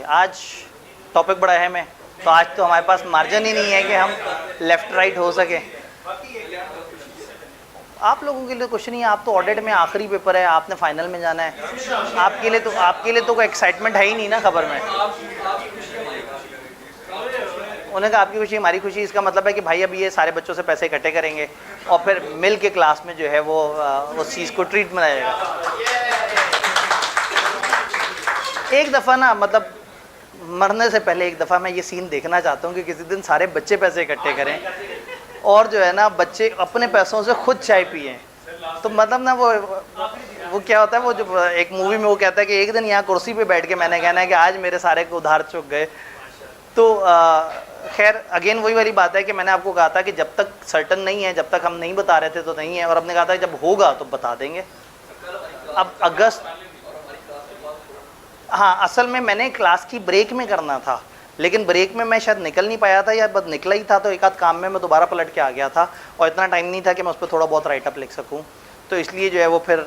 आज टॉपिक बड़ा अहम है, तो आज तो हमारे पास मार्जिन ही नहीं है कि हम लेफ़्ट राइट हो सके। आप लोगों के लिए कुछ नहीं है, आप तो ऑडिट में आखिरी पेपर है, आपने फाइनल में जाना है। आपके लिए तो कोई एक्साइटमेंट है ही नहीं ना खबर में। उन्होंने कहा आपकी खुशी हमारी खुशी, इसका मतलब है कि भाई अभी ये सारे बच्चों से पैसे इकट्ठे करेंगे और फिर मिल के क्लास में जो है वो उस चीज़ को ट्रीट में जाएगा। एक दफ़ा ना, मतलब मरने से पहले एक दफ़ा मैं ये सीन देखना चाहता हूँ कि किसी दिन सारे बच्चे पैसे इकट्ठे करें और जो है ना बच्चे अपने पैसों से खुद चाय पिए। तो मतलब ना वो क्या होता है, वो जो एक मूवी में वो कहता है कि एक दिन यहाँ कुर्सी पे बैठ के मैंने कहना है कि आज मेरे सारे को उधार चुक गए। तो खैर अगेन वही वाली बात है कि मैंने आपको कहा था कि जब तक सर्टन नहीं है, जब तक हम नहीं बता रहे थे तो नहीं है, और हमने कहा था जब होगा तो बता देंगे। अब अगस्त, हाँ असल में मैंने क्लास की ब्रेक में करना था, लेकिन ब्रेक में मैं शायद निकल नहीं पाया था या बस निकला ही था, तो एक आध काम में मैं दोबारा पलट के आ गया था और इतना टाइम नहीं था कि मैं उस पर थोड़ा बहुत राइटअप लिख सकूं। तो इसलिए जो है वो फिर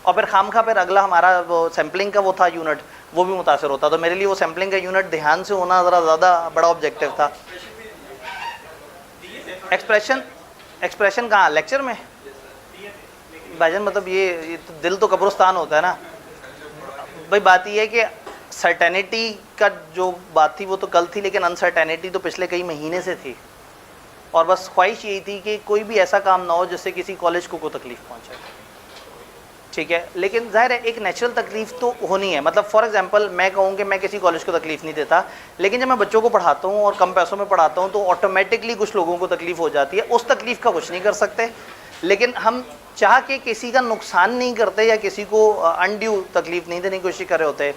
और फिर खामखा फिर अगला हमारा वो सैम्पलिंग का वो था यूनिट, वो भी मुतासर होता। तो मेरे लिए वो सैम्पलिंग का यूनिट ध्यान से होना ज़रा ज़्यादा बड़ा ऑब्जेक्टिव था। एक्सप्रेशन कहाँ, लेक्चर में भाईजान? मतलब ये तो दिल तो कब्रिस्तान होता है ना भाई। बात ये है कि सर्टेनिटी का जो बात थी वो तो कल थी, लेकिन अनसर्टेनिटी तो पिछले कई महीने से थी, और बस ख्वाहिश यही थी कि कोई भी ऐसा काम ना हो जिससे किसी कॉलेज को तकलीफ़ पहुंचे। ठीक है, लेकिन जाहिर है एक नेचुरल तकलीफ़ तो होनी है। मतलब फॉर एग्जांपल मैं कहूँ कि मैं किसी कॉलेज को तकलीफ़ नहीं देता, लेकिन जब मैं बच्चों को पढ़ाता हूँ और कम पैसों में पढ़ाता हूँ तो ऑटोमेटिकली कुछ लोगों को तकलीफ़ हो जाती है। उस तकलीफ़ का कुछ नहीं कर सकते, लेकिन हम चाह के किसी का नुकसान नहीं करते या किसी को अनड्यू तकलीफ़ नहीं देने की कोशिश कर रहे होते।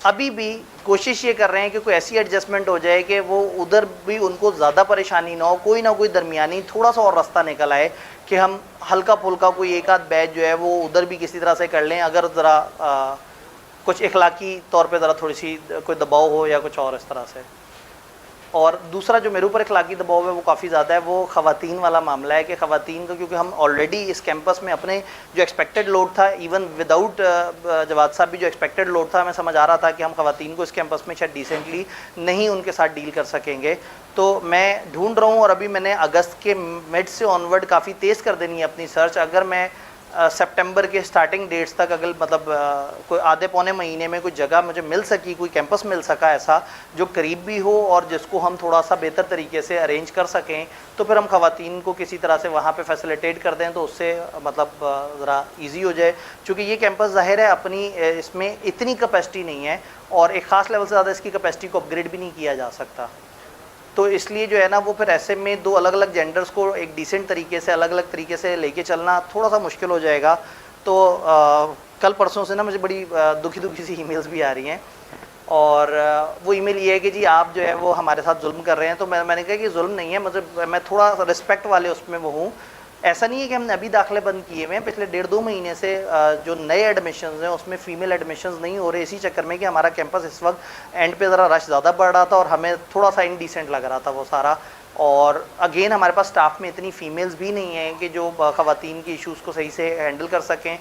अभी भी कोशिश ये कर रहे हैं कि कोई ऐसी एडजस्टमेंट हो जाए कि वो उधर भी उनको ज़्यादा परेशानी ना हो, कोई ना कोई दरमियानी थोड़ा सा और रास्ता निकल आए कि हम हल्का फुल्का कोई एक आध बैच जो है वो उधर भी किसी तरह से कर लें, अगर ज़रा कुछ इखलाकी तौर पे ज़रा थोड़ी सी कोई दबाव हो या कुछ और इस तरह से। और दूसरा जो मेरे ऊपर इखलाकी दबाव है वो काफ़ी ज़्यादा है, वो ख़वातीन वाला मामला है कि ख़वातीन को, क्योंकि हम ऑलरेडी इस कैंपस में अपने जो एक्सपेक्टेड लोड था, इवन विदाउट जवाद साहब भी जो एक्सपेक्टेड लोड था, मैं समझ आ रहा था कि हम ख़वातीन को इस कैंपस में शायद डिसेंटली नहीं उनके साथ डील कर सकेंगे। तो मैं ढूंढ रहा हूँ, और अभी मैंने अगस्त के मिड से ऑनवर्ड काफ़ी तेज़ कर देनी है अपनी सर्च। अगर मैं सितंबर के स्टार्टिंग डेट्स तक अगर मतलब कोई आधे पौने महीने में कोई जगह मुझे मिल सकी, कोई कैंपस मिल सका ऐसा जो करीब भी हो और जिसको हम थोड़ा सा बेहतर तरीके से अरेंज कर सकें, तो फिर हम ख़वातीन को किसी तरह से वहाँ पे फैसिलिटेट कर दें तो उससे मतलब ज़रा इजी हो जाए। चूँकि ये कैंपस ज़ाहिर है अपनी इसमें इतनी कैपेसिटी नहीं है और एक ख़ास लेवल से ज़्यादा इसकी कैपेसिटी को अपग्रेड भी नहीं किया जा सकता। तो इसलिए जो है ना वो फिर ऐसे में दो अलग अलग जेंडर्स को एक डिसेंट तरीके से अलग अलग तरीके से लेके चलना थोड़ा सा मुश्किल हो जाएगा। तो कल परसों से ना मुझे बड़ी दुखी सी ईमेल्स भी आ रही हैं, और वो ईमेल ये है कि जी आप जो है वो हमारे साथ जुल्म कर रहे हैं। तो मैंने कहा कि जुल्म नहीं है, मतलब मैं थोड़ा रिस्पेक्ट वाले उसमें वो हूँ। ऐसा नहीं है कि हमने अभी दाखिले बंद किए हुए हैं, पिछले 1.5-2 महीने से जो नए एडमिशन्स हैं उसमें फ़ीमेल एडमिशन्स नहीं हो रहे, इसी चक्कर में कि हमारा कैंपस इस वक्त एंड पे ज़रा रश ज़्यादा बढ़ रहा था और हमें थोड़ा सा इनडिसेंट लग रहा था वो सारा। और अगेन हमारे पास स्टाफ में इतनी फ़ीमेल्स भी नहीं हैं कि जो ख़वातीन की इशूज़ को सही से हैंडल कर सकें।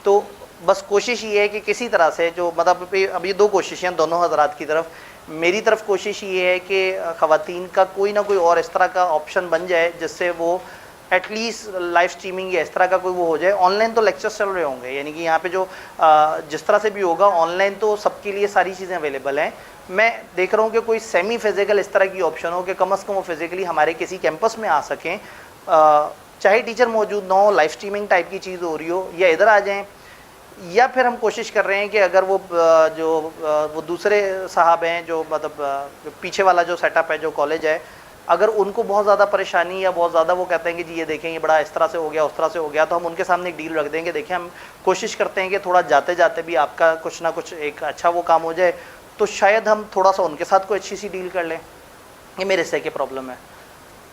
तो बस कोशिश ये है कि किसी तरह से जो मतलब अब ये 2 कोशिशें दोनों हजरात की तरफ, मेरी तरफ कोशिश ये है कि ख़वातीन का कोई ना कोई और इस तरह का ऑप्शन बन जाए जिससे वो एटलीस्ट लाइव स्ट्रीमिंग या इस तरह का कोई वो हो जाए। ऑनलाइन तो लेक्चर्स चल रहे होंगे, यानी कि यहाँ पे जो जिस तरह से भी होगा ऑनलाइन तो सबके लिए सारी चीज़ें अवेलेबल हैं। मैं देख रहा हूँ कि कोई सेमी फिज़िकल इस तरह की ऑप्शन हो कि कम अज़ कम वो फिज़िकली हमारे किसी कैंपस में आ सकें, चाहे टीचर मौजूद ना हो, लाइव स्ट्रीमिंग टाइप की चीज़ हो रही हो, या इधर आ जाएँ। या फिर हम कोशिश कर रहे हैं कि अगर वो दूसरे साहब हैं जो मतलब पीछे वाला जो सेटअप है जो कॉलेज है, अगर उनको बहुत ज़्यादा परेशानी या बहुत ज़्यादा वो कहते हैं कि जी ये देखें ये बड़ा इस तरह से हो गया उस तरह से हो गया, तो हम उनके सामने एक डील रख देंगे। देखिए हम कोशिश करते हैं कि थोड़ा जाते जाते भी आपका कुछ ना कुछ एक अच्छा वो काम हो जाए, तो शायद हम थोड़ा सा उनके साथ कोई अच्छी सी डील कर लें। ये मेरे हिस्से की प्रॉब्लम है।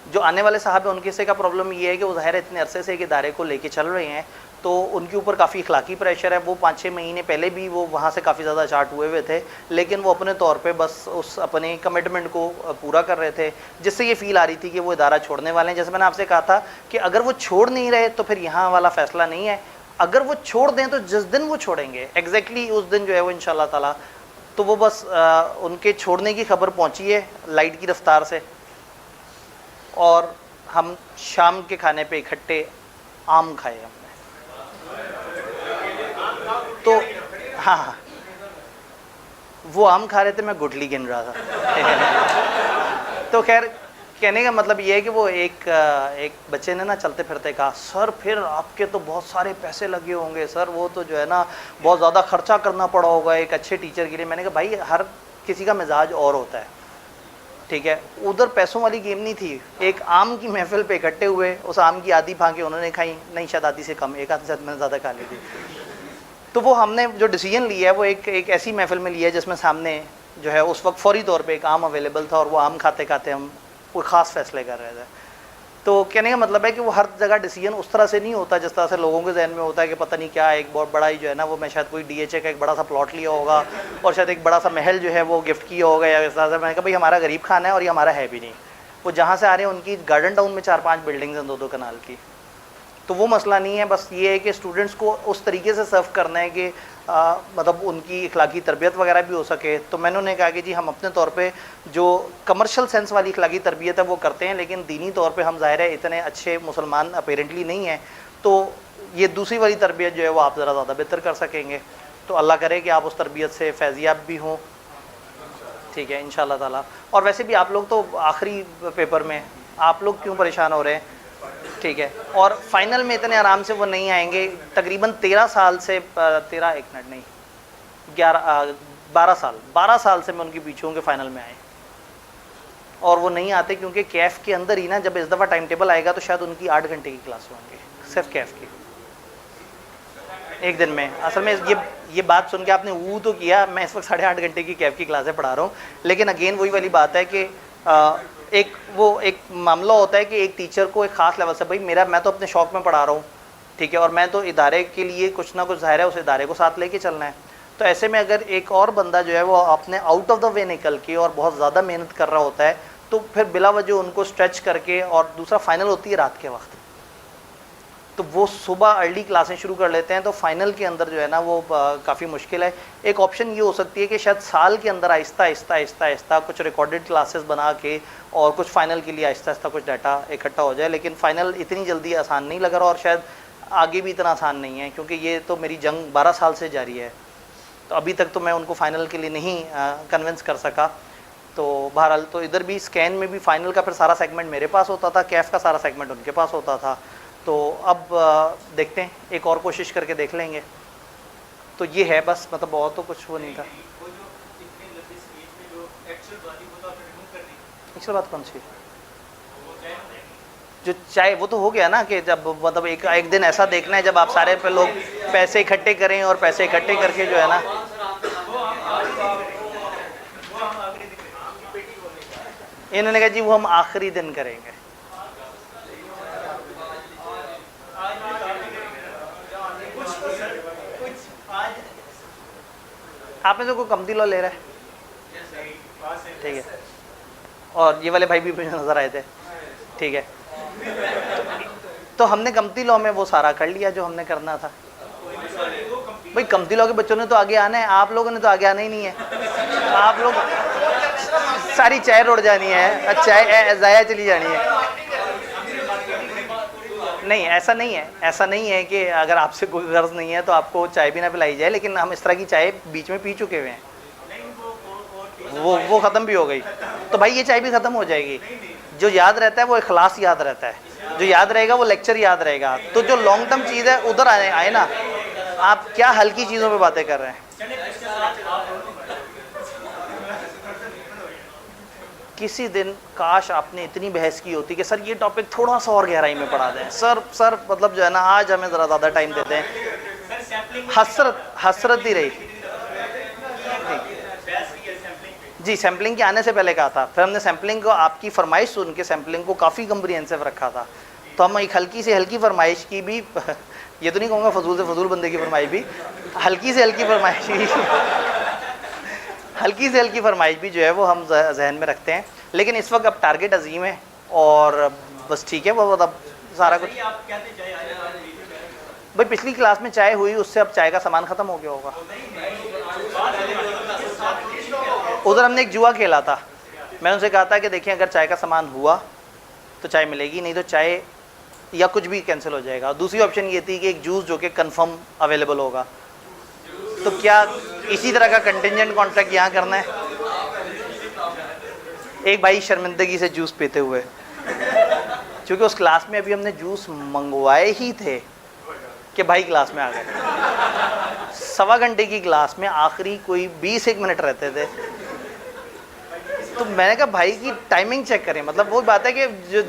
जो आने वाले साहब हैं उनके हिस्से का प्रॉब्लम ये है कि वो ज़ाहिर इतने अरसे से एक इदारे को लेके चल रहे हैं, तो उनके ऊपर काफ़ी इखलाकी प्रेशर है। वो 5-6 महीने पहले भी वो वहाँ से काफ़ी ज़्यादा चार्ट हुए थे, लेकिन वो अपने तौर पे बस उस अपने कमिटमेंट को पूरा कर रहे थे, जिससे ये फील आ रही थी कि वो इदारा छोड़ने वाले हैं। जैसे मैंने आपसे कहा था कि अगर वो छोड़ नहीं रहे तो फिर यहाँ वाला फ़ैसला नहीं है, अगर वो छोड़ दें तो जिस दिन वो छोड़ेंगे एग्जैक्टली उस दिन जो है वो इंशाल्लाह ताला तो वो बस उनके छोड़ने की खबर पहुंची है लाइट की रफ्तार से, और हम शाम के खाने पे इकट्ठे आम खाए हमने। तो हाँ, वो आम खा रहे थे, मैं गुठली गिन रहा था। तो खैर कहने का मतलब ये है कि वो एक बच्चे ने ना चलते फिरते कहा, सर फिर आपके तो बहुत सारे पैसे लगे होंगे सर, वो तो जो है ना बहुत ज़्यादा खर्चा करना पड़ा होगा एक अच्छे टीचर के लिए। मैंने कहा भाई हर किसी का मिजाज और होता है, ठीक है, उधर पैसों वाली गेम नहीं थी। एक आम की महफिल पे इकट्ठे हुए, उस आम की आधी भागे उन्होंने खाई, नहीं शायद आधी से कम, एक आधी से मैंने ज़्यादा खा ली थी। तो वो हमने जो डिसीजन लिया है वो एक ऐसी महफिल में लिया है जिसमें सामने जो है उस वक्त फौरी तौर पे एक आम अवेलेबल था, और वो आम खाते खाते हम कोई ख़ास फैसले कर रहे थे। तो कहने का मतलब है कि वो हर जगह डिसीजन उस तरह से नहीं होता जिस तरह से लोगों के जहन में होता है कि पता नहीं क्या एक बहुत बड़ा ही जो है ना, वो मैं शायद कोई DHA का एक बड़ा सा प्लॉट लिया होगा और शायद एक बड़ा सा महल जो है वो गिफ्ट किया होगा या इस तरह से। मैंने कहा भाई हमारा गरीब खाना है और ये हमारा है भी नहीं। वो जहाँ से आ रहे हैं उनकी गार्डन टाउन में 4-5 बिल्डिंग्स हैं 2-2 कनाल की, तो वो मसला नहीं है। बस ये है कि स्टूडेंट्स को उस तरीके से सर्व करना है कि मतलब उनकी इखलाकी तरबियत वगैरह भी हो सके। तो मैंने उन्हें कहा कि जी हम अपने तौर पे जो कमर्शियल सेंस वाली इखलाकी तरबियत है वो करते हैं, लेकिन दीनी तौर पे हम ज़ाहिर है इतने अच्छे मुसलमान अपेरेंटली नहीं हैं, तो ये दूसरी वाली तरबियत जो है वो आप ज़रा ज़्यादा बेहतर कर सकेंगे। तो अल्लाह करे कि आप उस तरबियत से फैज़याब भी हों, ठीक है, इंशाअल्लाह ताला। और वैसे भी आप लोग तो आखिरी पेपर में, आप लोग क्यों परेशान हो रहे हैं, ठीक है। और फाइनल में इतने आराम से वो नहीं आएंगे। तकरीबन 13 साल से 12 साल से मैं उनके पीछे हूँ कि फ़ाइनल में आए, और वो नहीं आते क्योंकि कैफ़ के अंदर ही ना जब इस दफ़ा टाइम टेबल आएगा तो शायद उनकी 8 घंटे की क्लास होंगी सिर्फ कैफ़ की एक दिन में। असल में ये बात सुन के आपने वो तो किया, मैं इस वक्त 8.5 घंटे की कैफ़ की क्लासें पढ़ा रहा हूँ, लेकिन अगेन वही वाली बात है कि एक मामला होता है कि एक टीचर को एक ख़ास लेवल से, भाई मैं तो अपने शौक़ में पढ़ा रहा हूँ, ठीक है, और मैं तो इदारे के लिए कुछ ना कुछ ज़ाहिर है उस इदारे को साथ लेके चलना है। तो ऐसे में अगर एक और बंदा जो है वो अपने आउट ऑफ द वे निकल के और बहुत ज़्यादा मेहनत कर रहा होता है, तो फिर बिला वजह उनको स्ट्रेच करके, और दूसरा फ़ाइनल होती है रात के वक्त, तो वो सुबह अर्ली क्लासें शुरू कर लेते हैं, तो फ़ाइनल के अंदर जो है ना वो काफ़ी मुश्किल है। एक ऑप्शन ये हो सकती है कि शायद साल के अंदर आहिस्ता आहिस्ता कुछ रिकॉर्डेड क्लासेस बना के और कुछ फ़ाइनल के लिए आहिस्ता आहिस्ता कुछ डाटा इकट्ठा हो जाए, लेकिन फ़ाइनल इतनी जल्दी आसान नहीं लग रहा, और शायद आगे भी इतना आसान नहीं है, क्योंकि ये तो मेरी जंग 12 साल से जारी है। तो अभी तक तो मैं उनको फ़ाइनल के लिए नहीं कन्विंस कर सका। तो बहरहाल तो इधर भी स्कैन में भी फ़ाइनल का फिर सारा सेगमेंट मेरे पास होता था, कैफ़ का सारा सेगमेंट उनके पास होता था। तो अब देखते हैं, एक और कोशिश करके देख लेंगे। तो ये है बस, मतलब और तो कुछ वो नहीं था। एक्चुअल बात कौन सी, जो चाहे वो तो हो गया ना कि जब मतलब एक दिन ऐसा देखना है जब आप सारे पे लोग पैसे इकट्ठे करें, और पैसे इकट्ठे करके जो है ना, इन्होंने कहा जी वो हम आखिरी दिन करेंगे। आप में से कोई कमती लो ले रहा है, ठीक है, और ये वाले भाई भी मुझे नज़र आए थे, ठीक है। तो हमने कमती लॉ में वो सारा कर लिया जो हमने करना था। भाई कमती लॉ के बच्चों ने तो आगे आना है, आप लोगों ने तो आगे आना ही नहीं है। आप लोग सारी चाय रुड़ जानी है, चाय ज़ाया चली जानी है। नहीं ऐसा नहीं है, ऐसा नहीं है कि अगर आपसे कोई गर्ज नहीं है तो आपको चाय भी ना पिलाई जाए, लेकिन हम इस तरह की चाय बीच में पी चुके हुए हैं, वो ख़त्म भी हो गई। तो भाई ये चाय भी ख़त्म हो जाएगी। जो याद रहता है वो इखलास याद रहता है, जो याद रहेगा वो लेक्चर याद रहेगा। तो जो लॉन्ग टर्म चीज़ है उधर आए ना, आप क्या हल्की चीज़ों पे बातें कर रहे हैं। किसी दिन काश आपने इतनी बहस की होती कि सर ये टॉपिक थोड़ा सा और गहराई में पढ़ा दें, सर मतलब जो है ना आज हमें ज़रा ज़्यादा टाइम देते हैं। हसरत ही रही जी। सैम्पलिंग के आने से पहले कहा था, फिर हमने सैम्पलिंग को आपकी फरमाइश सुन के सैम्पलिंग को काफ़ी कम्प्रिहेंसिव रखा था। तो हम एक हल्की से हल्की फरमाइश की भी ये तो नहीं कहूँगा फजूल से फजूल बंदे की फरमाइश भी, हल्की से हल्की फरमाइश भी हल्की से हल्की फरमाइश भी जो है वो हम जहन में रखते हैं। लेकिन इस वक्त अब टारगेट अजीम है और बस ठीक है, वो अब सारा कुछ। भाई पिछली क्लास में चाय हुई, उससे अब चाय का सामान ख़त्म हो गया होगा। उधर हमने एक जुआ खेला था। मैंने उनसे कहा था कि देखिए अगर चाय का सामान हुआ तो चाय मिलेगी, नहीं तो चाय या कुछ भी कैंसिल हो जाएगा। दूसरी ऑप्शन ये थी कि एक जूस जो कि कंफर्म अवेलेबल होगा। तो क्या इसी तरह का कंटिजेंट कॉन्ट्रैक्ट यहाँ करना है? एक भाई शर्मिंदगी से जूस पीते हुए, क्योंकि उस क्लास में अभी हमने जूस मंगवाए ही थे कि भाई क्लास में आ गए। 1.25 घंटे की क्लास में आखिरी कोई 20-1 मिनट रहते थे। तो मैंने कहा भाई की टाइमिंग चेक करें, मतलब वो बात है कि जो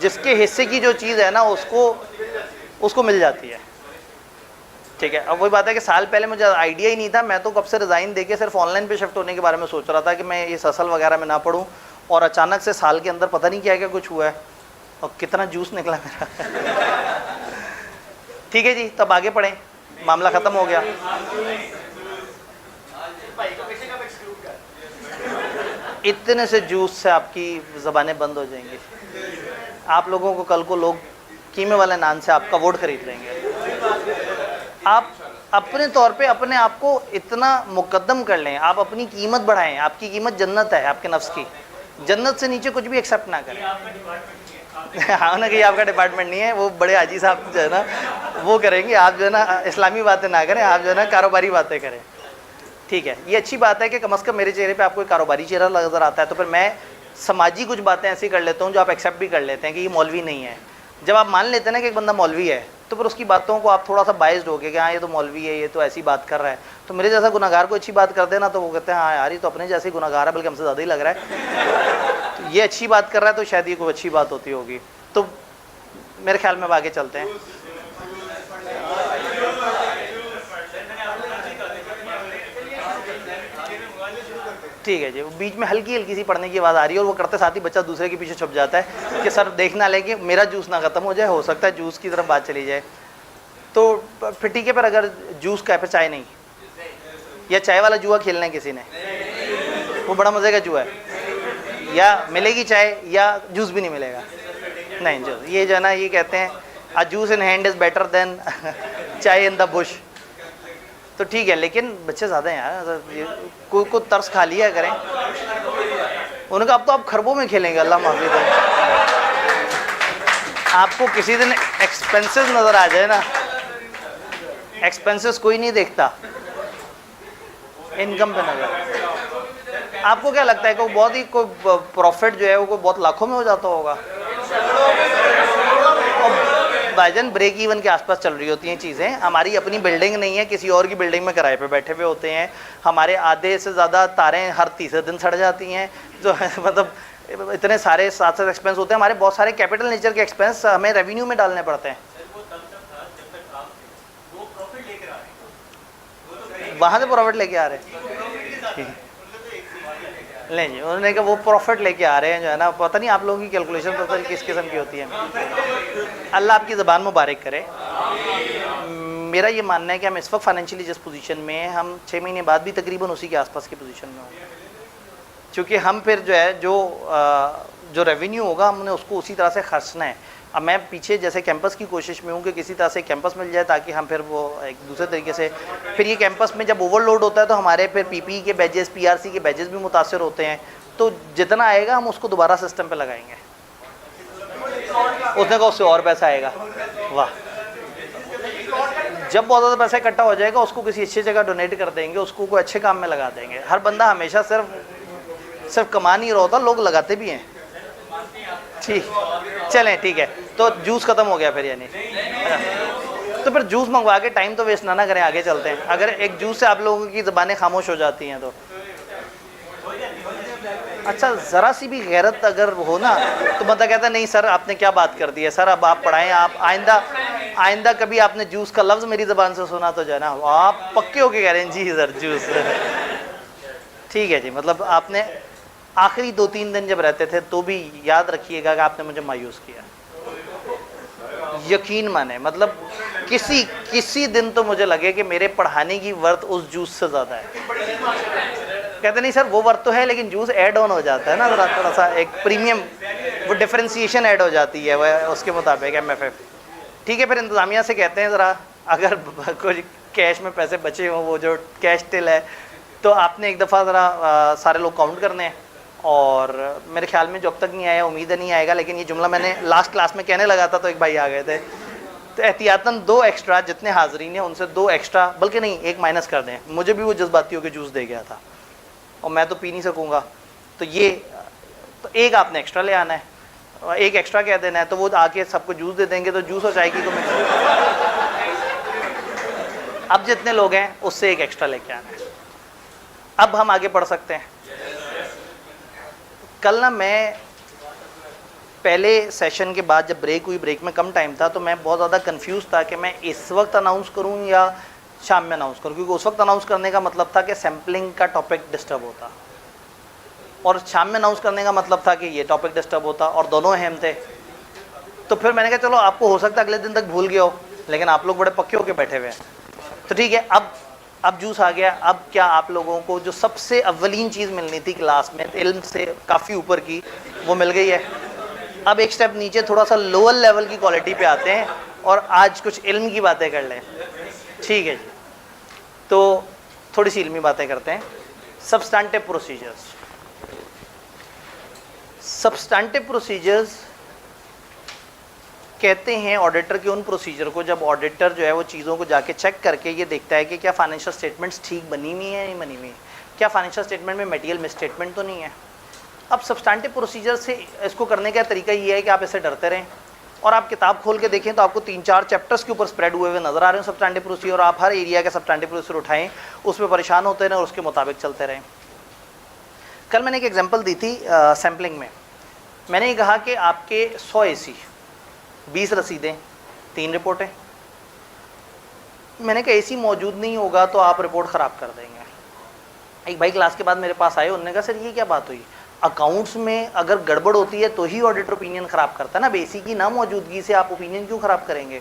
जिसके हिस्से की जो चीज़ है ना उसको मिल जाती है। ठीक है, अब वही बात है कि साल पहले मुझे आइडिया ही नहीं था। मैं तो कब से रिज़ाइन देके सिर्फ ऑनलाइन पे शिफ्ट होने के बारे में सोच रहा था कि मैं इस असल वगैरह में ना पढ़ूं, और अचानक से साल के अंदर पता नहीं क्या क्या कुछ हुआ है और कितना जूस निकला मेरा। ठीक है जी, तब आगे पढ़ें, मामला ख़त्म हो गया। इतने से जूस से आपकी ज़बानें बंद हो जाएंगी। आप लोगों को कल को लोग कीमे वाले नान से आपका वोट खरीद लेंगे। आप अपने तौर पे अपने आप को इतना मुकद्दम कर लें, आप अपनी कीमत बढ़ाएं। आपकी कीमत जन्नत है, आपके नफ्स की। जन्नत से नीचे कुछ भी एक्सेप्ट ना करें। हाँ ना, कि आपका डिपार्टमेंट नहीं है, वो बड़े हाजी साहब जो है ना वो करेंगे। आप जो है ना इस्लामी बातें ना करें, आप जो है ना कारोबारी बातें करें। ठीक है, ये अच्छी बात है कि कम से कम मेरे चेहरे पे आपको एक कारोबारी चेहरा नज़र आता है, तो फिर मैं समाजी कुछ बातें ऐसी कर लेता हूँ जो आप एक्सेप्ट भी कर लेते हैं कि ये मौलवी नहीं है। जब आप मान लेते हैं ना कि एक बंदा मौलवी है, तो फिर उसकी बातों को आप थोड़ा सा बाइज्ड हो गए कि हाँ ये तो मौलवी है, ये तो ऐसी बात कर रहा है। तो मेरे जैसा गुनाहगार को अच्छी बात कर देना तो वो कहते हैं हाँ यार ये तो अपने जैसे गुनाहगार है, बल्कि हमसे ज़्यादा ही लग रहा है। तो ये अच्छी बात कर रहा है तो शायद ये कोई अच्छी बात होती होगी। तो मेरे ख्याल में अब आगे चलते हैं। ठीक है जी, बीच में हल्की हल्की सी पढ़ने की आवाज़ आ रही है और वो करते साथ ही बच्चा दूसरे के पीछे छुप जाता है कि सर देखना ले कि मेरा जूस ना ख़त्म हो जाए, हो सकता है जूस की तरफ बात चली जाए। तो फिर ठीक है, पर अगर जूस का है, फिर चाय नहीं, या चाय वाला जुआ खेलना है किसी ने, वो बड़ा मज़े का जुआ है, या मिलेगी चाय या जूस भी नहीं मिलेगा। नहीं, जो ये जो है ना, ये कहते हैं a juice in hand is better than chai in the Bush. तो ठीक है, लेकिन बच्चे ज़्यादा हैं यार, को तरस खा लिया करें। उन्होंने कहा अब तो आप खरबों में खेलेंगे, अल्लाह माफ़ी दे। आपको किसी दिन एक्सपेंसेस नज़र आ जाए ना, एक्सपेंसेस कोई नहीं देखता, इनकम पे नज़र। आपको क्या लगता है कि बहुत ही कोई प्रॉफिट जो है वो बहुत लाखों में हो जाता होगा? भाईजान ब्रेक इवन के आसपास चल रही होती हैं चीज़ें। हमारी अपनी बिल्डिंग नहीं है, किसी और की बिल्डिंग में किराए पे बैठे हुए होते हैं। हमारे आधे से ज़्यादा तारें हर तीसरे दिन सड़ जाती हैं, जो मतलब इतने सारे साथ एक्सपेंस होते हैं। हमारे बहुत सारे कैपिटल नेचर के एक्सपेंस हमें रेवेन्यू में डालने पड़ते हैं। वहाँ से प्रॉफिट लेके आ रहे हैं। नहीं जी, उन्होंने कहा वो प्रॉफिट लेके आ रहे हैं जो है ना, पता नहीं आप लोगों की कैलकुलेशन पता नहीं किस किस्म की होती है। अल्लाह आपकी ज़बान मुबारक करे। मेरा ये मानना है कि हम इस वक्त फाइनेंशियली जिस पोजीशन में हैं, हम 6 महीने बाद भी तकरीबन उसी के आसपास की पोजीशन में होंगे, क्योंकि हम फिर जो है जो रेवेन्यू होगा हमने उसको उसी तरह से खर्चना है। अब मैं पीछे जैसे कैंपस की कोशिश में हूँ कि किसी तरह से कैंपस मिल जाए ताकि हम फिर वो एक दूसरे तरीके से, फिर ये कैंपस में जब ओवरलोड होता है तो हमारे फिर पीपी के बैजेस, पीआरसी के बैजेस भी मुतासर होते हैं। तो जितना आएगा हम उसको दोबारा सिस्टम पे लगाएंगे। उसने कहा उससे और पैसा आएगा, वाह। जब बहुत ज़्यादा पैसा इकट्ठा हो जाएगा उसको किसी अच्छी जगह डोनेट कर देंगे, उसको कोई अच्छे काम में लगा देंगे। हर बंदा हमेशा सिर्फ कमा नहीं रहा होता, लोग लगाते भी हैं। ठीक, चलें ठीक है। तो जूस ख़त्म हो गया फिर, यानी तो फिर जूस मंगवा के टाइम तो वेस्ट ना करें, आगे चलते हैं। अगर एक जूस से आप लोगों की ज़बानें खामोश हो जाती हैं तो अच्छा, ज़रा सी भी गैरत अगर हो ना तो बंदा कहता नहीं सर आपने क्या बात कर दी है, सर अब आप पढ़ाएं। आप आइंदा कभी आपने जूस का लफ्ज़ मेरी ज़बान से सुना तो जो है ना आप पक्के होके कह रहे हैं जी सर जूस। ठीक है जी, मतलब आपने आखिरी 2-3 दिन जब रहते थे तो भी याद रखिएगा कि आपने मुझे मायूस किया, यकीन माने। मतलब किसी दिन तो मुझे लगे कि मेरे पढ़ाने की वर्थ उस जूस से ज़्यादा है। कहते नहीं सर वो वर्थ तो है, लेकिन जूस ऐड ऑन हो जाता है ना, ज़रा थोड़ा सा एक प्रीमियम, वो डिफ्रेंसिएशन ऐड हो जाती है वह उसके मुताबिक MFF। ठीक है, फिर इंतज़ामिया से कहते हैं ज़रा अगर कुछ कैश में पैसे बचे हों, वो जो कैश टिल है तो आपने एक दफ़ा ज़रा सारे लोग काउंट करने हैं, और मेरे ख्याल में जो अब तक नहीं आया, उम्मीद है नहीं आएगा, लेकिन ये जुमला मैंने लास्ट क्लास में कहने लगा था तो एक भाई आ गए थे। तो एहतियातन 2 एक्स्ट्रा, जितने हाजरीन हैं उनसे 2 एक्स्ट्रा, बल्कि नहीं 1 माइनस कर दें, मुझे भी वो जज्बाती होकर जूस दे गया था और मैं तो पी नहीं सकूँगा, तो ये तो 1 आपने एक्स्ट्रा ले आना है, 1 एक्स्ट्रा कह देना है, तो वो आके सबको जूस दे देंगे, तो जूस और चाय की को मिक्स। अब जितने लोग हैं उससे 1 एक्स्ट्रा लेके आना है। अब हम आगे पढ़ सकते हैं। कल ना मैं पहले सेशन के बाद जब ब्रेक हुई, ब्रेक में कम टाइम था, तो मैं बहुत ज़्यादा कंफ्यूज था कि मैं इस वक्त अनाउंस करूं या शाम में अनाउंस करूं, क्योंकि उस वक्त अनाउंस करने का मतलब था कि सैम्पलिंग का टॉपिक डिस्टर्ब होता, और शाम में अनाउंस करने का मतलब था कि ये टॉपिक डिस्टर्ब होता, और दोनों अहम थे। तो फिर मैंने कहा चलो, आपको हो सकता है अगले दिन तक भूल गया हो, लेकिन आप लोग बड़े पक्के होके बैठे हुए हैं, तो ठीक है। अब जूस आ गया। अब क्या आप लोगों को जो सबसे अव्वलीन चीज़ मिलनी थी क्लास में, इल्म से काफ़ी ऊपर की, वो मिल गई है। अब एक स्टेप नीचे, थोड़ा सा लोअर लेवल की क्वालिटी पे आते हैं और आज कुछ इल्म की बातें कर लें, ठीक है जी। तो थोड़ी सी इल्मी बातें करते हैं। Substantive procedures. सब्सटेंटिव प्रोसीजर्स कहते हैं ऑडिटर के उन प्रोसीजर को जब ऑडिटर जो है वो चीज़ों को जाके चेक करके ये देखता है कि क्या फाइनेंशियल स्टेटमेंट्स ठीक बनी हुई है, नहीं बनी हुई, क्या फाइनेंशियल स्टेटमेंट में मटेरियल मिसस्टेटमेंट तो नहीं है। अब सब्सटेंटिव प्रोसीजर से इसको करने का तरीका ये है कि आप इससे डरते रहें, और आप किताब खोल के देखें तो आपको 3-4 चैप्टर्स के ऊपर स्प्रेड हुए हुए नजर आ रहे हैं सब्सटेंटिव प्रोसीजर, और आप हर एरिया के सब्सटेंटिव प्रोसीजर उठाएं, उस पर परेशान होते रहें और उसके मुताबिक चलते रहें। कल मैंने एक एग्जाम्पल दी थी सैम्पलिंग में। मैंने ये कहा कि आपके 100 AC, 20 रसीदें, 3 रिपोर्टें। मैंने कहा AC मौजूद नहीं होगा तो आप रिपोर्ट ख़राब कर देंगे। एक भाई क्लास के बाद मेरे पास आए, उन्होंने कहा सर ये क्या बात हुई, अकाउंट्स में अगर गड़बड़ होती है तो ही ऑडिटर ओपिनियन ख़राब करता है ना, AC की ना मौजूदगी से आप ओपिनियन क्यों ख़राब करेंगे।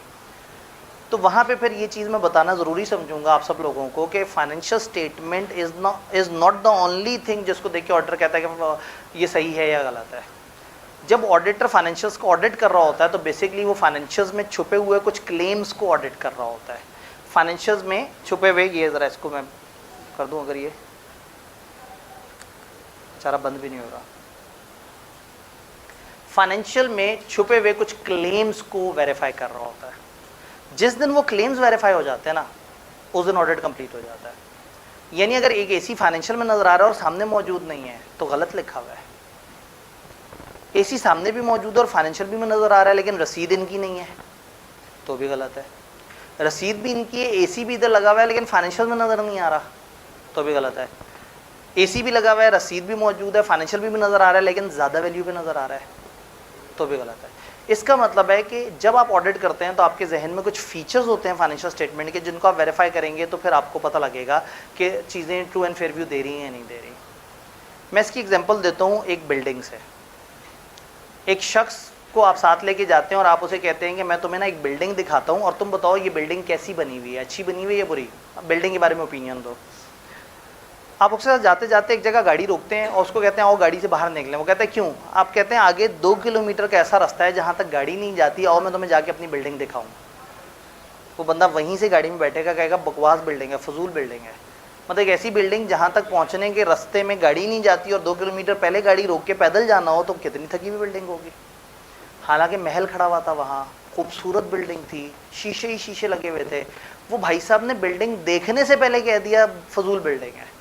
तो वहाँ पे फिर ये चीज़ मैं बताना ज़रूरी समझूंगा आप सब लोगों को कि financial statement is not the only thing जिसको देख के ऑडिटर कहता है कि ये सही है या गलत है। जब ऑडिटर फाइनेंशियल्स को ऑडिट कर रहा होता है तो बेसिकली वो फाइनेंशियल्स में छुपे हुए कुछ क्लेम्स को ऑडिट कर रहा होता है। फाइनेंशियल्स में छुपे हुए, ये ज़रा इसको मैं कर दूं, अगर ये बेचारा बंद भी नहीं हो रहा, फाइनेंशियल में छुपे हुए कुछ क्लेम्स को वेरीफाई कर रहा होता है। जिस दिन वो क्लेम्स वेरीफाई हो जाते हैं ना, उस दिन ऑडिट कंप्लीट हो जाता है। यानी अगर एक AC फाइनेंशियल में नज़र आ रहा है और सामने मौजूद नहीं है तो गलत लिखा हुआ है। AC सामने भी मौजूद है और फाइनेंशियल भी में नज़र आ रहा है, लेकिन रसीद इनकी नहीं है तो भी गलत है। रसीद भी इनकी है, AC भी इधर लगा हुआ है, लेकिन फाइनेंशियल में नज़र नहीं आ रहा तो भी गलत है। AC भी लगा हुआ है, रसीद भी मौजूद है, फाइनेंशियल भी नज़र आ रहा है, लेकिन ज़्यादा वैल्यू पे नज़र आ रहा है तो भी गलत है। इसका मतलब है कि जब आप ऑडिट करते हैं तो आपके जहन में कुछ फीचर्स होते हैं फाइनेंशियल स्टेटमेंट के, जिनको आप वेरीफाई करेंगे तो फिर आपको पता लगेगा कि चीज़ें ट्रू एंड फेयर व्यू दे रही हैं या नहीं दे रही। मैं इसकी एग्जांपल देता हूँ एक बिल्डिंग से। एक शख्स को आप साथ लेके जाते हैं और आप उसे कहते हैं कि मैं तुम्हें ना एक बिल्डिंग दिखाता हूँ और तुम बताओ ये बिल्डिंग कैसी बनी हुई है, अच्छी बनी हुई है या बुरी, बिल्डिंग के बारे में ओपिनियन दो। आप उसके साथ जाते जाते एक जगह गाड़ी रोकते हैं और उसको कहते हैं आओ गाड़ी से बाहर निकलें। वो कहता है क्यों? आप कहते हैं आगे 2 किलोमीटर का ऐसा रास्ता है जहाँ तक गाड़ी नहीं जाती, आओ मैं तुम्हें जाके अपनी बिल्डिंग दिखाऊँ। वो बंदा वहीं से गाड़ी में बैठेगा, कहेगा बकवास बिल्डिंग है, फजूल बिल्डिंग है। मतलब एक ऐसी बिल्डिंग जहाँ तक पहुँचने के रास्ते में गाड़ी नहीं जाती और 2 किलोमीटर पहले गाड़ी रोक के पैदल जाना हो तो कितनी थकी हुई बिल्डिंग होगी। हालांकि महल खड़ा हुआ था वहाँ, खूबसूरत बिल्डिंग थी, शीशे ही शीशे लगे हुए थे। वो भाई साहब ने बिल्डिंग देखने से पहले कह दिया फजूल बिल्डिंग है।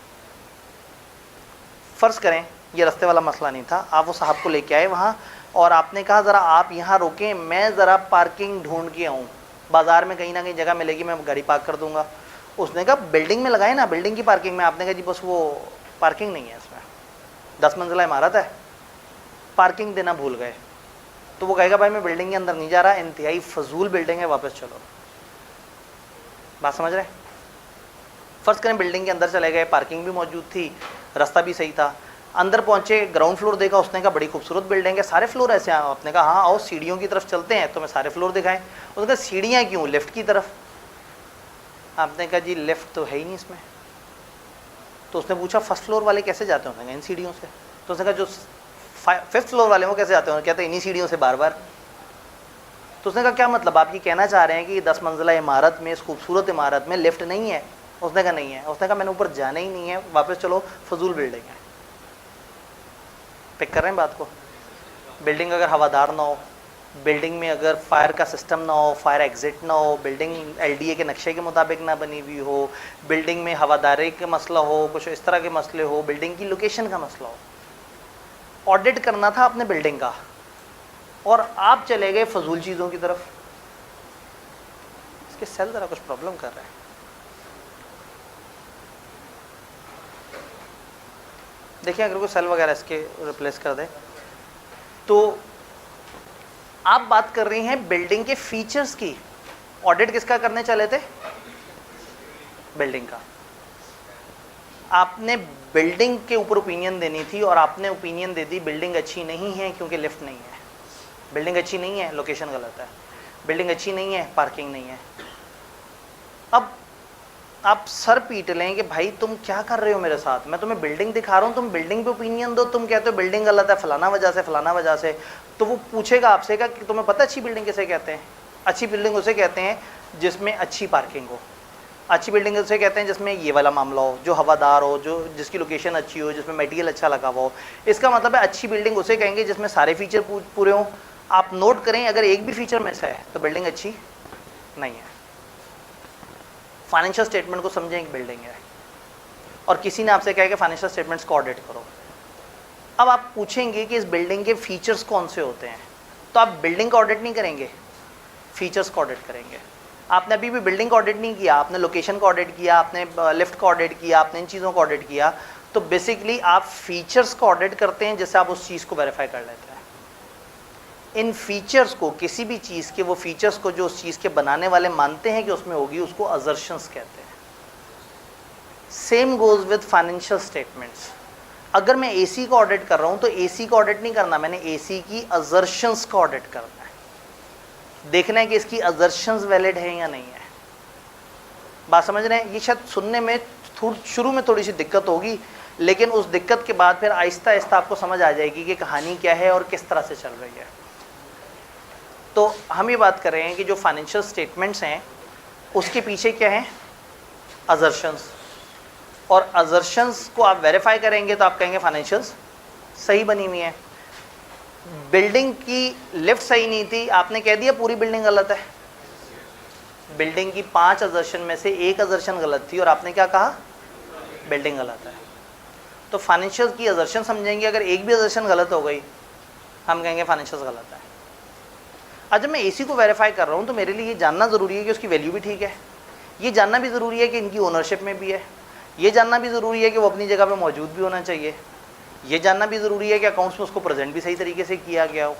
फ़र्ज़ करें ये रास्ते वाला मसला नहीं था, आप वो साहब को लेके आए वहाँ और आपने कहा ज़रा आप यहाँ रोकें, मैं ज़रा पार्किंग ढूंढ के आऊँ, बाज़ार में कहीं ना कहीं जगह मिलेगी, मैं गाड़ी पार्क कर दूँगा। उसने कहा बिल्डिंग में लगाए ना, बिल्डिंग की पार्किंग में। आपने कहा जी बस वो पार्किंग नहीं है इसमें, 10 मंजिला इमारत है, पार्किंग देना भूल गए। तो वो कहेगा भाई मैं बिल्डिंग के अंदर नहीं जा रहा, इंतहाई फजूल बिल्डिंग है, वापस चलो। बात समझ रहे? फ़र्ज़ करें बिल्डिंग के अंदर चले गए, पार्किंग भी मौजूद थी, रास्ता भी सही था। अंदर पहुंचे, ग्राउंड फ्लोर देखा, उसने कहा बड़ी खूबसूरत बिल्डिंग है, सारे फ्लोर ऐसे हैं। आपने कहा हाँ आओ सीढ़ियों की तरफ चलते हैं, तो मैं सारे फ्लोर दिखाएं। उसने कहा सीढ़ियाँ क्यों, लिफ्ट की तरफ। आपने कहा जी लिफ्ट तो है ही नहीं इसमें। तो उसने पूछा फर्स्ट फ्लोर वाले कैसे जाते होंगे इन सीढ़ियों से? तो उसने कहा जो 5th फ्लोर वाले वो कैसे जाते होंगे? कहते हैं इन्हीं सीढ़ियों से बार बार। तो उसने कहा क्या मतलब, आप ये कहना चाह रहे हैं कि 10 मंजिला इमारत में, इस खूबसूरत इमारत में लिफ्ट नहीं है? उसने कहा नहीं है। उसने कहा मैंने ऊपर जाना ही नहीं है, वापस चलो, फजूल बिल्डिंग है। पिक कर रहे हैं बात को? बिल्डिंग अगर हवादार ना हो, बिल्डिंग में अगर फायर का सिस्टम ना हो, फायर एग्जिट ना हो, बिल्डिंग एलडीए के नक्शे के मुताबिक ना बनी हुई हो, बिल्डिंग में हवादारी का मसला हो, कुछ इस तरह के मसले हो, बिल्डिंग की लोकेशन का मसला हो, ऑडिट करना था अपने बिल्डिंग का, और आप चले गए फजूल चीज़ों की तरफ। इसके सेल ज़रा कुछ प्रॉब्लम कर रहे हैं। देखिए अगर कोई सेल वगैरह इसके रिप्लेस कर दे। तो आप बात कर रही हैं बिल्डिंग के फीचर्स की, ऑडिट किसका करने चले थे? बिल्डिंग का। आपने बिल्डिंग के ऊपर ओपिनियन देनी थी और आपने ओपिनियन दे दी बिल्डिंग अच्छी नहीं है क्योंकि लिफ्ट नहीं है, बिल्डिंग अच्छी नहीं है, लोकेशन गलत है, बिल्डिंग अच्छी नहीं है, पार्किंग नहीं है। अब आप सर पीट लें कि भाई तुम क्या कर रहे हो मेरे साथ, मैं तुम्हें बिल्डिंग दिखा रहा हूँ, तुम बिल्डिंग पे ओपिनियन दो, तुम कहते हो बिल्डिंग गलत है फलाना वजह से फलाना वजह से। तो वो पूछेगा आपसे कि तुम्हें पता अच्छी बिल्डिंग किसे कहते हैं? अच्छी बिल्डिंग उसे कहते हैं जिसमें अच्छी पार्किंग हो, अच्छी बिल्डिंग उसे कहते हैं जिसमें ये वाला मामला हो, जो हवादार हो, जो जिसकी लोकेशन अच्छी हो, जिसमें मटेरियल अच्छा लगा हुआ हो। इसका मतलब है अच्छी बिल्डिंग उसे कहेंगे जिसमें सारे फीचर पूरे हों। आप नोट करें अगर एक भी फीचर मिस है तो बिल्डिंग अच्छी नहीं है। फाइनेंशियल स्टेटमेंट को समझें एक बिल्डिंग है और किसी ने आपसे कहा कि फाइनेंशियल स्टेटमेंट्स को ऑडिट करो। अब आप पूछेंगे कि इस बिल्डिंग के फीचर्स कौन से होते हैं, तो आप बिल्डिंग का ऑडिट नहीं करेंगे, फीचर्स का ऑडिट करेंगे। आपने अभी भी बिल्डिंग का ऑडिट नहीं किया, आपने लोकेशन का ऑडिट किया, आपने लिफ्ट का ऑडिट किया, आपने इन चीज़ों का ऑडिट किया। तो बेसिकली आप फीचर्स का ऑडिट करते हैं जिससे आप उस चीज़ को वेरीफाई कर लेते हैं। इन फीचर्स को, किसी भी चीज़ के वो फीचर्स को जो उस चीज़ के बनाने वाले मानते हैं कि उसमें होगी, उसको अजर्शंस कहते हैं। Same goes with financial statements. अगर मैं एसी का ऑडिट कर रहा हूँ तो एसी का ऑडिट नहीं करना, मैंने एसी की अजर्शंस का ऑडिट करना है, देखना है कि इसकी अजर्शंस वैलिड है या नहीं है। बात समझ रहे हैं? ये शायद सुनने में शुरू में थोड़ी सी दिक्कत होगी, लेकिन उस दिक्कत के बाद फिर आहिस्ता आहिस्ता आपको समझ आ जाएगी कि कहानी क्या है और किस तरह से चल रही है। तो हम ये बात कर रहे हैं कि जो फाइनेंशियल स्टेटमेंट्स हैं उसके पीछे क्या है? अजर्शंस। और अजर्शंस को आप वेरीफाई करेंगे तो आप कहेंगे फाइनेंशियल्स सही बनी हुई है। बिल्डिंग की लिफ्ट सही नहीं थी, आपने कह दिया पूरी बिल्डिंग गलत है। बिल्डिंग की 5 अजर्शन में से एक अजर्शन गलत थी और आपने क्या कहा? बिल्डिंग गलत है। तो फाइनेंशियल की अजर्शन समझेंगे, अगर एक भी अजर्शन गलत हो गई हम कहेंगे फाइनेंशियल गलत है। आज जब मैं एसी को वेरीफाई कर रहा हूँ तो मेरे लिए ये जानना ज़रूरी है कि उसकी वैल्यू भी ठीक है, ये जानना भी ज़रूरी है कि इनकी ओनरशिप में भी है, ये जानना भी ज़रूरी है कि वो अपनी जगह पे मौजूद भी होना चाहिए, ये जानना भी ज़रूरी है कि अकाउंट्स में उसको प्रेजेंट भी सही तरीके से किया गया हो,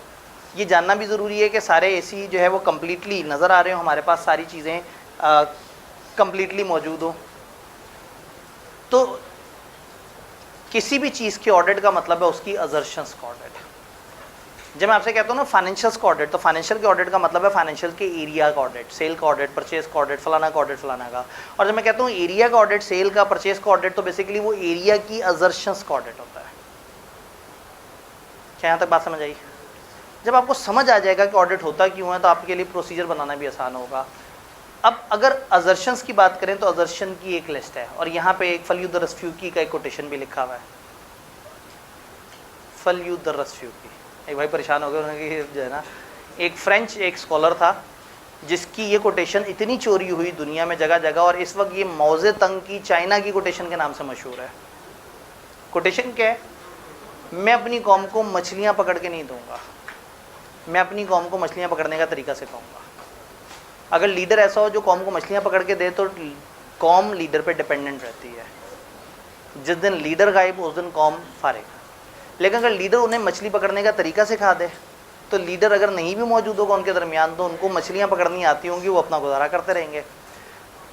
ये जानना भी ज़रूरी है कि सारे एसी जो है वो कम्प्लीटली नज़र आ रहे हो, हमारे पास सारी चीज़ें कम्प्लीटली मौजूद हो। तो किसी भी चीज़ के ऑडिट का मतलब है उसकी अजर्शंस का ऑडिट। जब मैं आपसे कहता हूँ ना फाइनेंशियल का ऑडिट, तो फाइनेंशियल के ऑडिट का मतलब है फाइनेंशियल के एरिया का ऑडिट, सेल का ऑडिट, परचेज का ऑडिट, फलाना का ऑडिट, फलाना का। और जब मैं कहता हूँ एरिया का ऑडिट, सेल का, परचेज का ऑडिट, तो बेसिकली वो एरिया की अजर्शंस का ऑडिट होता है। क्या यहाँ तक बात समझ आई? जब आपको समझ आ जाएगा कि ऑडिट होता क्यों है तो आपके लिए प्रोसीजर बनाना भी आसान होगा। अब अगर अजर्शंस की बात करें तो अजर्शन की एक लिस्ट है और यहाँ पे एक फल्यूद रस्फ्यूकी का एक कोटेशन भी लिखा हुआ है। फल्यूद रस्फ्यूकी, एक भाई परेशान हो गए, उन्होंने जो है ना, एक फ्रेंच एक स्कॉलर था जिसकी ये कोटेशन इतनी चोरी हुई दुनिया में जगह जगह, और इस वक्त ये मौजे तंग की चाइना की कोटेशन के नाम से मशहूर है। कोटेशन क्या है? मैं अपनी कौम को मछलियाँ पकड़ के नहीं दूंगा, मैं अपनी कौम को मछलियाँ पकड़ने का तरीका सिखाऊंगा। अगर लीडर ऐसा हो जो कौम को मछलियाँ पकड़ के दे तो कौम लीडर पे डिपेंडेंट रहती है। जिस दिन लीडर गायब उस दिन कौम फारिग। लेकिन अगर लीडर उन्हें मछली पकड़ने का तरीका सिखा दे तो लीडर अगर नहीं भी मौजूद होगा उनके दरमियान तो उनको मछलियाँ पकड़नी आती होंगी, वो अपना गुजारा करते रहेंगे।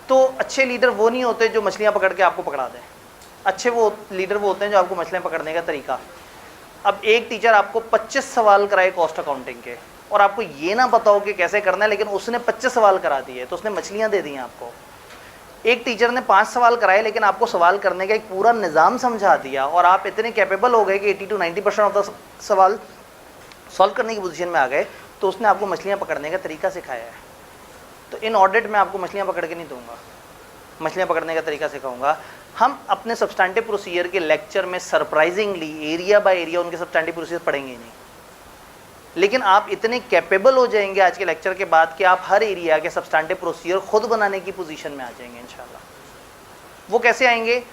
तो अच्छे लीडर वो नहीं होते जो मछलियाँ पकड़ के आपको पकड़ा दें, अच्छे वो लीडर वो होते हैं जो आपको मछलियाँ पकड़ने का तरीका। अब एक टीचर आपको 25 सवाल कराए कॉस्ट अकाउंटिंग के और आपको ये ना पता हो कि कैसे करना है, लेकिन उसने 25 सवाल करा दिए तो उसने मछलियाँ दे दी हैं आपको। एक टीचर ने 5 सवाल कराए लेकिन आपको सवाल करने का एक पूरा निज़ाम समझा दिया और आप इतने कैपेबल हो गए कि 80 to 90% ऑफ द सवाल सॉल्व करने की पोजीशन में आ गए, तो उसने आपको मछलियाँ पकड़ने का तरीका सिखाया है। तो इन ऑडिट में आपको मछलियाँ पकड़ के नहीं दूंगा, मछलियाँ पकड़ने का तरीका सिखाऊंगा। हम अपने सब्सटैंटिव प्रोसीजर के लेक्चर में सरप्राइजिंगली एरिया बाय एरिया उनके सब्सटैंटिव प्रोसीजर पढ़ेंगे ही नहीं, लेकिन आप इतने कैपेबल हो जाएंगे आज के लेक्चर के बाद कि आप हर एरिया के सब्सटैंटिव प्रोसीजर खुद बनाने की पोजीशन में आ जाएंगे इंशाल्लाह। वो कैसे आएंगे?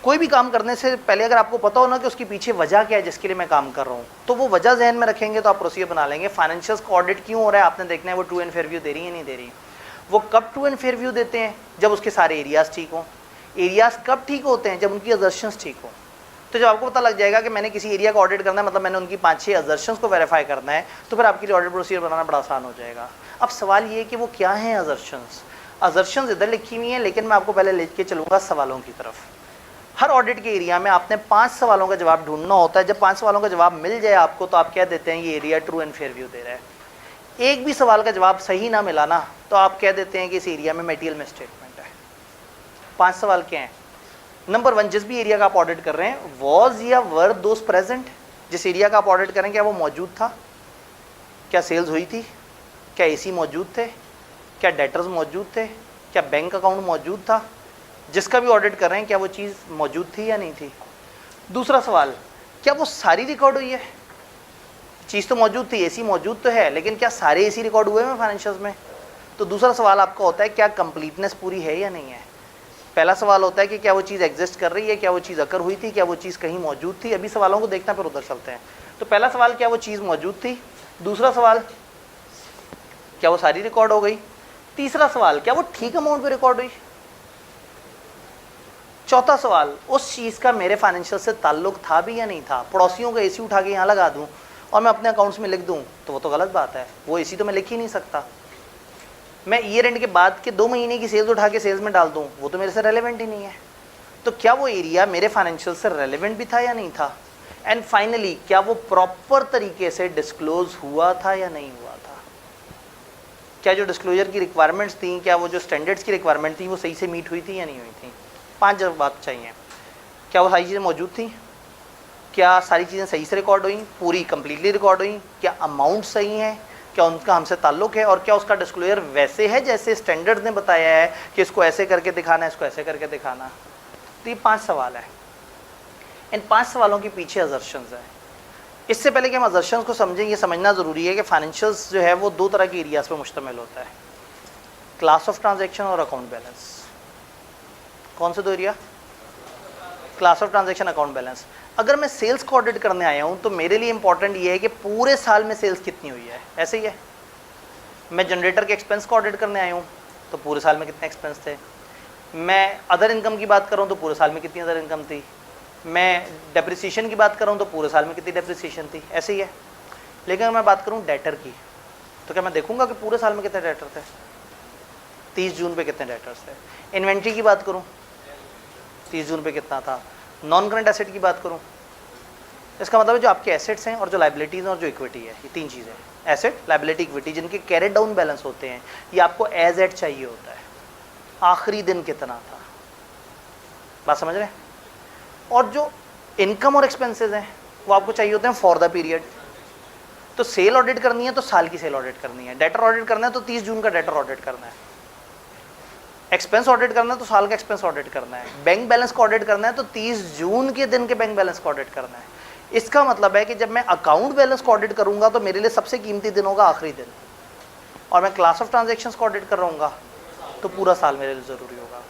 कोई भी काम करने से पहले अगर आपको पता हो ना कि उसकी पीछे वजह क्या है जिसके लिए मैं काम कर रहा हूँ, तो वो वजह जहन में रखेंगे तो आप प्रोसीजर बना लेंगे। फाइनेंशियल्स का ऑडिट क्यों हो रहा है आपने देखना है, वो ट्रू एंड फेयर व्यू दे रही है नहीं दे रही। वो कब ट्रू एंड फेयर व्यू देते हैं? जब उसके सारे एरियाज ठीक हों। एरियाज कब ठीक होते हैं? जब उनकी अजर्शंस ठीक हों। तो जब आपको पता लग जाएगा कि मैंने किसी एरिया का ऑडिट करना है, मतलब मैंने उनकी 5-6 अजर्शंस को वेरीफाई करना है, तो फिर आपके लिए ऑडिट प्रोसीजर बनाना बड़ा आसान हो जाएगा। अब सवाल ये है कि वो क्या हैं अजर्शंस? अजर्शंस इधर लिखी हुई हैं, लेकिन मैं आपको पहले लेके चलूँगा सवालों की तरफ। हर ऑडिट के एरिया में आपने 5 सवालों का जवाब ढूंढना होता है। जब 5 सवालों का जवाब मिल जाए आपको, तो आप कह देते हैं ये area true and fair view दे रहा है। एक भी सवाल का जवाब सही ना मिला ना, तो आप कह देते हैं कि इस एरिया में मटेरियल मिसस्टेटमेंट है। 5 सवाल क्या हैं? नंबर 1, जिस भी एरिया का आप ऑडिट कर रहे हैं, वॉज या वर दोज प्रेजेंट? जिस एरिया का आप ऑडिट करें क्या वो मौजूद था? क्या सेल्स हुई थी? क्या एसी मौजूद थे? क्या डेटर्स मौजूद थे? क्या बैंक अकाउंट मौजूद था? जिसका भी ऑडिट कर रहे हैं क्या वो चीज़ मौजूद थी या नहीं थी? दूसरा सवाल, क्या वो सारी रिकॉर्ड हुई है? चीज़ तो मौजूद थी, एसी मौजूद तो है, लेकिन क्या सारे एसी रिकॉर्ड हुए हैं फाइनेंशियल्स में? तो दूसरा सवाल आपका होता है क्या कंप्लीटनेस पूरी है या नहीं है। पहला सवाल होता है कि क्या वो चीज़ एग्जिस्ट कर रही है, क्या वो चीज़ अकर हुई थी, क्या वो चीज़ कहीं मौजूद थी। अभी सवालों को देखना फिर उधर चलते हैं। तो पहला सवाल, क्या वो चीज़ मौजूद थी? दूसरा सवाल, क्या वो सारी रिकॉर्ड हो गई? तीसरा सवाल, क्या वो ठीक अमाउंट पे रिकॉर्ड हुई? चौथा सवाल, उस चीज़ का मेरे फाइनेंशियल से ताल्लुक था भी या नहीं था। पड़ोसियों का एसी उठा के यहाँ लगा दूँ और मैं अपने अकाउंट्स में लिख दूँ तो वो तो गलत बात है। वो एसी तो मैं लिख ही नहीं सकता। मैं ईयर एंड के बाद के 2 महीने की सेल्स उठा के सेल्स में डाल दूँ, वो तो मेरे से रेलेवेंट ही नहीं है। तो क्या वो एरिया मेरे फाइनेंशियल से रेलेवेंट भी था या नहीं था? एंड फाइनली, क्या वो प्रॉपर तरीके से डिस्क्लोज हुआ था या नहीं हुआ था? क्या जो डिस्क्लोजर की रिक्वायरमेंट्स थी, क्या वो जो स्टैंडर्ड्स की रिक्वायरमेंट थी, वो सही से मीट हुई थी या नहीं हुई थी? 5 जवाब चाहिए। क्या वो सारी चीज़ें मौजूद थी? क्या सारी चीज़ें सही से रिकॉर्ड हुई, पूरी कंप्लीटली रिकॉर्ड हुई? क्या अमाउंट सही है? क्या उनका हमसे ताल्लुक है? और क्या उसका डिस्क्लोजर वैसे है जैसे स्टैंडर्ड्स ने बताया है कि इसको ऐसे करके दिखाना है, इसको ऐसे करके दिखाना? तो ये 5 सवाल है। इन 5 सवालों के पीछे अजर्शंस है। इससे पहले कि हम अजर्शंस को समझें, ये समझना ज़रूरी है कि फाइनेंशियल्स जो है वो 2 तरह के एरियाज पर मुश्तमिल होता है, क्लास ऑफ ट्रांजेक्शन और अकाउंट बैलेंस। कौन से 2 area? Class of transaction, account balance. अगर मैं सेल्स को ऑडिट करने आया हूँ तो मेरे लिए इंपॉर्टेंट ये है कि पूरे साल में सेल्स कितनी हुई है। ऐसे ही है। मैं जनरेटर के एक्सपेंस को ऑडिट करने आया हूँ तो पूरे साल में कितने एक्सपेंस थे। मैं अदर इनकम की बात कर रहा हूँ तो पूरे साल में कितनी अदर इनकम थी। मैं डेप्रिसिएशन की बात कर रहा हूँ तो पूरे साल में कितनी डेप्रिसिएशन थी। ऐसे ही है। लेकिन अगर मैं बात करूँ डेटर की, तो क्या मैं देखूँगा कि पूरे साल में कितने डेटर थे, 30 जून पे कितने डेटर्स थे। इन्वेंट्री की बात करूँ, 30 जून पे कितना था। नॉन करंट एसेट की बात करूँ, इसका मतलब है जो आपके एसेट्स हैं और जो लाइबिलिटीज़ हैं और जो इक्विटी है, ये 3 चीज़ें, एसेट, लाइबिलिटी, इक्विटी, जिनके कैरेट डाउन बैलेंस होते हैं, ये आपको एज एट चाहिए होता है। आखिरी दिन कितना था, बात समझ रहे हैं। और जो इनकम और एक्सपेंसेस हैं वो आपको चाहिए होते हैं फॉर द पीरियड। तो सेल ऑडिट करनी है तो साल की सेल ऑडिट करनी है, डेटर ऑडिट करना है तो 30 जून का डेटर ऑडिट करना है, एक्सपेंस ऑडिट करना है तो साल का एक्सपेंस ऑडिट करना है, बैंक बैलेंस को ऑडिट करना है तो 30 जून के दिन के बैंक बैलेंस को ऑडिट करना है। इसका मतलब है कि जब मैं अकाउंट बैलेंस को ऑडिट करूंगा तो मेरे लिए सबसे कीमती दिन होगा आखिरी दिन, और मैं क्लास ऑफ ट्रांजैक्शंस को ऑडिट कर रहा हूँ तो पूरा साल मेरे लिए ज़रूरी होगा।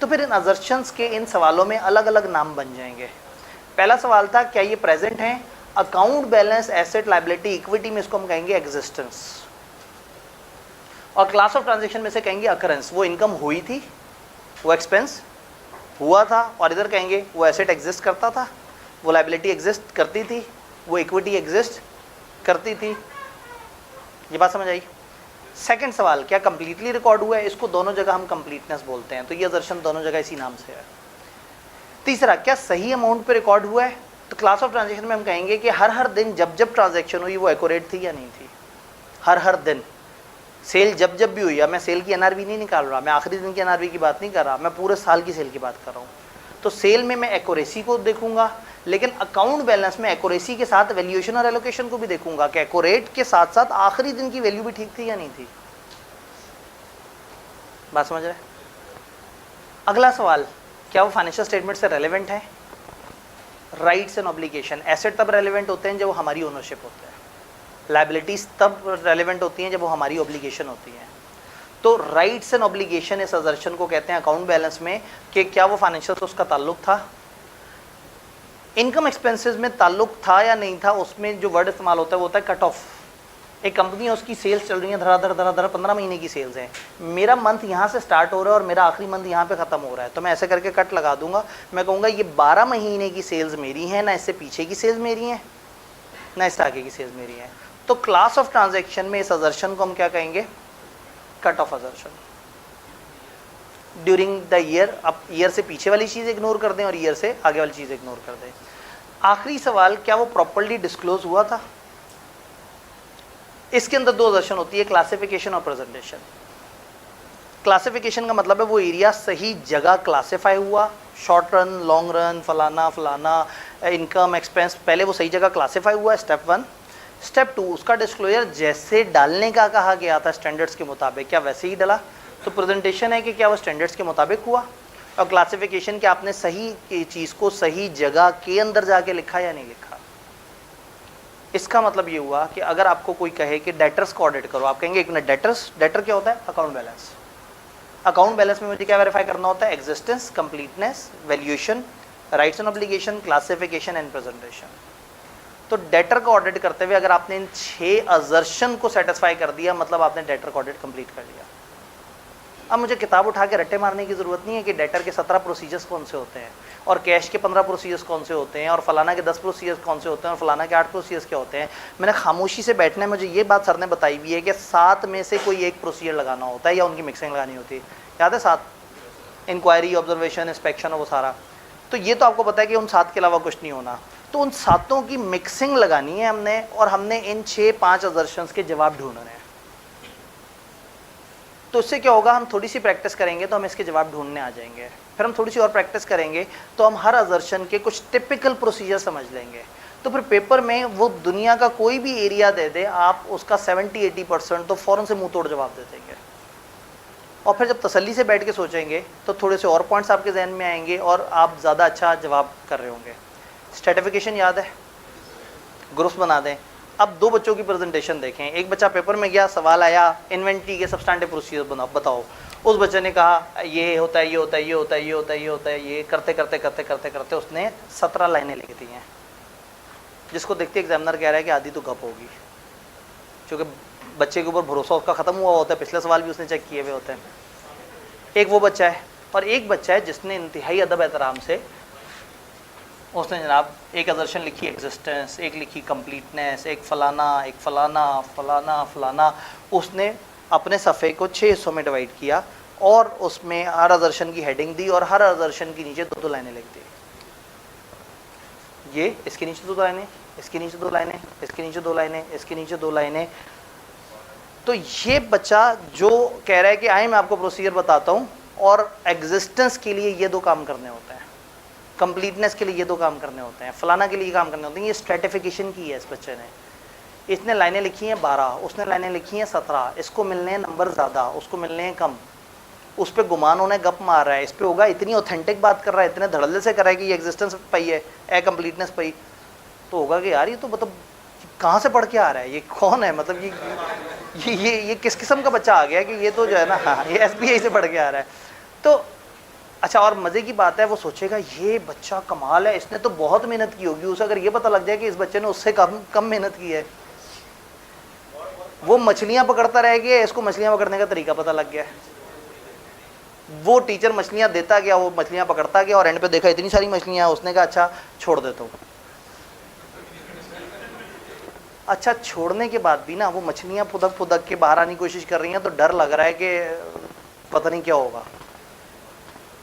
तो फिर इन अजर्शंस के इन सवालों में अलग अलग नाम बन जाएंगे। पहला सवाल था क्या ये प्रेजेंट हैं, account balance, asset, liability, equity में इसको हम कहेंगे एग्जिस्टेंस, और क्लास ऑफ ट्रांजैक्शन में से कहेंगे अकरेंस, वो इनकम हुई थी, वो एक्सपेंस हुआ था, और इधर कहेंगे वो एसेट एग्जिस्ट करता था, वो लाइबिलिटी एग्जिस्ट करती थी, वो इक्विटी एग्जिस्ट करती थी। ये बात समझ आई। सेकंड सवाल, क्या कंप्लीटली रिकॉर्ड हुआ है, इसको दोनों जगह हम कंप्लीटनेस बोलते हैं, तो ये असर्शन दोनों जगह इसी नाम से है। तीसरा, क्या सही अमाउंट पे रिकॉर्ड हुआ है, तो क्लास ऑफ ट्रांजैक्शन में हम कहेंगे कि हर दिन जब जब ट्रांजैक्शन हुई वो एक्यूरेट थी या नहीं थी। हर दिन सेल जब जब भी हुई है, मैं सेल की एनआरवी नहीं निकाल रहा, मैं आखिरी दिन की एनआरवी की बात नहीं कर रहा, मैं पूरे साल की सेल की बात कर रहा हूँ। तो सेल में मैं एक्यूरेसी को देखूंगा, लेकिन अकाउंट बैलेंस में एक्यूरेसी के साथ वैल्यूएशन और एलोकेशन को भी देखूंगा कि एक्यूरेट के साथ साथ आखिरी दिन की वैल्यू भी ठीक थी या नहीं थी। बात समझ रहे हैं। अगला सवाल, क्या वो फाइनेंशियल स्टेटमेंट से रेलेवेंट है? राइट्स एंड ऑब्लिगेशन, एसेट तब रेलेवेंट होते हैं जब वो हमारी ओनरशिप होते हैं, लाइबिलिटीज तब रेलेवेंट होती हैं जब वो हमारी ऑब्लिगेशन होती हैं। तो राइट्स एंड ऑब्लिगेशन इस असर्शन को कहते हैं अकाउंट बैलेंस में कि क्या वो फाइनेंशियल से उसका ताल्लुक था, इनकम एक्सपेंसेस में ताल्लुक था या नहीं था। उसमें जो वर्ड इस्तेमाल होता है वो होता है कट ऑफ। एक कंपनी है, उसकी सेल्स चल रही है धड़ाधड़ 15 महीने की सेल्स है, मेरा मंथ यहाँ से स्टार्ट हो रहा है और मेरा आखिरी मंथ यहाँ पे ख़त्म हो रहा है, तो मैं ऐसे करके कट लगा दूंगा। मैं कहूँगा ये 12 महीने की सेल्स मेरी हैं, ना इससे पीछे की सेल्स मेरी हैं, ना इससे आगे की सेल्स मेरी हैं। तो क्लास ऑफ ट्रांजेक्शन में इस असर्शन को हम क्या कहेंगे? Cut off assertion. During the year, अब ईयर से पीछे वाली चीज़ इग्नोर कर दें और ईयर से आगे वाली चीज़ इग्नोर कर दें। आखिरी सवाल, क्या वो प्रॉपर्ली डिस्क्लोज हुआ था? इसके अंदर 2 दर्शन होती है, क्लासिफिकेशन और प्रेजेंटेशन। क्लासिफिकेशन का मतलब है वो एरिया सही जगह क्लासिफाई हुआ, शॉर्ट रन, लॉन्ग रन, फलाना फलाना, इनकम एक्सपेंस, पहले वो सही जगह क्लासिफाई हुआ, स्टेप 1। स्टेप 2, उसका डिस्क्लोजर जैसे डालने का कहा गया था स्टैंडर्ड्स के मुताबिक, क्या वैसे ही डाला? तो प्रेजेंटेशन है कि क्या वो स्टैंडर्ड्स के मुताबिक हुआ। और क्लासिफिकेशन कि आपने सही चीज़ को सही जगह के अंदर जाके लिखा या नहीं लिखा। इसका मतलब ये हुआ कि अगर आपको कोई कहे कि डेटर्स को ऑडिट करो, आप कहेंगे एक मिनट, डेटर क्या होता है? Account balance. अकाउंट बैलेंस में मुझे क्या वेरीफाई करना होता है? Existence, completeness, valuation, rights and obligation, classification and presentation. तो डेटर का ऑडिट करते हुए अगर आपने इन 6 असर्शन को सेटिस्फाई कर दिया, मतलब आपने डेटर का ऑडिट कंप्लीट कर लिया। अब मुझे किताब उठा के रट्टे मारने की ज़रूरत नहीं है कि डेटर के 17 प्रोसीजर्स कौन से होते हैं और कैश के 15 प्रोसीजर्स कौन से होते हैं और फलाना के 10 प्रोसीजर्स कौन से होते हैं और फलाना के 8 प्रोसीजर्स क्या होते हैं। मैंने खामोशी से बैठना है, मुझे ये बात सर ने बताई भी है कि 7 में से कोई एक प्रोसीजर लगाना होता है या उनकी मिक्सिंग लगानी होती है। याद है 7? इंक्वायरी, ऑब्जर्वेशन, इंस्पेक्शन और वो सारा। तो ये तो आपको पता है कि उन 7 के अलावा कुछ नहीं होना। तो उन 7 की मिक्सिंग लगानी है हमने और हमने इन 6-5 असर्शंस के जवाब ढूंढने हैं। तो इससे क्या होगा, हम थोड़ी सी प्रैक्टिस करेंगे तो हम इसके जवाब ढूंढने आ जाएंगे। फिर हम थोड़ी सी और प्रैक्टिस करेंगे तो हम हर असर्शन के कुछ टिपिकल प्रोसीजर समझ लेंगे। तो फिर पेपर में वो दुनिया का कोई भी एरिया दे दे, आप उसका 70-80% तो फ़ौरन से मुंह तोड़ जवाब दे देंगे। और फिर जब तसल्ली से बैठ के सोचेंगे तो थोड़े से और पॉइंट्स आपके जहन में आएंगे और आप ज़्यादा अच्छा जवाब कर रहे होंगे। स्ट्रेटिफिकेशन याद है? ग्रुप्स बना दें। अब 2 बच्चों की प्रेजेंटेशन देखें। एक बच्चा पेपर में गया, सवाल आया इन्वेंट्री के सब्सटैंटिव प्रोसीजर बताओ। उस बच्चे ने कहा ये होता है, ये होता है, ये होता है, ये होता है, ये होता है, ये करते करते करते करते करते उसने 17 लाइनें लिख दी हैं, जिसको देखते एग्जामिनर कह रहा है कि आधी तो गप होगी, क्योंकि बच्चे के ऊपर भरोसा उसका ख़त्म हुआ होता है, पिछले सवाल भी उसने चेक किए हुए होते हैं। एक वो बच्चा है और एक बच्चा है जिसने इंतहाई अदब एहतराम से उसने जनाब एक असर्शन लिखी एग्जिस्टेंस, एक लिखी कंप्लीटनेस, एक फलाना, एक फलाना फलाना फलाना। उसने अपने सफ़े को 6 हिस्सों में डिवाइड किया और उसमें हर असर्शन की हेडिंग दी और हर असर्शन के नीचे 2-2 लाइनें लिख दी। ये इसके नीचे 2 लाइनें, इसके नीचे 2 लाइनें, इसके नीचे 2 लाइनें, इसके नीचे 2 लाइनें। तो ये बच्चा जो कह रहा है कि आए मैं आपको प्रोसीजर बताता हूँ, और एग्जिस्टेंस के लिए ये 2 काम करने होते हैं, कंप्लीटनेस के लिए ये 2 काम करने होते हैं, फलाना के लिए काम करने होते हैं। ये स्ट्रेटिफिकेशन की है इस बच्चे ने। इसने लाइनें लिखी हैं 12, उसने लाइनें लिखी हैं 17। इसको मिलने हैं नंबर ज़्यादा, उसको मिलने हैं कम। उस पर गुमान होने गप मार रहा है, इस पर होगा इतनी ऑथेंटिक बात कर रहा है, इतने धड़ल्ले से कर रहा है कि ये एग्जिस्टेंस पई है, ए कंप्लीटनेस पई, तो होगा कि यार ये तो मतलब कहाँ से पढ़ के आ रहा है, ये कौन है, मतलब ये किस किस्म का बच्चा आ गया कि ये तो जो है ना, हाँ ये SBI से पढ़ के आ रहा है। तो अच्छा, और मज़े की बात है वो सोचेगा ये बच्चा कमाल है, इसने तो बहुत मेहनत की होगी। उसे अगर ये पता लग जाए कि इस बच्चे ने उससे कम मेहनत की है, वो मछलियाँ पकड़ता रह गया, इसको मछलियाँ पकड़ने का तरीका पता लग गया। वो टीचर मछलियाँ देता गया, वो मछलियाँ पकड़ता गया और एंड पे देखा इतनी सारी मछलियाँ, उसने कहा अच्छा छोड़ देता हूँ। अच्छा, छोड़ने के बाद भी ना वो मछलियाँ फुदक के बाहर आने की कोशिश कर रही हैं, तो डर लग रहा है कि पता नहीं क्या होगा।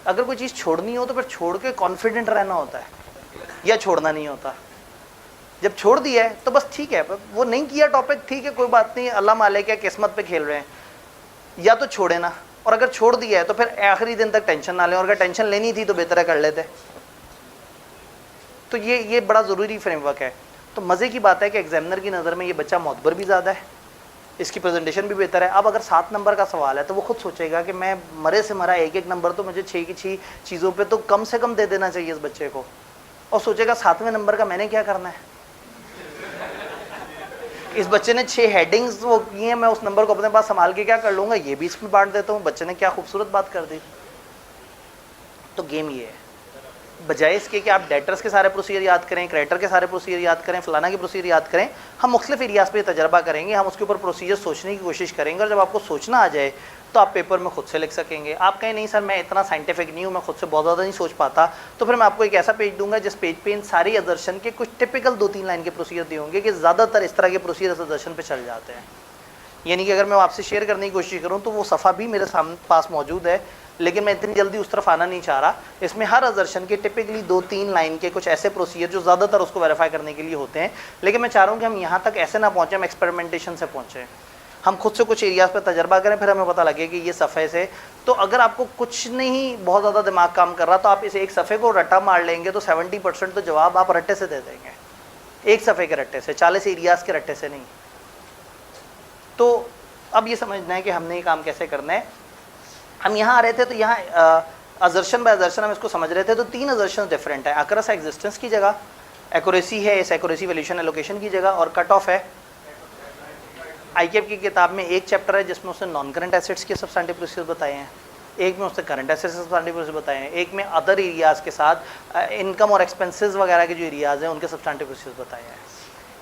अगर कोई चीज़ छोड़नी हो तो फिर छोड़ के कॉन्फिडेंट रहना होता है, या छोड़ना नहीं होता। जब छोड़ दिया है तो बस ठीक है, वो नहीं किया टॉपिक, ठीक है कोई बात नहीं, अल्लाह माले क्या किस्मत पे खेल रहे हैं, या तो छोड़े ना। और अगर छोड़ दिया है तो फिर आखिरी दिन तक टेंशन ना लें, और अगर टेंशन लेनी थी तो बेहतर है कर लेते। तो ये बड़ा ज़रूरी फ्रेमवर्क है। तो मज़े की बात है कि एग्जामिनर की नज़र में ये बच्चा मोतबर भी ज़्यादा है इसकी प्रेजेंटेशन भी बेहतर है। अब अगर 7 नंबर का सवाल है तो वो खुद सोचेगा कि मैं मरे से मरा एक एक नंबर तो मुझे 6 की 6 चीज़ों पे तो कम से कम दे देना चाहिए इस बच्चे को, और सोचेगा 7वें नंबर का मैंने क्या करना है। इस बच्चे ने 6 हेडिंग्स वो की हैं, मैं उस नंबर को अपने पास संभाल के क्या कर लूँगा, ये भी इसमें बांट देता हूँ। बच्चे ने क्या खूबसूरत बात कर दी। तो गेम ये है, बजाय इसके कि आप डेटर्स के सारे प्रोसीजर याद करें, क्रेडिटर के सारे प्रोसीजर याद करें, फलाना के प्रोसीजर याद करें, हम मुख्तलिफ एरियाज़ पे तजर्बा करेंगे, हम उसके ऊपर प्रोसीजर सोचने की कोशिश करेंगे, और जब आपको सोचना आ जाए तो आप पेपर में खुद से लिख सकेंगे। आप कहें नहीं सर मैं इतना साइंटिफिक नहीं हूँ, मैं खुद से बहुत ज़्यादा नहीं सोच पाता, तो फिर मैं आपको एक ऐसा पेज दूंगा जिस पेज पे इन सारी अजर्शन के कुछ टिपिकल 2-3 लाइन के प्रोसीजर दिए होंगे कि ज़्यादातर इस तरह के प्रोसीजर इस अजर्शन पर चल जाते हैं। यानी कि अगर मैं आपसे शेयर करने की कोशिश करूँ तो वो सफ़ा भी मेरे सामने पास मौजूद है, लेकिन मैं इतनी जल्दी उस तरफ आना नहीं चाह रहा। इसमें हर अजर्शन के टिपिकली 2-3 लाइन के कुछ ऐसे प्रोसीजर जो ज़्यादातर उसको वेरीफाई करने के लिए होते हैं, लेकिन मैं चाह रहा हूँ कि हम यहाँ तक ऐसे ना पहुँचें, हम एक्सपेरिमेंटेशन से पहुँचें, हम खुद से कुछ एरियाज़ पर तजर्बा करें, फिर हमें पता लगे कि ये सफ़े से। तो अगर आपको कुछ नहीं बहुत ज़्यादा दिमाग काम कर रहा तो आप इस एक सफ़े को रट्टा मार लेंगे तो 70% तो जवाब आप रट्टे से दे देंगे, एक सफ़े के रट्टे से, 40 एरियाज़ के रट्टे से नहीं। तो अब ये समझना है कि हमने ये काम कैसे करना है। हम यहाँ आ रहे थे तो यहाँ अजर्शन बाय अजर्शन हम इसको समझ रहे थे, तो 3 अजर्शन डिफरेंट है। अक्रस एग्जिस्टेंस की जगह, एक्यूरेसी है इस एक्यूरेसी वैल्यूएशन एलोकेशन की जगह, और कट ऑफ है। आईकेएफ की किताब में एक चैप्टर है जिसमें उसने नॉन करंट एसेट्स के सब्सटेंटिव प्रोसीजर बताए हैं, एक में उसने करंट एसेट्स के सब्सटेंटिव प्रोसीजर बताए हैं, एक में अदर एरियाज़ के साथ इनकम और एक्सपेंसेस वगैरह के जो एरियाज़ हैं उनके सब्सटेंटिव प्रोसीजर बताए हैं,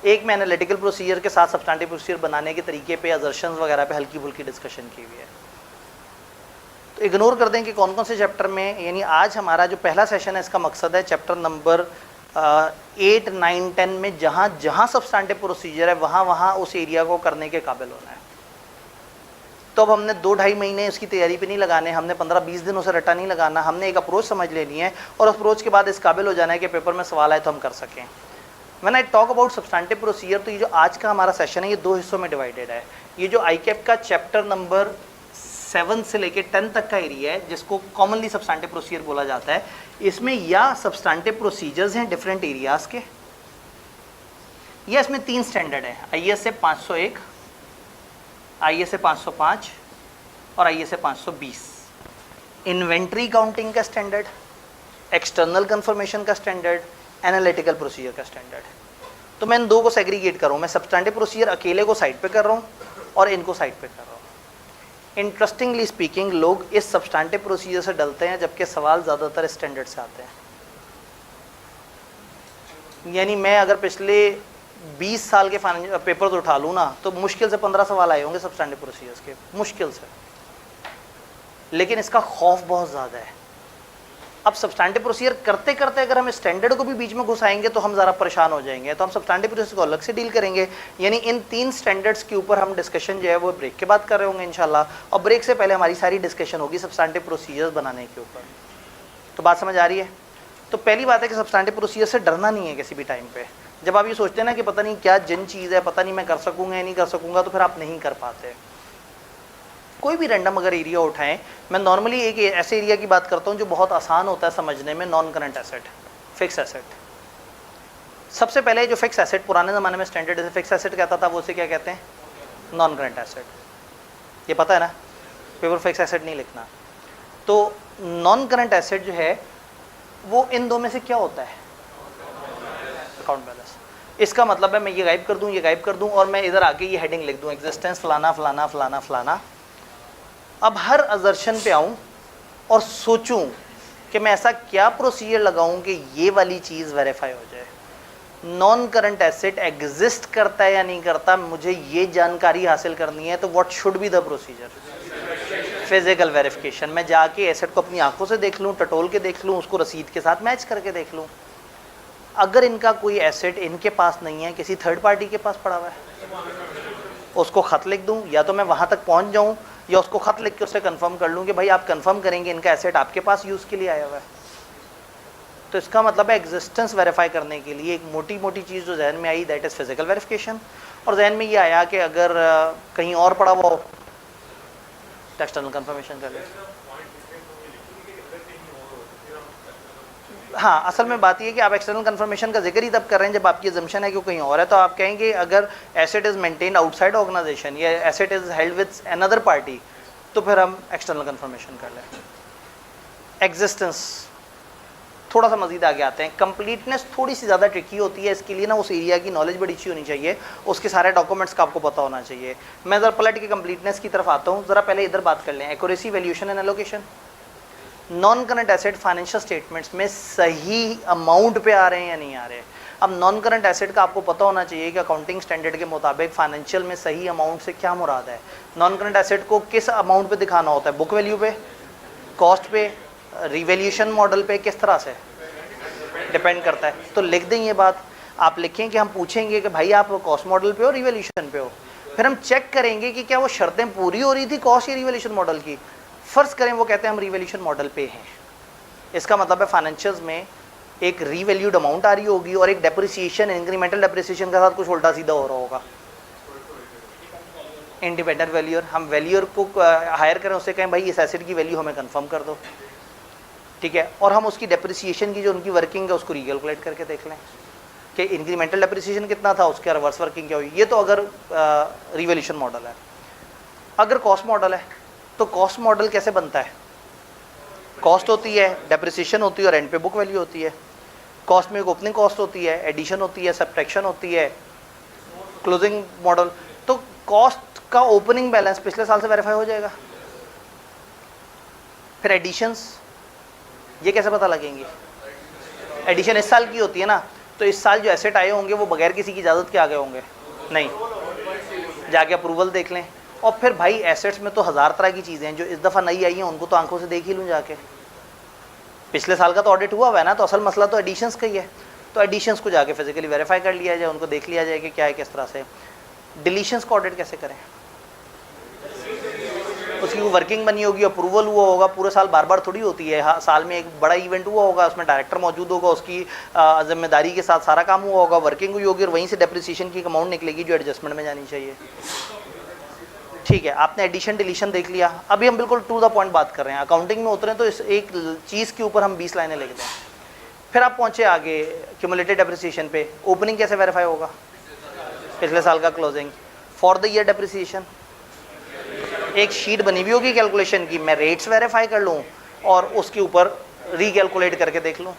एक में एनालिटिकल प्रोसीजर के साथ सब्सटेंटिव प्रोसीजर बनाने के तरीके पे, अजर्शंस वगैरह पे हल्की फुल्की डिस्कशन की हुई है। तो इग्नोर कर दें कि कौन कौन से चैप्टर में, यानी आज हमारा जो पहला सेशन है इसका मकसद है चैप्टर नंबर 8, 9, 10 में जहाँ जहाँ सब्सटेंटिव प्रोसीजर है वहाँ वहाँ उस एरिया को करने के काबिल होना है। तो अब हमने 2-2.5 महीने उसकी तैयारी पे नहीं लगाने, हमने 15-20 दिन उसे रट्टा नहीं लगाना, हमने एक अप्रोच समझ लेनी है और अप्रोच के बाद इस काबिल हो जाना है कि पेपर में सवाल आए तो हम कर सकें। When I talk about substantive procedure, तो ये जो आज का हमारा सेशन है ये 2 हिस्सों में डिवाइडेड है। ये जो आईकेएफ का चैप्टर नंबर 7 से लेके 10 तक का एरिया है जिसको कॉमनली सब्सटेंटिव प्रोसीजर बोला जाता है, इसमें या सब्सटेंटिव प्रोसीजर्स हैं डिफरेंट एरियाज़ के, या इसमें 3 स्टैंडर्ड हैं, आईएसए 501, आईएसए 505 और आईएसए 520। इन्वेंट्री काउंटिंग का स्टैंडर्ड, एक्सटर्नल कंफर्मेशन का स्टैंडर्ड, एनालिटिकल प्रोसीजर का स्टैंडर्ड। तो मैं इन 2 को सेग्रीगेट करूँ, मैं सब्सटेंटिव प्रोसीजर अकेले को साइड पे कर रहा हूँ और इनको साइड पे कर रहा हूँ। इंटरेस्टिंगली स्पीकिंग लोग इस सब्सटेंटिव प्रोसीजर से डलते हैं जबकि सवाल ज़्यादातर स्टैंडर्ड से आते हैं। यानी मैं अगर पिछले 20 साल के पेपर तो उठा लूँ ना तो मुश्किल से 15 सवाल आए होंगे सब्सटेंटिव प्रोसीजर्स के, मुश्किल से। लेकिन इसका खौफ बहुत ज़्यादा है। अब सब्सटेंटिव प्रोसीजर करते करते अगर हम स्टैंडर्ड को भी बीच में घुसाएंगे तो हम ज़रा परेशान हो जाएंगे, तो हम सब्सटेंटिव प्रोसीजर को अलग से डील करेंगे। यानी इन 3 स्टैंडर्ड्स के ऊपर हम डिस्कशन जो है वो ब्रेक के बाद कर रहे होंगे इंशाल्लाह, और ब्रेक से पहले हमारी सारी डिस्कशन होगी सब्सटेंटिव प्रोसीजर्स बनाने के ऊपर। तो बात समझ आ रही है? तो पहली बात है कि सब्सटेंटिव प्रोसीजर से डरना नहीं है किसी भी टाइम पर। जब आप ये सोचते हैं ना कि पता नहीं क्या जिन चीज़ है, पता नहीं मैं कर सकूँगा या नहीं कर सकूँगा, तो फिर आप नहीं कर पाते। कोई भी रैंडम अगर एरिया उठाएं, मैं नॉर्मली एक ऐसे एरिया की बात करता हूं जो बहुत आसान होता है समझने में, non current asset, fix asset. सबसे पहले जो फिक्स एसेट पुराने ज़माने में स्टैंडर्ड से फिक्स एसेट कहता था, वो उसे क्या कहते हैं? Non current asset. ये पता है ना, पेपर फिक्स एसेट नहीं लिखना। तो नॉन करंट एसेट जो है वो इन 2 में से क्या होता है? Account balance. इसका मतलब है मैं ये गायब कर दूँ, ये गायब कर दूँ, और मैं इधर आके ये हेडिंग लिख दूँ, एग्जिस्टेंस फलाना फलाना फलाना फलाना। अब हर अजर्शन पे आऊँ और सोचूं कि मैं ऐसा क्या प्रोसीजर लगाऊं कि ये वाली चीज़ वेरीफाई हो जाए। नॉन करंट एसेट एग्जिस्ट करता है या नहीं करता, मुझे ये जानकारी हासिल करनी है। तो what should be the procedure? Physical verification. मैं जाके एसेट को अपनी आंखों से देख लूँ, टटोल के देख लूँ, उसको रसीद के साथ मैच करके देख लूँ। अगर इनका कोई एसेट इनके पास नहीं है, किसी थर्ड पार्टी के पास पड़ा हुआ है, उसको ख़त लिख दूँ, या तो मैं वहाँ तक पहुँच जाऊँ या उसको ख़त लिख के उससे कंफर्म कर लूँ कि भाई आप कंफर्म करेंगे इनका एसेट आपके पास यूज़ के लिए आया हुआ है। तो इसका मतलब है एग्जिस्टेंस वेरीफाई करने के लिए एक मोटी मोटी चीज़ जो जहन में आई, दैट इज़ फिजिकल वेरिफिकेशन। और जहन में ये आया कि अगर कहीं और पड़ा हुआ हो तो एक्सटर्नल कंफर्मेशन कर ले। हाँ, असल में बात ये है कि आप एक्सटर्नल कंफर्मेशन का जिक्र ही तब कर रहे हैं जब आपकी अजम्पशन है कि कहीं और है, तो आप कहेंगे अगर asset is maintained outside organisation या asset is held with another party, तो फिर हम एक्सटर्नल कंफर्मेशन कर लें। एग्जिस्टेंस थोड़ा सा मजीद आगे आते हैं। कंप्लीटनेस थोड़ी सी ज़्यादा ट्रिकी होती है, इसके लिए ना उस एरिया की नॉलेज बड़ी अच्छी होनी चाहिए, उसके सारे डॉक्यूमेंट्स का आपको पता होना चाहिए। मैं ज़रा पलट के कंप्लीटनेस की तरफ आता हूँ, ज़रा पहले इधर बात कर लें। Accuracy, valuation and allocation. Non current asset financial statements में सही अमाउंट पे आ रहे हैं या नहीं आ रहे हैं। अब नॉन करंट एसेट का आपको पता होना चाहिए कि अकाउंटिंग स्टैंडर्ड के मुताबिक फाइनेंशियल में सही अमाउंट से क्या मुराद है। नॉन करंट एसेट को किस अमाउंट पे दिखाना होता है, बुक वैल्यू पे, कॉस्ट पे, रिवैल्यूएशन मॉडल पे, किस तरह से डिपेंड करता है। तो लिख दें ये बात, आप लिखें कि हम पूछेंगे कि भाई आप कॉस्ट मॉडल पे हो, रिवैल्यूएशन पे हो, फिर हम चेक करेंगे कि क्या वो शर्तें पूरी हो रही थी कॉस्ट या रिवैल्यूएशन मॉडल की। फर्ज करें वो कहते हैं हम रिवैल्यूएशन मॉडल पे हैं, इसका मतलब है फाइनेंशियल्स में एक रीवैल्यूड अमाउंट आ रही होगी और एक डेप्रिसिएशन, इंक्रीमेंटल डेप्रिसिएशन के साथ कुछ उल्टा सीधा हो रहा होगा। इंडिपेंडेंट वैल्यूअर, हम वैल्यूअर को हायर करें, उससे कहें भाई इस एसेट की वैल्यू हमें कंफर्म कर दो, ठीक है, और हम उसकी डेप्रिसिएशन की जो उनकी वर्किंग है उसको रिकैलकुलेट करके देख लें कि इंक्रीमेंटल डेप्रिसिएशन कितना था, उसके रिवर्स वर्किंग क्या हुई। ये तो अगर रिवैल्यूएशन मॉडल है। अगर कॉस्ट मॉडल है तो कॉस्ट मॉडल कैसे बनता है? कॉस्ट होती है, डेप्रिसिएशन होती है और एंड पे बुक वैल्यू होती है। कॉस्ट में एक ओपनिंग कॉस्ट होती है, एडिशन होती है, सब्ट्रैक्शन होती है, क्लोजिंग मॉडल। तो कॉस्ट का ओपनिंग बैलेंस पिछले साल से वेरीफाई हो जाएगा। फिर एडिशंस, ये कैसे पता लगेंगी? एडिशन इस साल की होती है ना, तो इस साल जो एसेट आए होंगे वो बगैर किसी की इजाज़त के आ गए होंगे? नहीं, जाके अप्रूवल देख लें। और फिर भाई एसेट्स में तो हज़ार तरह की चीज़ें हैं, जो इस दफ़ा नई आई हैं उनको तो आंखों से देख ही लूँ जाके। पिछले साल का तो ऑडिट हुआ है ना, तो असल मसला तो एडिशंस का ही है। तो एडिशंस को जाके फिजिकली वेरीफाई कर लिया जाए, उनको देख लिया जाए कि क्या है, किस तरह से। डिलीशंस का ऑडिट कैसे करें? उसकी वो वर्किंग बनी होगी, अप्रूवल हुआ होगा, पूरे साल बार बार थोड़ी होती है। हाँ, साल में एक बड़ा इवेंट हुआ होगा, उसमें डायरेक्टर मौजूद होगा, उसकी जिम्मेदारी के साथ सारा काम हुआ होगा, वर्किंग हुई होगी और वहीं से डेप्रिसिएशन की अमाउंट निकलेगी जो एडजस्टमेंट में जानी चाहिए। ठीक है, आपने एडिशन डिलीशन देख लिया। अभी हम बिल्कुल टू द पॉइंट बात कर रहे हैं। अकाउंटिंग में उतरे तो इस एक चीज़ के ऊपर हम 20 लाइनें लिख दें। फिर आप पहुँचे आगे क्यूमुलेटेड डेप्रिसिएशन पे। ओपनिंग कैसे वेरीफाई होगा? पिछले साल का closing. For the year depreciation एक शीट बनी हुई होगी कैलकुलेशन की, मैं रेट्स वेरीफाई कर लूँ और उसके ऊपर रीकैलकुलेट करके देख लूँ।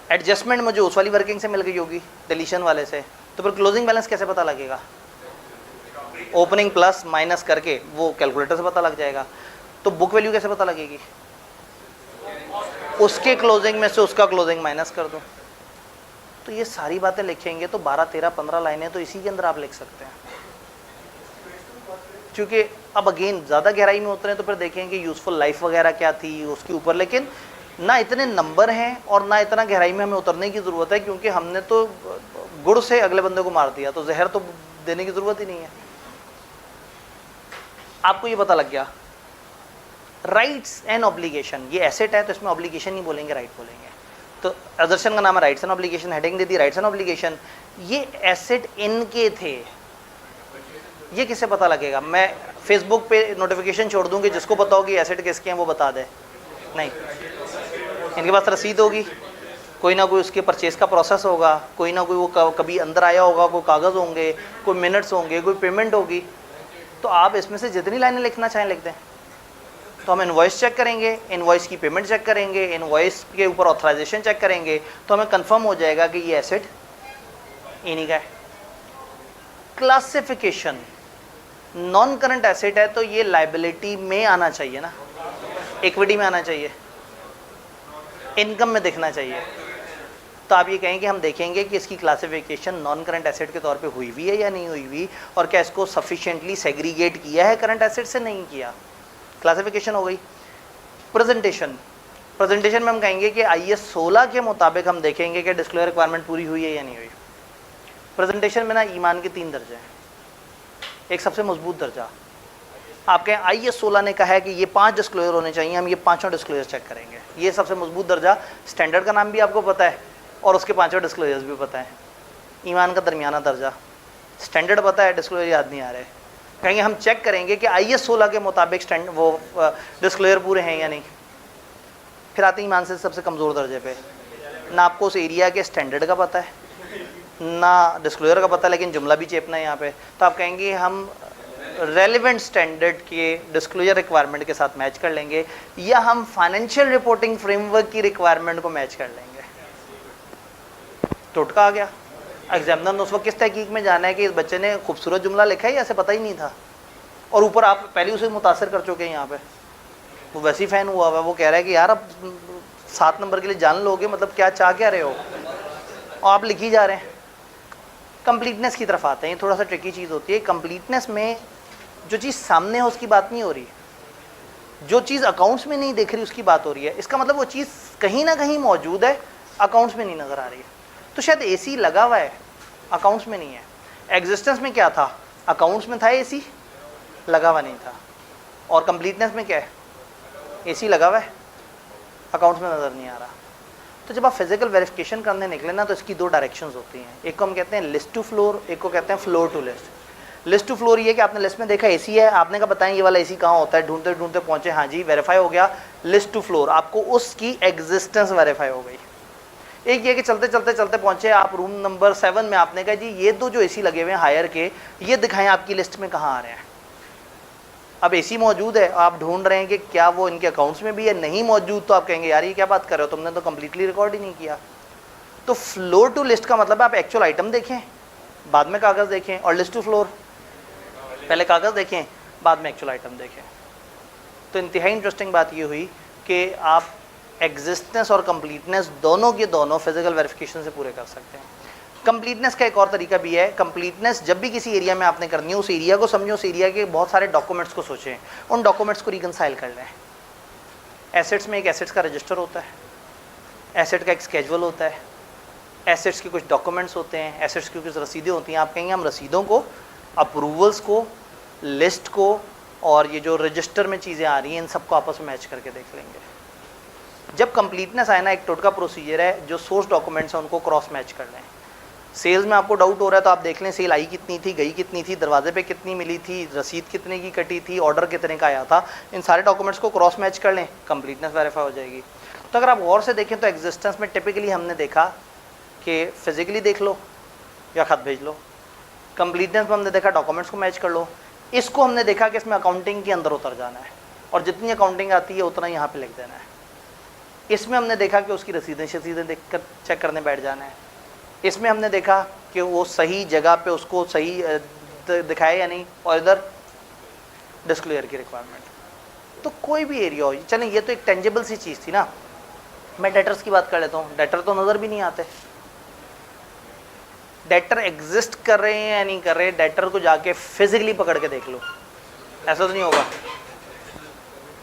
एडजस्टमेंट मुझे उस वाली वर्किंग से मिल गई होगी, डिलीशन वाले से, तो फिर क्लोजिंग बैलेंस कैसे पता लगेगा? ओपनिंग प्लस माइनस करके वो कैलकुलेटर से पता लग जाएगा। तो बुक वैल्यू कैसे पता लगेगी? उसके क्लोजिंग में से उसका क्लोजिंग माइनस कर दो। तो ये सारी बातें लिखेंगे तो 12, 13, 15 लाइनें तो इसी के अंदर आप लिख सकते हैं। क्योंकि अब अगेन ज़्यादा गहराई में उतरे तो फिर देखेंगे यूज़फुल लाइफ वगैरह क्या थी उसके ऊपर, लेकिन ना इतने नंबर हैं और ना इतना गहराई में हमें उतरने की ज़रूरत है, क्योंकि हमने तो गुड़ से अगले बंदे को मार दिया, तो जहर तो देने की ज़रूरत ही नहीं है। आपको ये पता लग गया। राइट्स एंड ऑब्लिगेशन, ये एसेट है तो इसमें ऑब्लिगेशन नहीं बोलेंगे, राइट बोलेंगे। तो अजर्शन का नाम है rights and obligation, heading they the rights and obligation. ये एसेट इनके थे, ये किससे पता लगेगा? मैं फेसबुक पे नोटिफिकेशन छोड़ दूंगी, जिसको पता होगी एसेट किसके हैं वो बता दे? नहीं, इनके पास रसीद होगी, कोई ना कोई उसके परचेज का प्रोसेस होगा, कोई ना कोई वो कभी अंदर आया होगा, कोई कागज़ होंगे, कोई मिनट्स होंगे, कोई पेमेंट होगी। तो आप इसमें से जितनी लाइनें लिखना चाहें लिख दें। तो हम इनवॉइस चेक करेंगे, इनवॉइस की पेमेंट चेक करेंगे, इनवॉइस के ऊपर ऑथराइजेशन चेक करेंगे, तो हमें कंफर्म हो जाएगा कि ये एसेट इन्हीं का है। क्लासिफिकेशन, नॉन करंट एसेट है तो ये लायबिलिटी में आना चाहिए ना, इक्विटी में आना चाहिए, इनकम में दिखना चाहिए। तो आप ये कहें कि हम देखेंगे कि इसकी क्लासिफिकेशन नॉन करंट एसेट के तौर पे हुई हुई है या नहीं हुई हुई, और क्या इसको सफिशिएंटली सेग्रीगेट किया है करंट एसेट से, नहीं किया। क्लासिफिकेशन हो गई। प्रेजेंटेशन, प्रेजेंटेशन में हम कहेंगे कि IAS 16 के मुताबिक हम देखेंगे कि डिस्क्लोजर रिक्वायरमेंट पूरी हुई है या नहीं हुई। प्रेजेंटेशन में ना ईमान के 3 दर्जे हैं। एक सबसे मजबूत दर्जा, आप कहें IAS 16 ने कहा है कि ये 5 डिस्क्लोजर होने चाहिए, हम ये 5 डिस्क्लोजर चेक करेंगे। ये सबसे मजबूत दर्जा, स्टैंडर्ड का नाम भी आपको पता है और उसके 5 डिस्क्लोजर्स भी पता है। ईमान का दरमियाना दर्जा, स्टैंडर्ड पता है, डिस्क्लोजर याद नहीं आ रहे, कहेंगे हम चेक करेंगे कि IAS 16 के मुताबिक वो डिस्क्लोजर पूरे हैं या नहीं। फिर आते हैं ईमान से सबसे कमज़ोर दर्जे पे, ना आपको उस एरिया के स्टैंडर्ड का पता है, ना डिस्क्लोजर का पता है, लेकिन जुमला भी चेपना है यहाँ पे। तो आप कहेंगे हम रेलिवेंट स्टैंडर्ड के डिस्क्लोजर रिक्वायरमेंट के साथ मैच कर लेंगे, या हम फाइनेंशियल रिपोर्टिंग फ्रेमवर्क की रिक्वायरमेंट को मैच कर लेंगे। टोटका आ गया। एग्जामिनर ने उस वक्त किस तहकीक में जाना है कि इस बच्चे ने खूबसूरत जुमला लिखा है या ऐसे पता ही नहीं था, और ऊपर आप पहले उसे मुतासर कर चुके हैं। यहाँ पे वो वैसे ही फ़ैन हुआ हुआ, वो कह रहा है कि यार अब 7 नंबर के लिए जान लोगे, मतलब क्या चाह क्या रहे हो, और आप लिख ही जा रहे हैं। कंप्लीटनेस की तरफ आते हैं, थोड़ा सा ट्रिकी चीज़ होती है। कंप्लीटनेस में जो चीज़ सामने है उसकी बात नहीं हो रही, जो चीज़ अकाउंट्स में नहीं दिख रही उसकी बात हो रही है। इसका मतलब वो चीज़ कहीं ना कहीं मौजूद है, अकाउंट्स में नहीं नज़र आ रही है। तो शायद एसी लगा हुआ है, अकाउंट्स में नहीं है। एग्जिस्टेंस में क्या था, अकाउंट्स में था एसी, लगा हुआ नहीं था। और कंप्लीटनेस में क्या है, एसी लगा हुआ है, अकाउंट्स में नज़र नहीं आ रहा। तो जब आप फिजिकल वेरिफिकेशन करने निकले ना, तो इसकी 2 डायरेक्शंस होती हैं। एक को हम कहते हैं लिस्ट टू फ्लोर, एक को कहते हैं floor to list. List to floor ये कि आपने लिस्ट में देखा एसी है, आपने कहा बताएं ये वाला एसी कहाँ होता है, ढूंढते ढूंढते पहुंचे, हाँ जी वेरीफाई हो गया। लिस्ट टू फ्लोर आपको उसकी एग्जिस्टेंस वेरीफाई हो गई। एक ये कि चलते चलते चलते पहुंचे आप रूम नंबर 7 में, आपने कहा जी ये 2 जो एसी लगे हुए हैं हायर के, ये दिखाएं आपकी लिस्ट में कहाँ आ रहे हैं। अब एसी मौजूद है, आप ढूंढ रहे हैं कि क्या वो इनके अकाउंट्स में भी है, नहीं मौजूद, तो आप कहेंगे यार ये क्या बात कर रहे हो, तुमने तो कंप्लीटली रिकॉर्ड ही नहीं किया। तो फ्लोर टू लिस्ट का मतलब है आप एक्चुअल आइटम देखें, बाद में कागज़ देखें, और लिस्ट टू फ्लोर पहले कागज़ देखें, बाद में एक्चुअल आइटम देखें। तो इंतहाई इंटरेस्टिंग बात ये हुई कि आप एग्जिस्टेंस और कंप्लीटनेस दोनों के दोनों फिजिकल वेरिफिकेशन से पूरे कर सकते हैं। कंप्लीटनेस का एक और तरीका भी है। कंप्लीटनेस जब भी किसी एरिया में आपने करनी है, उस एरिया को समझो, उस एरिया के बहुत सारे डॉक्यूमेंट्स को सोचें, उन डॉक्यूमेंट्स को रिकंसाइल कर लें। एसेट्स में एक एसेट्स का रजिस्टर होता है, एसेट का एक स्केजुअल होता है, एसेट्स के कुछ डॉक्यूमेंट्स होते हैं, एसेट्स की कुछ रसीदें होती हैं। आप कहेंगे हम रसीदों को, अप्रूवल्स को, लिस्ट को, और ये जो रजिस्टर में चीज़ें आ रही हैं, इन सबको आपस में मैच करके देख लेंगे। जब कंप्लीटनेस आए ना, एक टोटका प्रोसीजर है, जो सोर्स डॉक्यूमेंट्स हैं उनको क्रॉस मैच कर लें। सेल्स में आपको डाउट हो रहा है तो आप देख लें सेल आई कितनी थी, गई कितनी थी, दरवाजे पे कितनी मिली थी, रसीद कितने की कटी थी, ऑर्डर कितने का आया था। इन सारे डॉक्यूमेंट्स को क्रॉस मैच कर लें, कंप्लीटनेस वेरीफाई हो जाएगी। तो अगर आप गौर से देखें तो एग्जिस्टेंस में टिपिकली हमने देखा कि फिजिकली देख लो या खत भेज लो। कंप्लीटनेस में हमने देखा डॉक्यूमेंट्स को मैच कर लो। इसको हमने देखा कि इसमें अकाउंटिंग के अंदर उतर जाना है, और जितनी अकाउंटिंग आती है उतना यहाँ पर लिख देना है। इसमें हमने देखा कि उसकी रसीदें देख कर चेक करने बैठ जाना है। इसमें हमने देखा कि वो सही जगह पे उसको सही दिखाए या नहीं, और इधर डिस्क्लोजर की रिक्वायरमेंट। तो कोई भी एरिया हो, चलें ये तो एक टेंजिबल सी चीज़ थी ना। मैं डेटर्स की बात कर लेता हूँ। डेटर तो नज़र भी नहीं आते, डेटर एग्जिस्ट कर रहे हैं या नहीं कर रहे, डेटर को जाके फिजिकली पकड़ के देख लो, ऐसा तो नहीं होगा।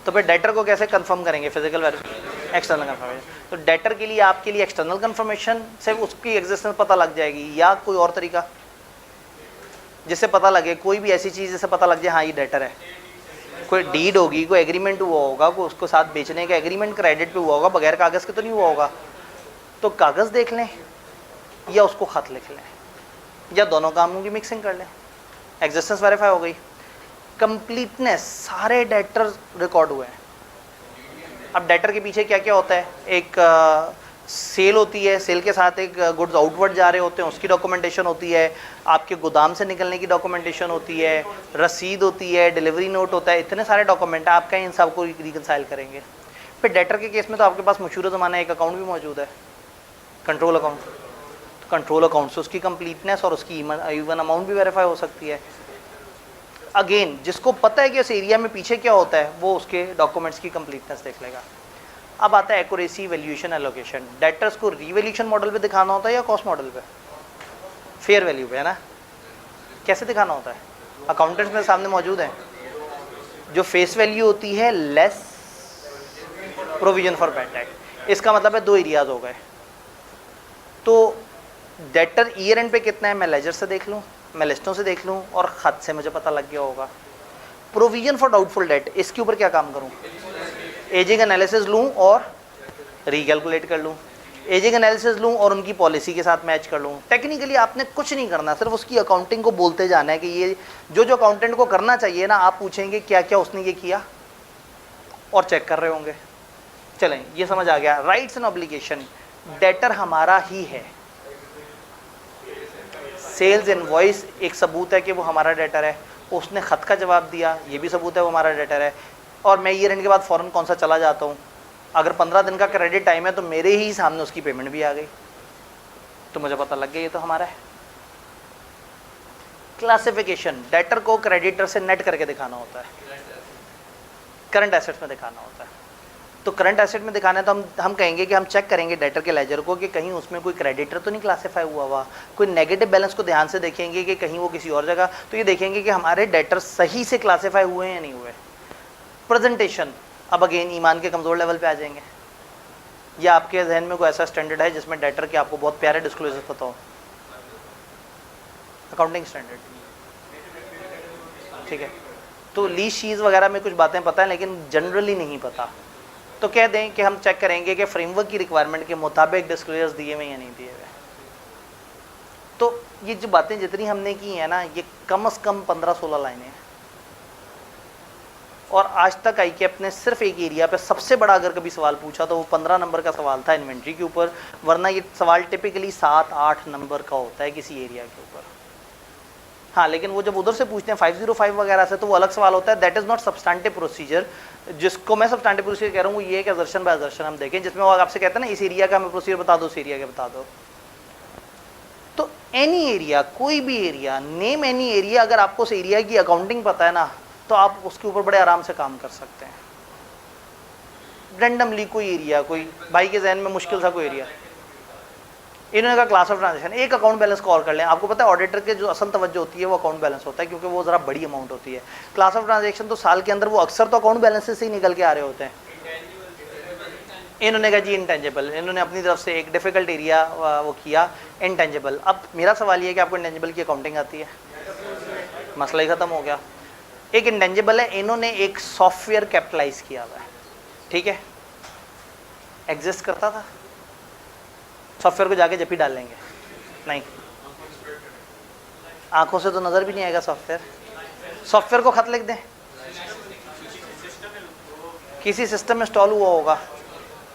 तो फिर डेटर को कैसे कंफर्म करेंगे, फिजिकल वेरिफिकेशन, एक्सटर्नल कंफर्मेशन। तो डेटर के लिए आपके लिए एक्सटर्नल कंफर्मेशन से उसकी एग्जिस्टेंस पता लग जाएगी, या कोई और तरीका जिससे पता लगे, कोई भी ऐसी चीज़ जिससे पता लग जाए हाँ ये डेटर है। कोई डीड होगी, कोई एग्रीमेंट हुआ होगा, कोई उसको साथ बेचने का एग्रीमेंट क्रेडिट पे हुआ होगा, बगैर कागज़ के तो नहीं हुआ होगा। तो कागज़ देख लें या उसको खत लिख लें, या दोनों कामों की मिक्सिंग कर लें, एग्जिस्टेंस वेरीफाई हो गई। कंप्लीटनेस, सारे डेटर रिकॉर्ड हुए हैं। अब डेटर के पीछे क्या क्या होता है, एक सेल होती है, सेल के साथ एक गुड्स आउटवर्ड जा रहे होते हैं, उसकी डॉक्यूमेंटेशन होती है, आपके गोदाम से निकलने की डॉक्यूमेंटेशन होती है, रसीद होती है, डिलीवरी नोट होता है, इतने सारे डॉक्यूमेंट है, आप कहीं इन सब को रिकंसाइल करेंगे। फिर डेटर के केस में तो आपके पास मशहूर ज़माना एक अकाउंट भी मौजूद है, कंट्रोल अकाउंट। तो कंट्रोल अकाउंट से उसकी कंप्लीटनेस और उसकी इवन अमाउंट भी वेरीफाई हो सकती है। अगेन जिसको पता है कि उस एरिया में पीछे क्या होता है, वो उसके डॉक्यूमेंट्स की कंप्लीटनेस देख लेगा। अब आता है एक्यूरेसी, वैल्यूएशन, एलोकेशन। डेटर्स को रीवैल्यूएशन मॉडल पे दिखाना होता है या कॉस्ट मॉडल पे, फेयर वैल्यू पे, है ना। कैसे दिखाना होता है, अकाउंटेंट्स में सामने मौजूद है, जो फेस वैल्यू होती है less provision for bad debt. इसका मतलब है 2 एरियाज हो गए। तो डेटर ईयर एंड पे कितना है मैं लेजर से देख लूँ, मैं लिस्टों से देख लूँ, और खत से मुझे पता लग गया होगा। प्रोविजन फॉर डाउटफुल डेट, इसके ऊपर क्या काम करूँ, एजिंग एनालिसिस लूँ और रीकैलकुलेट कर लूँ, एजिंग एनालिसिस लूँ और उनकी पॉलिसी के साथ मैच कर लूँ। टेक्निकली आपने कुछ नहीं करना, सिर्फ उसकी अकाउंटिंग को बोलते जाना है कि ये जो अकाउंटेंट को करना चाहिए ना, आप पूछेंगे क्या क्या उसने ये किया, और चेक कर रहे होंगे। चलें, ये समझ आ गया। राइट्स एंड ऑब्लिगेशन, डेटर हमारा ही है। सेल्स इनवॉइस एक सबूत है कि वो हमारा डेटर है, उसने ख़त का जवाब दिया, ये भी सबूत है वो हमारा डेटर है। और मैं ईयर एंड के बाद फ़ौरन कौन सा चला जाता हूँ, अगर 15 दिन का क्रेडिट टाइम है तो मेरे ही सामने उसकी पेमेंट भी आ गई, तो मुझे पता लग गया ये तो हमारा है। क्लासिफिकेशन, डेटर को क्रेडिटर से नेट करके दिखाना होता है, करंट एसेट्स में दिखाना होता है। तो करंट एसेट में दिखाना है तो हम कहेंगे कि हम चेक करेंगे डेटर के लेजर को कि कहीं उसमें कोई क्रेडिटर तो नहीं क्लासिफाई हुआ, कोई नेगेटिव बैलेंस को ध्यान से देखेंगे कि कहीं वो किसी और जगह, तो ये देखेंगे कि हमारे डेटर सही से क्लासिफाई हुए हैं या नहीं हुए। प्रेजेंटेशन, अब अगेन ईमान के कमज़ोर लेवल पे आ जाएंगे, या आपके जहन में कोई ऐसा स्टैंडर्ड है जिसमें डेटर के आपको बहुत प्यारे डिस्क्लोजर पता हो, अकाउंटिंग स्टैंडर्ड, ठीक है। तो लीज शीज वगैरह में कुछ बातें पता है लेकिन जनरली नहीं पता, तो कह दें कि हम चेक करेंगे कि फ्रेमवर्क की रिक्वायरमेंट के मुताबिक डिस्क्लोजर्स दिए हुए या नहीं दिए हुए। तो ये जो बातें जितनी हमने की हैं ना, ये कम से कम 15-16 लाइनें हैं। और आज तक आईकेएप ने सिर्फ एक एरिया पे सबसे बड़ा अगर कभी सवाल पूछा तो वो 15 नंबर का सवाल था इन्वेंट्री के ऊपर, वरना ये सवाल टिपिकली 7-8 नंबर का होता है किसी एरिया के ऊपर। हाँ, लेकिन वो जब उधर से पूछते हैं 505 वगैरह से तो वो अलग सवाल होता है, that is not substantive procedure. जिसको मैं सब्सटैंटिव प्रोसीजर कह रहा हूँ वो ये है कि असर्शन बाय असर्शन हम देखें, जिसमें वो आपसे कहते हैं ना इस एरिया का हमें प्रोसीजर बता दो, उस एरिया का बता दो। तो एनी एरिया, कोई भी एरिया, नेम एनी एरिया, अगर आपको उस एरिया की अकाउंटिंग पता है ना तो आप उसके ऊपर बड़े आराम से काम कर सकते हैं। रेंडमली कोई एरिया, कोई भाई के जहन में मुश्किल सा कोई एरिया, इन्होंने कहा क्लास ऑफ ट्रांजेक्शन, एक अकाउंट बैलेंस को और कर लें। आपको पता है ऑडिटर के जो असल तवज्जो होती है वो अकाउंट बैलेंस होता है, क्योंकि वो ज़रा बड़ी अमाउंट होती है। क्लास ऑफ ट्रांजेक्शन तो साल के अंदर वो अक्सर तो अकाउंट बैलेंस से ही निकल के आ रहे होते हैं। इन्होंने कहा जी इंटेंजिबल, इन्होंने अपनी तरफ से एक डिफिकल्ट एरिया वो किया, इंटेंजिबल। अब मेरा सवाल ये है कि आपको इंटेंजिबल की अकाउंटिंग आती है? मसला ही ख़त्म हो गया। एक इंटेंजिबल है, इन्होंने एक सॉफ्टवेयर कैपिटलाइज किया हुआ है, ठीक है, एग्जिस्ट करता था, सॉफ्टवेयर को जाके जब ही डाल लेंगे, नहीं, आंखों से तो नज़र भी नहीं आएगा सॉफ्टवेयर। सॉफ्टवेयर को खत लिख दें, किसी सिस्टम में इंस्टॉल हुआ होगा,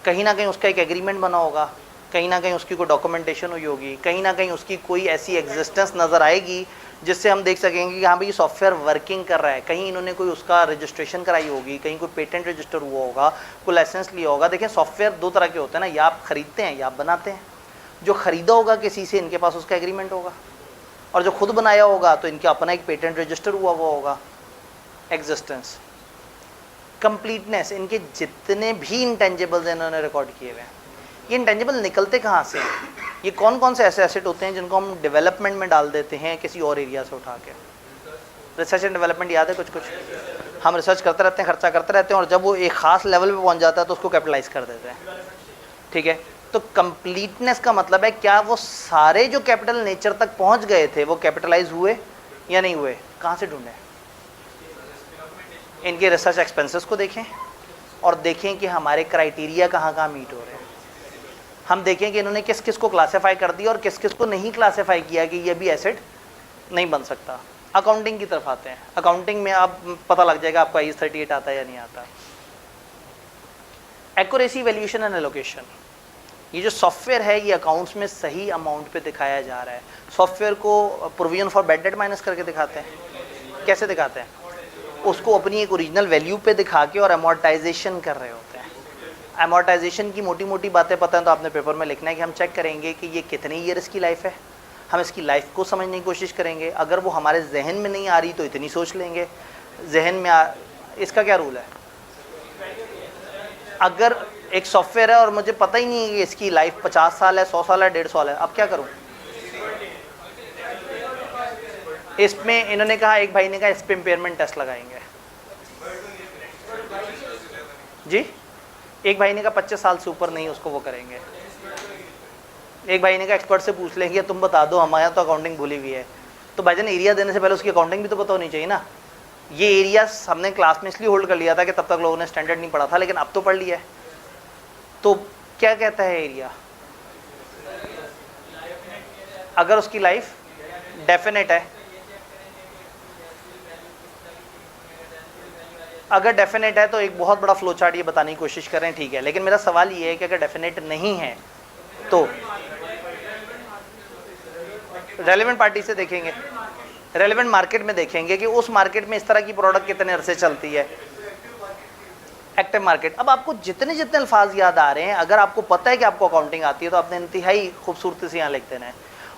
कहीं ना कहीं उसका एक एग्रीमेंट बना होगा, कहीं ना कहीं उसकी कोई डॉक्यूमेंटेशन हुई होगी, कहीं ना कहीं उसकी कोई ऐसी एग्जिस्टेंस नज़र आएगी जिससे हम देख सकेंगे कि हाँ भाई सॉफ्टवेयर वर्किंग कर रहा है। कहीं इन्होंने कोई उसका रजिस्ट्रेशन कराई होगी, कहीं कोई पेटेंट रजिस्टर हुआ होगा, कोई लाइसेंस लिया होगा। देखें सॉफ्टवेयर दो तरह के होते हैं ना, या आप ख़रीदते हैं या आप बनाते हैं। जो ख़रीदा होगा किसी से, इनके पास उसका एग्रीमेंट होगा, और जो खुद बनाया होगा तो इनका अपना एक पेटेंट रजिस्टर हुआ होगा। एग्जिस्टेंस, कंप्लीटनेस, इनके जितने भी इंटेंजिबल्स इन्होंने रिकॉर्ड किए हुए हैं। ये इंटेंजिबल निकलते कहाँ से? ये कौन कौन से ऐसे एसेट होते हैं जिनको हम डेवलपमेंट में डाल देते हैं किसी और एरिया से उठा के? रिसर्च एंड डेवलपमेंट याद है कुछ कुछ? हम रिसर्च करते रहते हैं, खर्चा करते रहते हैं, और जब वो एक ख़ास लेवल पे पहुंच जाता है तो उसको कैपिटलाइज कर देते हैं, ठीक है। तो कंप्लीटनेस का मतलब है क्या वो सारे जो कैपिटल नेचर तक पहुंच गए थे वो कैपिटलाइज हुए या नहीं हुए? कहाँ से ढूंढें? इनके रिसर्च एक्सपेंसेस को देखें और देखें कि हमारे क्राइटेरिया कहाँ कहाँ मीट हो रहे हैं। हम देखें कि इन्होंने किस किस को क्लासीफाई कर दिया और किस किस को नहीं क्लासीफाई किया कि ये भी एसेट नहीं बन सकता। अकाउंटिंग की तरफ आते हैं। अकाउंटिंग में आप पता लग जाएगा आपको IAS 38 आता है या नहीं आता। एक्यूरेसी, वैल्यूएशन एंड एलोकेशन, ये जो सॉफ्टवेयर है ये अकाउंट्स में सही अमाउंट पे दिखाया जा रहा है। सॉफ्टवेयर को provision for bad debt minus करके दिखाते हैं। कैसे दिखाते हैं? उसको अपनी एक ओरिजिनल वैल्यू पे दिखा के और अमोर्टाइजेशन कर रहे होते हैं। अमोर्टाइजेशन की मोटी मोटी बातें पता है तो आपने पेपर में लिखना है कि हम चेक करेंगे कि ये कितने ईयर इसकी लाइफ है, हम इसकी लाइफ को समझने की कोशिश करेंगे। अगर वो हमारे जहन में नहीं आ रही तो इतनी सोच लेंगे, जहन में इसका क्या रूल है? अगर एक सॉफ्टवेयर है और मुझे पता ही नहीं है कि इसकी लाइफ 50 साल है, 100 साल है, 150 साल है, अब क्या करूं? इसमें इन्होंने कहा, एक भाई ने कहा इस पे इम्पेयरमेंट टेस्ट लगाएंगे जी। एक भाई ने कहा 25 साल से ऊपर नहीं, उसको वो करेंगे। एक भाई ने कहा एक्सपर्ट से पूछ लेंगे, तुम बता दो, हमारे यहाँ तो अकाउंटिंग भूली हुई है। तो भाईजान एरिया देने से पहले उसकी अकाउंटिंग भी तो पता होनी चाहिए ना। ये एरिया हमने क्लास में इसलिए होल्ड कर लिया था कि तब तक लोगों ने स्टैंडर्ड नहीं पढ़ा था, लेकिन अब तो पढ़ लिया है। तो क्या कहता है एरिया? अगर उसकी लाइफ डेफिनेट है, अगर डेफिनेट है तो एक बहुत बड़ा फ्लो चार्ट ये बताने की कोशिश कर रहे हैं, ठीक है, लेकिन मेरा सवाल ये है कि अगर डेफिनेट नहीं है तो रेलेवेंट पार्टी से देखेंगे, रेलेवेंट मार्केट में देखेंगे कि उस मार्केट में इस तरह की प्रोडक्ट कितने अरसे चलती है। Active market. अब आपको जितने जितने अल्फाज याद आ रहे हैं, अगर आपको पता है कि आपको अकाउंटिंग आती है तो आपने इंतहाई खूबसूरती से यहाँ लिख देना है।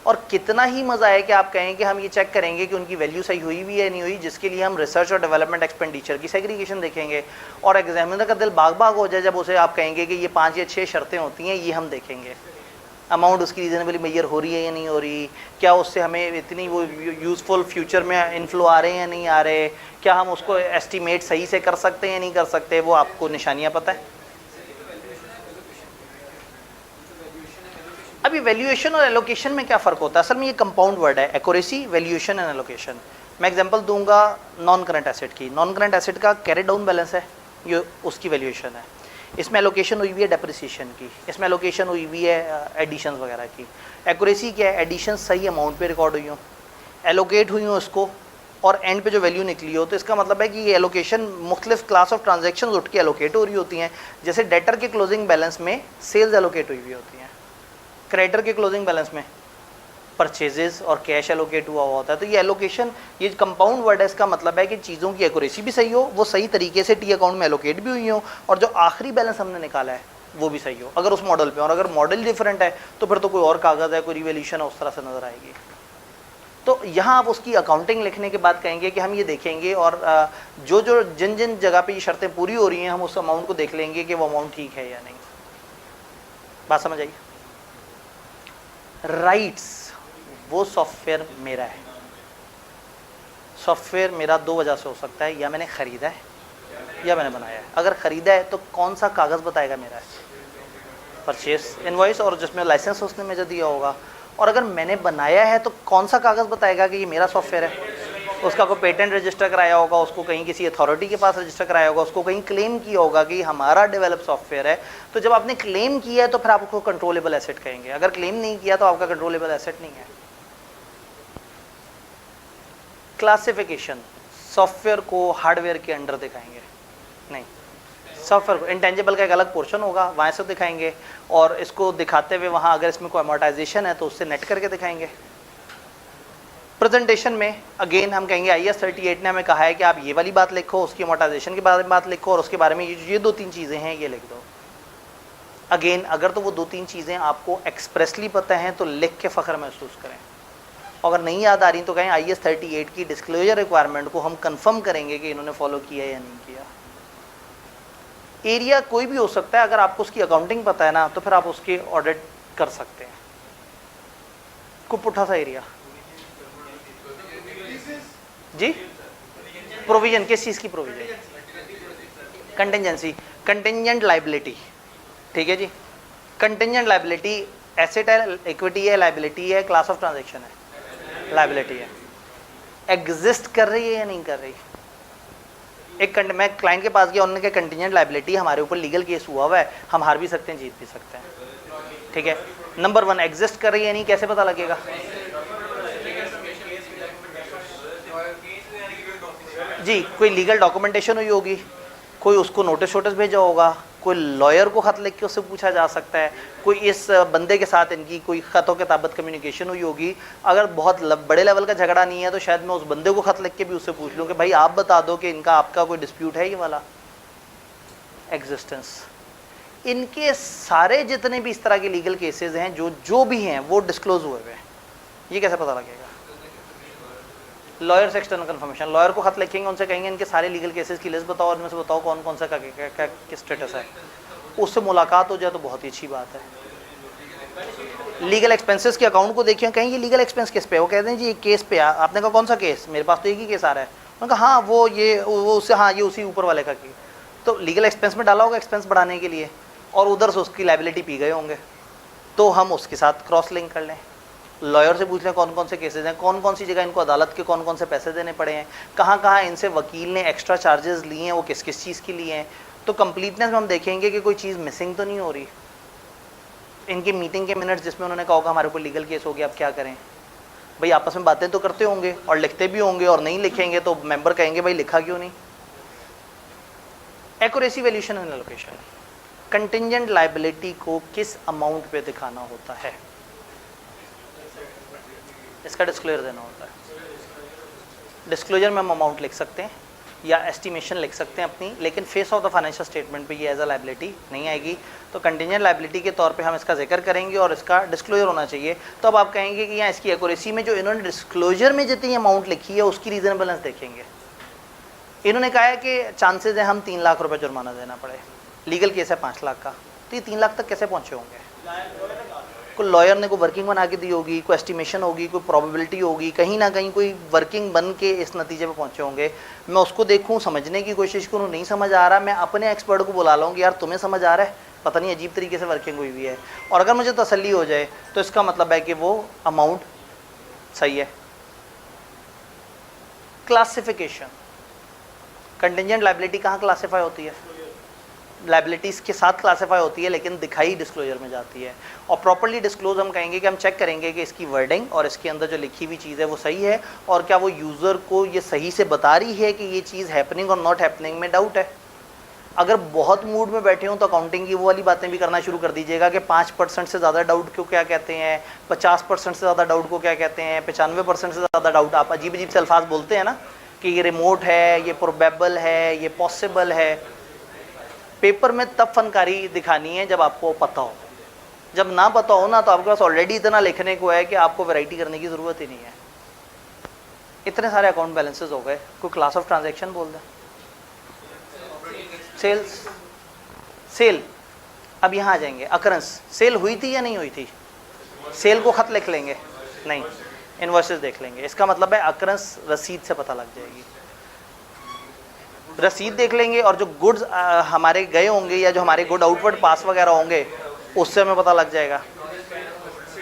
और कितना ही मज़ा है कि आप कहें कि हम ये चेक करेंगे कि उनकी वैल्यू सही हुई भी है नहीं हुई, जिसके लिए हम रिसर्च और डेवलपमेंट एक्सपेंडिचर की सेग्रीगेशन देखेंगे। और एग्जामिनर का दिल बाग बाग हो जाए जब उसे आप कहेंगे कि ये 5 या 6 शर्तें होती हैं, ये हम देखेंगे। अमाउंट उसकी रीजनेबली मेजर हो रही है या नहीं हो रही, क्या उससे हमें इतनी वो यूज़फुल फ्यूचर में इन्फ्लो आ रहे हैं या नहीं आ रहे, क्या हम उसको एस्टिमेट सही से कर सकते हैं या नहीं कर सकते, वो आपको निशानियाँ पता है। अभी वैल्यूएशन और एलोकेशन में क्या फ़र्क होता है? असल में ये कंपाउंड वर्ड है, एक्यूरेसी, वैल्यूएशन एंड एलोकेशन। मैं एग्जांपल दूंगा नॉन करंट एसेट की। नॉन करंट एसेट का कैरी डाउन बैलेंस है, ये उसकी वैल्यूएशन है। इसमें एलोकेशन हुई हुई है डेप्रिसिएशन की, इसमें एलोकेशन हुई हुई है एडिशन वगैरह की। एक्यूरेसी क्या है? एडिशन सही अमाउंट पे रिकॉर्ड हुई हो, एलोकेट हुई हो उसको, और एंड पे जो वैल्यू निकली हो। तो इसका मतलब है कि ये एलोकेशन मुख्तलिफ क्लास ऑफ ट्रांजेक्शन उठ के एलोकेट हो रही होती हैं। जैसे डेटर के क्लोजिंग बैलेंस में सेल्स एलोकेट हुई हुई होती हैं, क्रेडिटर के क्लोजिंग बैलेंस में परचेजेस और कैश एलोकेट हुआ होता है। तो ये एलोकेशन, ये कंपाउंड वर्ड है, इसका मतलब है कि चीज़ों की एक्यूरेसी भी सही हो, वो सही तरीके से टी अकाउंट में एलोकेट भी हुई हो, और जो आखिरी बैलेंस हमने निकाला है वो भी सही हो, अगर उस मॉडल पे। और अगर मॉडल डिफरेंट है तो फिर तो कोई और कागज़ है, कोई रिवैल्यूएशन है, उस तरह से नज़र आएगी। तो यहाँ आप उसकी अकाउंटिंग लिखने के बाद कहेंगे कि हम ये देखेंगे, और जो जो जिन जिन जगह पे ये शर्तें पूरी हो रही हैं, हम उस अमाउंट को देख लेंगे कि वो अमाउंट ठीक है या नहीं। बात समझ आई? राइट्स, वो सॉफ्टवेयर मेरा है। सॉफ्टवेयर मेरा 2 वजह से हो सकता है, या मैंने ख़रीदा है या मैंने बनाया है। अगर ख़रीदा है तो कौन सा कागज़ बताएगा मेरा है? परचेस इनवॉइस, और जिसमें लाइसेंस उसने मुझे दिया होगा। और अगर मैंने बनाया है तो कौन सा कागज़ बताएगा कि ये मेरा सॉफ्टवेयर है? उसका कोई पेटेंट रजिस्टर कराया होगा, उसको कहीं किसी अथॉरिटी के पास रजिस्टर कराया होगा, उसको कहीं क्लेम किया होगा कि हमारा डेवलप सॉफ्टवेयर है। तो जब आपने क्लेम किया है तो फिर आप उसको कंट्रोलेबल एसेट कहेंगे। अगर क्लेम नहीं किया तो आपका कंट्रोलेबल एसेट नहीं है। क्लासिफिकेशन, सॉफ्टवेयर को हार्डवेयर के अंडर दिखाएंगे नहीं, सॉफ्टवेयर को इंटेंजिबल का एक अलग पोर्शन होगा, वहाँ से दिखाएंगे, और इसको दिखाते हुए वहाँ अगर इसमें कोई अमोर्टाइजेशन है तो उससे नेट करके दिखाएंगे। प्रेजेंटेशन में अगेन हम कहेंगे IAS 38 ने हमें कहा है कि आप ये वाली बात लिखो, उसकी अमोर्टाइजेशन के बारे में बात लिखो, और उसके बारे में ये 2-3 चीज़ें हैं ये लिख दो। अगेन अगर तो वो 2-3 चीज़ें आपको एक्सप्रेसली पता हैं तो लिख के फ़ख्र महसूस करें। अगर नहीं याद आ रही तो कहें IAS 38 की डिस्क्लोजर रिक्वायरमेंट को हम कंफर्म करेंगे कि इन्होंने फॉलो किया या नहीं किया। एरिया कोई भी हो सकता है, अगर आपको उसकी अकाउंटिंग पता है ना तो फिर आप उसके ऑडिट कर सकते हैं। खूब पुट्ठा सा एरिया जी, प्रोविजन, किस चीज़ की प्रोविजन? कंटिंजेंसी, कंटिंजेंट लाइबिलिटी, ठीक है जी। कंटिंजेंट लाइबिलिटी एसेट है, इक्विटी है, लाइबिलिटी है, क्लास ऑफ ट्रांजैक्शन है, लाइबिलिटी है। एग्जिस्ट कर रही है या नहीं कर रही? मैं क्लाइंट के पास गया, उन्होंने कहा कंटिंजेंट लाइबिलिटी, हमारे ऊपर लीगल केस हुआ है, हम हार भी सकते हैं, जीत भी सकते हैं, ठीक है। नंबर 1, एग्जिस्ट कर रही है नहीं, कैसे पता लगेगा? जी, कोई लीगल डॉक्यूमेंटेशन हुई होगी, कोई उसको नोटिस भेजा होगा, कोई लॉयर को ख़त लिख के उससे पूछा जा सकता है, कोई इस बंदे के साथ इनकी कोई ख़तों के ताबत कम्युनिकेशन हुई होगी। अगर बहुत बड़े लेवल का झगड़ा नहीं है तो शायद मैं उस बंदे को ख़त लिख के भी उससे पूछ लूँ कि भाई आप बता दो कि इनका आपका कोई डिस्प्यूट है ये वाला। एग्जिस्टेंस, इनके सारे जितने भी इस तरह के लीगल केसेस हैं जो भी हैं वो डिस्क्लोज हुए हुए हैं। ये कैसे पता लगेगा? लॉयर से एक्सटर्नल कंफर्मेशन, लॉयर को खत लिखेंगे, उनसे कहेंगे इनके सारे लीगल केसेस की लिस्ट बताओ, उनमें से बताओ कौन कौन सा क्या स्टेटस है। उससे मुलाकात हो जाए तो बहुत ही अच्छी बात है। लीगल एक्सपेंसेस के अकाउंट को देखिए, कहेंगे ये लीगल एक्सपेंस किस पे? वो कहते हैं जी एक केस पे। आपने कहा कौन सा केस? मेरे पास तो एक ही केस आ रहा है। उन्होंने कहा हाँ वो उससे, हाँ ये उसी ऊपर वाले का की। तो लीगल एक्सपेंस में डाला होगा एक्सपेंस बढ़ाने के लिए, और उधर से उसकी लाइबिलिटी पी गए होंगे, तो हम उसके साथ क्रॉस लिंक कर लें। लॉयर से पूछ लें कौन कौन से केसेस हैं, कौन कौन सी जगह इनको अदालत के कौन कौन से पैसे देने पड़े हैं, कहाँ कहाँ इनसे वकील ने एक्स्ट्रा चार्जेस लिए हैं, वो किस किस चीज़ के लिए हैं। तो कंप्लीटनेस में हम देखेंगे कि कोई चीज़ मिसिंग तो नहीं हो रही। इनकी मीटिंग के मिनट्स जिसमें उन्होंने कहा होगा हमारे ऊपर लीगल केस हो गया, अब क्या करें? भाई आपस में बातें तो करते होंगे और लिखते भी होंगे, और नहीं लिखेंगे तो मेंबर कहेंगे भाई लिखा क्यों नहीं। Accuracy valuation and allocation, contingent liability को किस अमाउंट पे दिखाना होता है, इसका डिस्क्लोजर देना होता है। डिस्क्लोजर में हम अमाउंट लिख सकते हैं या एस्टिमेशन लिख सकते हैं अपनी, लेकिन face of the financial statement पे ये एज अ लायबिलिटी नहीं आएगी। तो कंटिंजेंट लायबिलिटी के तौर पे हम इसका जिक्र करेंगे और इसका डिस्क्लोजर होना चाहिए। तो अब आप कहेंगे कि यहाँ इसकी एक्यूरेसी में जो इन्होंने डिस्क्लोजर में जितनी अमाउंट लिखी है उसकी रीजनेबलनेस देखेंगे। इन्होंने कहा है कि चांसेज है हम 3 लाख रुपए जुर्माना देना पड़े, लीगल केस है 5 लाख का, तो ये 3 लाख तक कैसे पहुँचे होंगे? कोई लॉयर ने कोई वर्किंग बना के दी होगी, कोई एस्टिमेशन होगी, कोई प्रोबेबिलिटी होगी, कहीं ना कहीं कोई वर्किंग बन के इस नतीजे पे पहुंचे होंगे। मैं उसको देखूं, समझने की कोशिश करूं, नहीं समझ आ रहा, मैं अपने एक्सपर्ट को बुला लूँगी, यार तुम्हें समझ आ रहा है, पता नहीं अजीब तरीके से वर्किंग हुई हुई है, और अगर मुझे तसल्ली हो जाए तो इसका मतलब है कि वो अमाउंट सही है। क्लासिफिकेशन, कंटिंजेंट लायबिलिटी कहाँ क्लासीफाई होती है? लायबिलिटीज़ के साथ क्लासीफाई होती है, लेकिन दिखाई डिस्क्लोजर में जाती है। और प्रॉपर्ली डिस्क्लोज हम कहेंगे कि हम चेक करेंगे कि इसकी वर्डिंग और इसके अंदर जो लिखी हुई चीज़ है वो सही है, और क्या वो यूज़र को ये सही से बता रही है कि ये चीज़ हैपनिंग और नॉट हैपनिंग में डाउट है। अगर बहुत मूड में बैठे हों तो अकाउंटिंग की वो वाली बातें भी करना शुरू कर दीजिएगा कि 5% से ज़्यादा डाउट को क्या कहते हैं, 50% से ज़्यादा डाउट को क्या कहते हैं, 95% से ज़्यादा डाउट। आप अजीब अजीब से अल्फाज बोलते हैं ना कि ये रिमोट है, ये प्रोबेबल है, ये पॉसिबल है। पेपर में तब फनकारी दिखानी है जब आपको पता हो, जब ना पता हो ना तो आपके पास ऑलरेडी इतना लिखने को है कि आपको वैरायटी करने की ज़रूरत ही नहीं है। इतने सारे अकाउंट बैलेंसेस हो गए, कोई क्लास ऑफ ट्रांजैक्शन बोल दें, सेल्स, सेल। अब यहाँ आ जाएंगे, अकरेंस, सेल हुई थी या नहीं हुई थी, सेल को खत लिख लेंगे, नहीं, इनवॉइसेस देख लेंगे। इसका मतलब है अकरेंस रसीद से पता लग जाएगी, रसीद देख लेंगे, और जो गुड्स हमारे गए होंगे या जो हमारे गुड आउटवर्ड पास वगैरह होंगे उससे हमें पता लग जाएगा।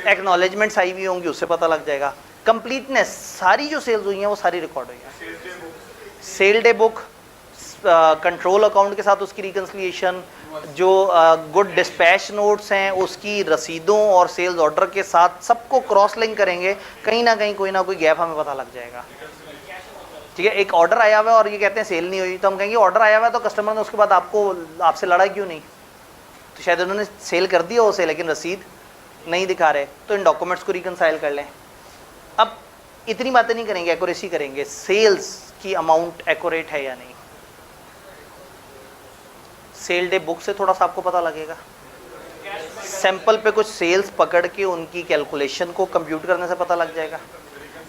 एक्नॉलेजमेंट्स आई हुई होंगी उससे पता लग जाएगा। कंप्लीटनेस, सारी जो सेल्स हुई हैं वो सारी रिकॉर्ड हुई हैं। Sale day book, control account के साथ उसकी रिकन्सिलिएशन, जो गुड डिस्पैच नोट्स हैं उसकी रसीदों और सेल्स ऑर्डर के साथ सबको क्रॉस लिंक करेंगे, कहीं ना कहीं कोई ना कोई गैप हमें पता लग जाएगा। ठीक है, एक ऑर्डर आया हुआ है और ये कहते हैं सेल नहीं हुई, तो हम कहेंगे ऑर्डर आया हुआ है तो कस्टमर ने उसके बाद आपसे लड़ा क्यों नहीं? तो शायद उन्होंने सेल कर दिया उसे, लेकिन रसीद नहीं दिखा रहे, तो इन डॉक्यूमेंट्स को रिकनसाइल कर लें। अब इतनी बातें नहीं करेंगे, एक्यूरेसी करेंगे, सेल्स की अमाउंट एक्यूरेट है या नहीं। सेल डे बुक से थोड़ा सा आपको पता लगेगा, सैंपल पे कुछ सेल्स पकड़ के उनकी कैलकुलेशन को कंप्यूट करने से पता लग जाएगा।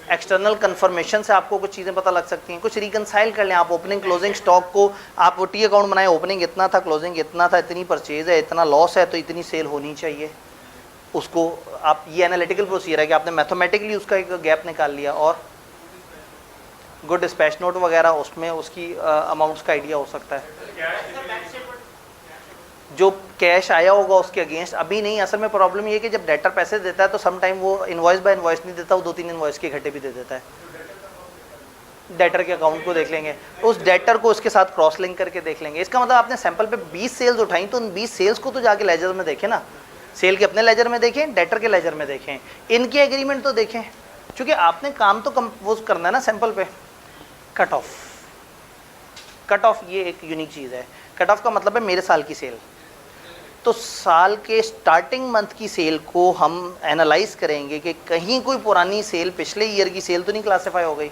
एक्सटर्नल कंफर्मेशन से आपको कुछ चीज़ें पता लग सकती हैं, कुछ रिकनसाइल कर लें आप। ओपनिंग क्लोजिंग स्टॉक को आप वो टी अकाउंट बनाए, ओपनिंग इतना था, क्लोजिंग इतना था, इतनी परचेज है, इतना लॉस है, तो इतनी सेल होनी चाहिए। उसको आप, ये एनालिटिकल प्रोसीजर है कि आपने मैथमेटिकली उसका एक गैप निकाल लिया। और गुड डिस्पैच नोट वगैरह, उसमें उसकी अमाउंट्स का आइडिया हो सकता है। जो कैश आया होगा उसके अगेंस्ट, अभी नहीं, असल में प्रॉब्लम ये है कि जब डेटर पैसे देता है तो सम टाइम वो इनवॉइस बाय इनवॉइस नहीं देता, वो 2-3 इनवॉइस के इकट्ठे भी दे देता है। डेटर के अकाउंट को देख लेंगे, उस डेटर को उसके साथ क्रॉस लिंक करके देख लेंगे। इसका मतलब आपने सैंपल पे 20 सेल्स उठाई, तो उन 20 सेल्स को तो जाके लेजर में देखें ना, सेल के अपने लेजर में देखें, डेटर के लेजर में देखें, इनके एग्रीमेंट तो देखें, क्योंकि आपने काम तो कंपोज करना है ना सैंपल पे। कट ऑफ, कट ऑफ ये एक यूनिक चीज़ है। कट ऑफ का मतलब है मेरे साल की सेल, तो साल के स्टार्टिंग मंथ की सेल को हम एनालाइज करेंगे कि कहीं कोई पुरानी सेल, पिछले ईयर की सेल तो नहीं क्लासीफाई हो गई।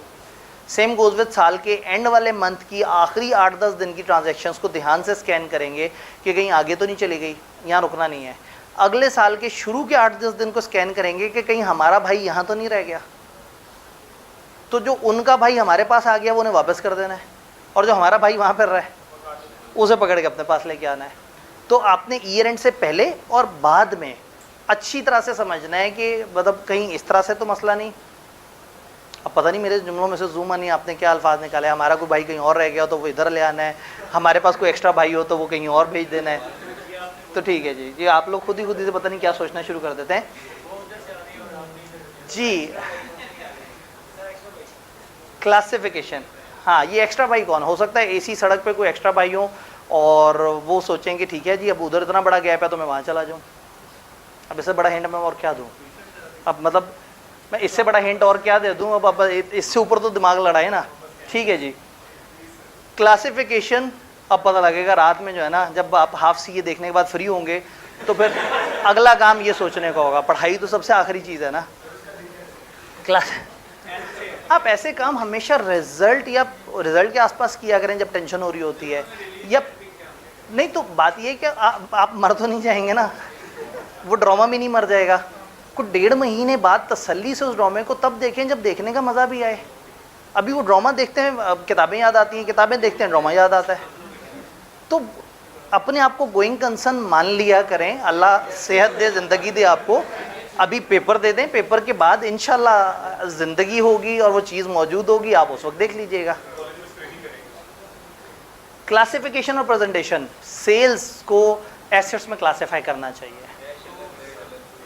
सेम गोज विद साल के एंड वाले मंथ की आखिरी 8-10 दिन की ट्रांजैक्शंस को ध्यान से स्कैन करेंगे कि कहीं आगे तो नहीं चली गई, यहाँ रुकना नहीं है। अगले साल के शुरू के 8-10 दिन को स्कैन करेंगे कि कहीं हमारा भाई यहाँ तो नहीं रह गया, तो जो उनका भाई हमारे पास आ गया वो उन्हें वापस कर देना है, और जो हमारा भाई वहाँ पर रहा है उसे पकड़ के अपने पास लेके आना है। तो आपने ईयर एंड से पहले और बाद में अच्छी तरह से समझना है कि मतलब कहीं इस तरह से तो मसला नहीं। अब पता नहीं मेरे जुमलों में से जूम नहीं आपने क्या अल्फाज निकाले, हमारा कोई भाई कहीं और रह गया तो वो इधर ले आना है, हमारे पास कोई एक्स्ट्रा भाई हो तो वो कहीं और भेज देना है। तो ठीक है जी, ये आप लोग खुद ही से पता नहीं क्या सोचना शुरू कर देते हैं जी। क्लासिफिकेशन, हाँ, ये एक्स्ट्रा भाई कौन हो सकता है? एसी सड़क पे कोई एक्स्ट्रा भाई हो और वो सोचेंगे ठीक है जी अब उधर इतना बड़ा गैप है तो मैं वहाँ चला जाऊँ। अब इससे बड़ा हिंट मैं और क्या दूँ? अब मतलब मैं इससे बड़ा हिंट और क्या दे दूँ? अब इससे ऊपर तो दिमाग लड़ाए ना। ठीक है जी, क्लासिफिकेशन अब पता लगेगा रात में जो है ना, जब आप हाफ सीए देखने के बाद फ्री होंगे तो फिर अगला काम ये सोचने का होगा, पढ़ाई तो सबसे आखिरी चीज़ है ना क्लास। आप ऐसे काम हमेशा रिजल्ट या रिजल्ट के आसपास किया करें जब टेंशन हो रही होती है, या नहीं तो बात ये है कि आप मर तो नहीं जाएंगे ना, वो ड्रामा भी नहीं मर जाएगा। कुछ 1.5 महीने बाद तसल्ली से उस ड्रामे को तब देखें जब देखने का मज़ा भी आए। अभी वो ड्रामा देखते हैं किताबें याद आती हैं, किताबें देखते हैं ड्रामा याद आता है। तो अपने आप को गोइंग कंसर्न मान लिया करें, अल्लाह सेहत दे, ज़िंदगी दे आपको, अभी पेपर दे दें, पेपर के बाद इंशाल्लाह ज़िंदगी होगी और वो चीज़ मौजूद होगी, आप उस वक्त देख लीजिएगा। क्लासिफिकेशन और प्रेजेंटेशन, सेल्स को एसेट्स में क्लासिफाई करना चाहिए।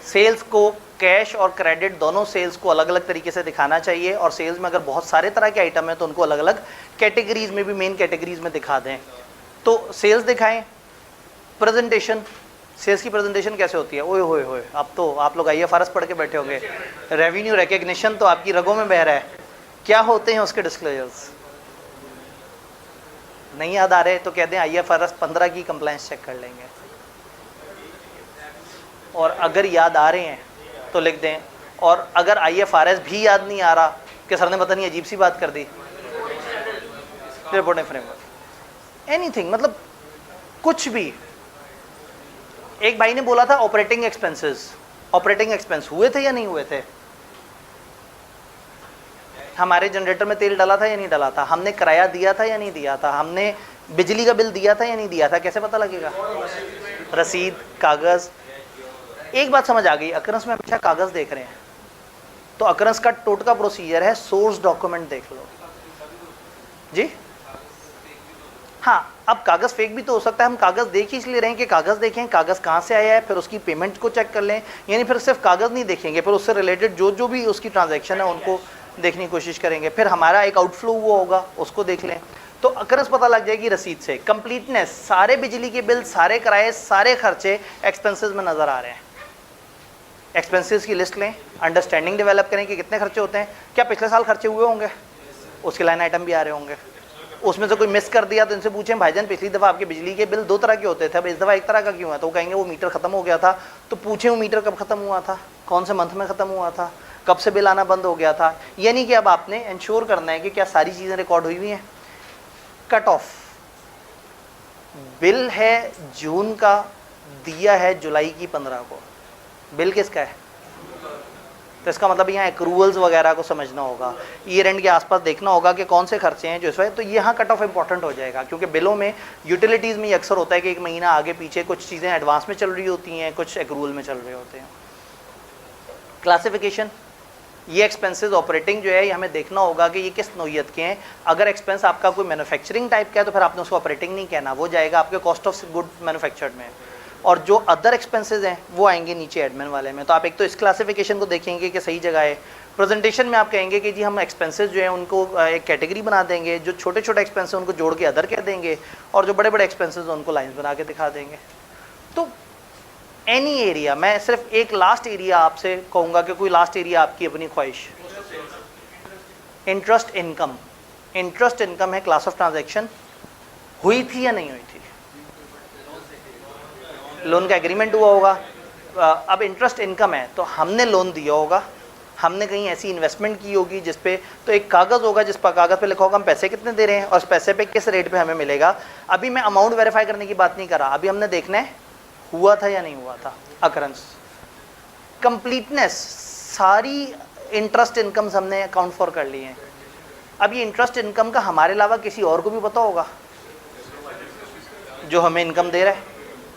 सेल्स को कैश और क्रेडिट दोनों सेल्स को अलग अलग तरीके से दिखाना चाहिए, और सेल्स में अगर बहुत सारे तरह के आइटम हैं तो उनको अलग अलग कैटेगरीज में भी, मेन कैटेगरीज में दिखा दें। तो सेल्स दिखाएं। प्रेजेंटेशन, सेल्स की प्रेजेंटेशन कैसे होती है? ओए होए होए, अब तो आप लोग IFRS पढ़ के बैठे होंगे, रेवेन्यू रिकग्निशन तो आपकी रगों में बह रहा है। क्या होते हैं उसके डिस्क्लोजर्स? नहीं याद आ रहे तो कह दें IFRS 15 की कंप्लायंस चेक कर लेंगे, और अगर याद आ रहे हैं तो लिख दें, और अगर IFRS भी याद नहीं आ रहा कि सर ने पता नहीं अजीब सी बात कर दी, रिपोर्टिंग फ्रेमवर्क, एनीथिंग, मतलब कुछ भी। एक भाई ने बोला था ऑपरेटिंग एक्सपेंसेस, ऑपरेटिंग एक्सपेंस हुए थे या नहीं हुए थे? हमारे जनरेटर में तेल डाला था या नहीं डाला था? हमने किराया दिया था या नहीं दिया था? हमने बिजली का बिल दिया था या नहीं दिया था? कैसे पता लगेगा? रसीद, कागज़। एक बात समझ आ गई, अकरंस में हमेशा कागज़ देख रहे हैं तो अकरंस का टोटका प्रोसीजर है, सोर्स डॉक्यूमेंट देख लो जी। हाँ, अब कागज़ फेक भी तो हो सकता है, हम कागज़ देख ही इसलिए रहे हैं कि कागज़ देखें, कागज़ कहाँ से आया है, फिर उसकी पेमेंट को चेक कर लें, यानी फिर सिर्फ कागज़ नहीं देखेंगे, फिर उससे रिलेटेड जो भी उसकी ट्रांजैक्शन है उनको देखने की कोशिश करेंगे, फिर हमारा एक आउटफ्लो हुआ होगा उसको देख लें, तो अकरंस पता लग जाएगी रसीद से। कंप्लीटनेस, सारे बिजली के बिल, सारे किराए, सारे खर्चे एक्सपेंसेस में नज़र आ रहे हैं। एक्सपेंसेस की लिस्ट लें, अंडरस्टैंडिंग डेवलप करें कि कितने खर्चे होते हैं, क्या पिछले साल खर्चे हुए होंगे, उसके लाइन आइटम भी आ रहे होंगे, उसमें से कोई मिस कर दिया तो इनसे पूछें भाईजान पिछली दफ़ा आपके बिजली के बिल 2 तरह के होते थे, अब इस दफ़ा 1 तरह का क्यों है? तो वो कहेंगे वो मीटर ख़त्म हो गया था। तो पूछें वो मीटर कब ख़त्म हुआ था, कौन से मंथ में ख़त्म हुआ था, कब से बिल आना बंद हो गया था। यानी कि अब आपने इंश्योर करना है कि क्या सारी चीज़ें रिकॉर्ड हुई हुई हैं। कट ऑफ, बिल है जून का, दिया है जुलाई की 15 को, बिल किसका है? तो इसका मतलब यहाँ एक्रूवल्स वगैरह को समझना होगा, ईयर एंड के आसपास देखना होगा कि कौन से खर्चे हैं जो इस वजह, तो यहाँ कट ऑफ इंपॉर्टेंट हो जाएगा, क्योंकि बिलों में, यूटिलिटीज़ में ये अक्सर होता है कि 1 महीना आगे पीछे कुछ चीज़ें एडवांस में चल रही होती हैं, कुछ एक्रूवल में चल रहे होते हैं। क्लासिफिकेशन, ये एक्सपेंसेस ऑपरेटिंग जो है ये हमें देखना होगा कि ये किस नौइयत के हैं। अगर एक्सपेंस आपका कोई मैन्युफैक्चरिंग टाइप का है तो फिर आपने उसको ऑपरेटिंग नहीं कहना, वो जाएगा आपके कॉस्ट ऑफ गुड मैन्युफैक्चर्ड में, और जो अदर एक्सपेंसेस हैं वो आएंगे नीचे एडमिन वाले में। तो आप एक तो इस क्लासिफिकेशन को देखेंगे कि सही जगह है। प्रेजेंटेशन में आप कहेंगे कि जी हम एक्सपेंसेस जो हैं उनको एक कैटेगरी बना देंगे, जो छोटे छोटे एक्सपेंसेस उनको जोड़ के अदर कह देंगे, और जो बड़े बड़े एक्सपेंसेस उनको लाइन्स बना के दिखा देंगे। तो एनी एरिया, मैं सिर्फ एक लास्ट एरिया आपसे कहूँगा कि कोई लास्ट एरिया आपकी अपनी ख्वाहिश, इंटरेस्ट इनकम। इंटरेस्ट इनकम है क्लास ऑफ ट्रांजैक्शन, हुई थी या नहीं हुई थी? लोन का एग्रीमेंट हुआ होगा, अब इंटरेस्ट इनकम है तो हमने लोन दिया होगा, हमने कहीं ऐसी इन्वेस्टमेंट की होगी जिस पे, तो एक कागज़ होगा जिस पर कागज़ पे लिखा होगा हम पैसे कितने दे रहे हैं और उस पैसे पे किस रेट पे हमें मिलेगा। अभी मैं अमाउंट वेरीफाई करने की बात नहीं कर रहा, अभी हमने देखना है हुआ था या नहीं हुआ था अकरेंस। कंप्लीटनेस, सारी इंटरेस्ट इनकम्स हमने अकाउंट फॉर कर लिए हैं। अब ये इंटरेस्ट इनकम का हमारे अलावा किसी और को भी पता होगा जो हमें इनकम दे रहा है,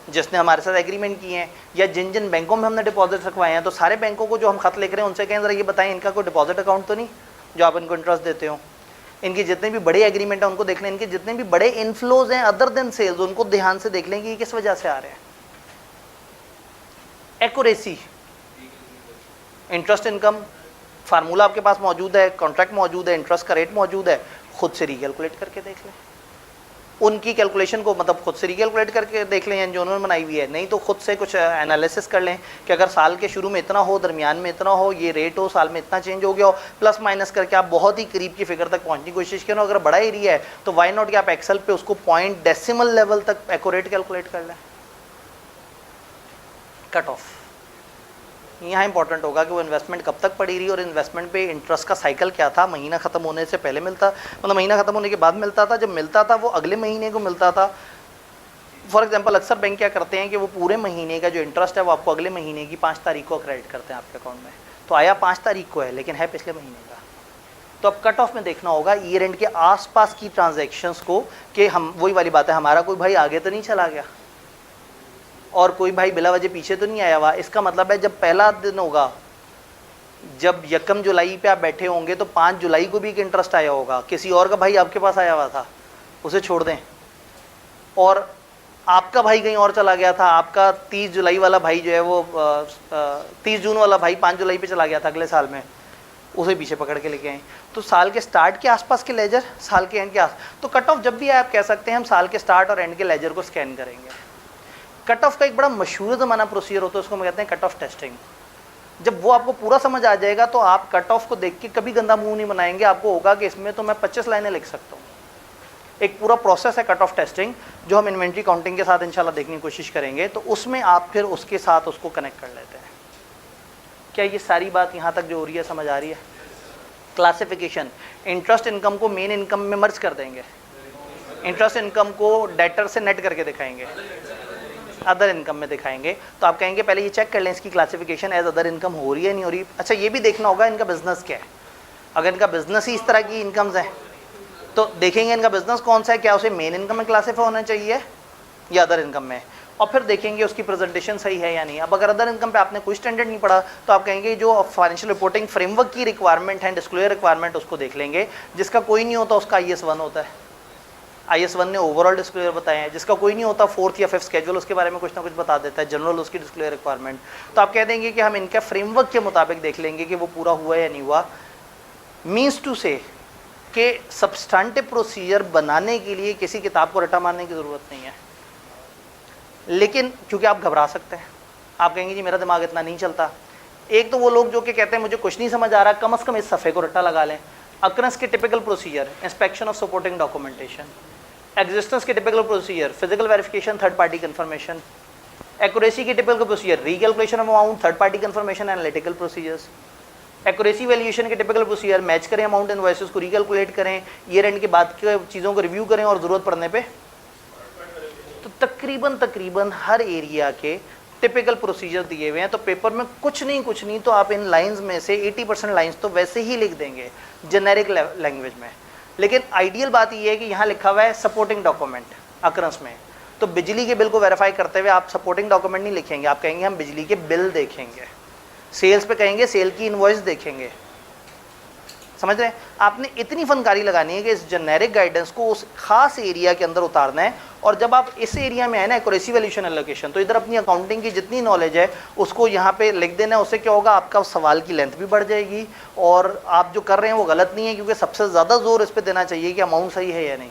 जिसने हमारे साथ एग्रीमेंट किए हैं, या जिन जिन बैंकों में हमने डिपॉजिट रखवाए हैं, तो सारे बैंकों को जो हम खत लिख रहे हैं उनसे कहें ज़रा ये बताएं इनका कोई डिपॉजिट अकाउंट तो नहीं जो आप इनको इंटरेस्ट देते हो। इनके जितने भी बड़े एग्रीमेंट हैं उनको देख लें, इनके जितने भी बड़े इनफ्लोज हैं अदर देन सेल्स उनको ध्यान से देख लें कि ये किस वजह से आ रहे हैं। एक्यूरेसी, इंटरेस्ट इनकम फार्मूला आपके पास मौजूद है, कॉन्ट्रैक्ट मौजूद है, इंटरेस्ट का रेट मौजूद है, खुद से रिकैलकुलेट करके देख लें। उनकी कैलकुलेशन को मतलब खुद से रिकैलकुलेट करके देख लें जो उन्होंने बनाई हुई है, नहीं तो खुद से कुछ एनालिसिस कर लें कि अगर साल के शुरू में इतना हो, दरमियान में इतना हो, ये रेट हो, साल में इतना चेंज हो गया हो, प्लस माइनस करके आप बहुत ही करीब की फिगर तक पहुंचने की कोशिश करें। अगर बड़ा एरिया है तो वाई नॉट कि आप एक्सेल पे उसको पॉइंट डेसिमल लेवल तक एक्यूरेट कैलकुलेट कर लें। कट ऑफ यहाँ इंपॉर्टेंट होगा कि वो इन्वेस्टमेंट कब तक पड़ी रही और इन्वेस्टमेंट पे इंटरेस्ट का साइकिल क्या था, महीना ख़त्म होने से पहले मिलता, मतलब महीना ख़त्म होने के बाद मिलता था, जब मिलता था वो अगले महीने को मिलता था। फॉर एग्जांपल अक्सर बैंक क्या करते हैं कि वो पूरे महीने का जो इंटरेस्ट है वो आपको अगले महीने की 5 तारीख को क्रेडिट करते हैं आपके अकाउंट में, तो आया 5 तारीख को है लेकिन है पिछले महीने का। तो अब कट ऑफ में देखना होगा ईयर एंड के आसपास की ट्रांजैक्शंस को कि हम, वही वाली बात है, हमारा कोई भाई आगे तो नहीं चला गया और कोई भाई बिला वजह पीछे तो नहीं आया हुआ। इसका मतलब है जब पहला दिन होगा, जब 1 जुलाई पे आप बैठे होंगे तो 5 जुलाई को भी एक इंटरेस्ट आया होगा, किसी और का भाई आपके पास आया हुआ था, उसे छोड़ दें, और आपका भाई कहीं और चला गया था, आपका 30 जुलाई वाला भाई जो है वो 30 जून वाला भाई 5 जुलाई पे चला गया था अगले साल में, उसे पीछे पकड़ के लेके आए। तो साल के स्टार्ट के आसपास के लेजर, साल के एंड के आस, तो कट ऑफ जब भी आप कह सकते हैं हम साल के स्टार्ट और एंड के लेजर को स्कैन करेंगे। कट ऑफ का एक बड़ा मशहूर ज़माना प्रोसीजर होता है, उसको हम कहते हैं कट ऑफ टेस्टिंग। जब वो आपको पूरा समझ आ जाएगा तो आप कट ऑफ को देख के कभी गंदा मुंह नहीं बनाएंगे, आपको होगा कि इसमें तो मैं 25 लाइनें लिख सकता हूँ। एक पूरा प्रोसेस है कट ऑफ टेस्टिंग जो हम इन्वेंट्री काउंटिंग के साथ इंशाल्लाह देखने की कोशिश करेंगे, तो उसमें आप फिर उसके साथ उसको कनेक्ट कर लेते हैं। क्या ये सारी बात यहाँ तक जो हो रही है समझ आ रही है? क्लासिफिकेशन, इंटरेस्ट इनकम को मेन इनकम में मर्ज कर देंगे, इंटरेस्ट इनकम को डेटर से नेट करके दिखाएंगे, अदर इनकम में दिखाएंगे। तो आप कहेंगे पहले ये चेक कर लें इसकी क्लासिफिकेशन एज अदर इनकम हो रही है नहीं हो रही। अच्छा ये भी देखना होगा इनका बिजनेस क्या है, अगर इनका बिजनेस ही इस तरह की इनकम्स हैं तो देखेंगे इनका बिजनेस कौन सा है, क्या उसे मेन इनकम में क्लासीफाई होना चाहिए या अदर इनकम में, और फिर देखेंगे उसकी प्रेजेंटेशन सही है या नहीं। अब अगर अदर इनकम पे आपने कोई स्टैंडर्ड नहीं पढ़ा तो आप कहेंगे जो फाइनेंशियल रिपोर्टिंग फ्रेमवर्क की रिक्वायरमेंट है, डिस्क्लोजर रिक्वायरमेंट, उसको देख लेंगे। जिसका कोई नहीं होता उसका IS 1 होता है, IS 1 ने ओवरऑल डिस्क्लोजर बताए हैं। जिसका कोई नहीं होता 4th या 5th स्केड्यूल उसके बारे में कुछ ना कुछ बता देता है, जनरल उसकी डिस्क्लोजर रिक्वायरमेंट। तो आप कह देंगे कि हम इनका फ्रेमवर्क के मुताबिक देख लेंगे कि वो पूरा हुआ या नहीं हुआ। मीन्स टू से कि सब्सटेंटिव प्रोसीजर बनाने के लिए किसी किताब को रट्टा मारने की ज़रूरत नहीं है, लेकिन क्योंकि आप घबरा सकते हैं, आप कहेंगे जी मेरा दिमाग इतना नहीं चलता। एक तो वो लोग जो कि कहते हैं मुझे कुछ नहीं समझ आ रहा, कम से कम इस सफ़े को रट्टा लगा लें। अक्रंस के typical procedure, inspection of supporting documentation. Existence के typical procedure, physical verification, third party confirmation. Accuracy के typical procedure, recalculation of amount, third party confirmation, analytical procedures. Accuracy valuation के टिपिकल प्रोसीजर, मैच करें amount invoices को, recalculate करें, year end के बाद के चीज़ों को रिव्यू करें और ज़रूरत पड़ने पे। तो तकरीबन हर एरिया के टिपिकल प्रोसीजर दिए हुए हैं। तो पेपर में कुछ नहीं तो आप इन लाइंस में से 80% लाइंस तो वैसे ही लिख देंगे जेनेरिक लैंग्वेज में। लेकिन आइडियल बात यह है कि यहाँ लिखा हुआ है सपोर्टिंग डॉक्यूमेंट अक्रंस में, तो बिजली के बिल को वेरीफाई करते हुए आप सपोर्टिंग डॉक्यूमेंट नहीं लिखेंगे, आप कहेंगे हम बिजली के बिल देखेंगे। सेल्स पे कहेंगे सेल की इनवॉइस देखेंगे। समझ रहे हैं? आपने इतनी फनकारी लगानी है कि इस जेनेरिक गाइडेंस को उस खास एरिया के अंदर उतारना है। और जब आप इस एरिया में है ना एक्यूरेसी वैल्यूएशन एलोकेशन, तो इधर अपनी अकाउंटिंग की जितनी नॉलेज है उसको यहाँ पे लिख देना है। उससे क्या होगा, आपका सवाल की लेंथ भी बढ़ जाएगी और आप जो कर रहे हैं वो गलत नहीं है, क्योंकि सबसे ज़्यादा जोर इस पर देना चाहिए कि अमाउंट सही है या नहीं।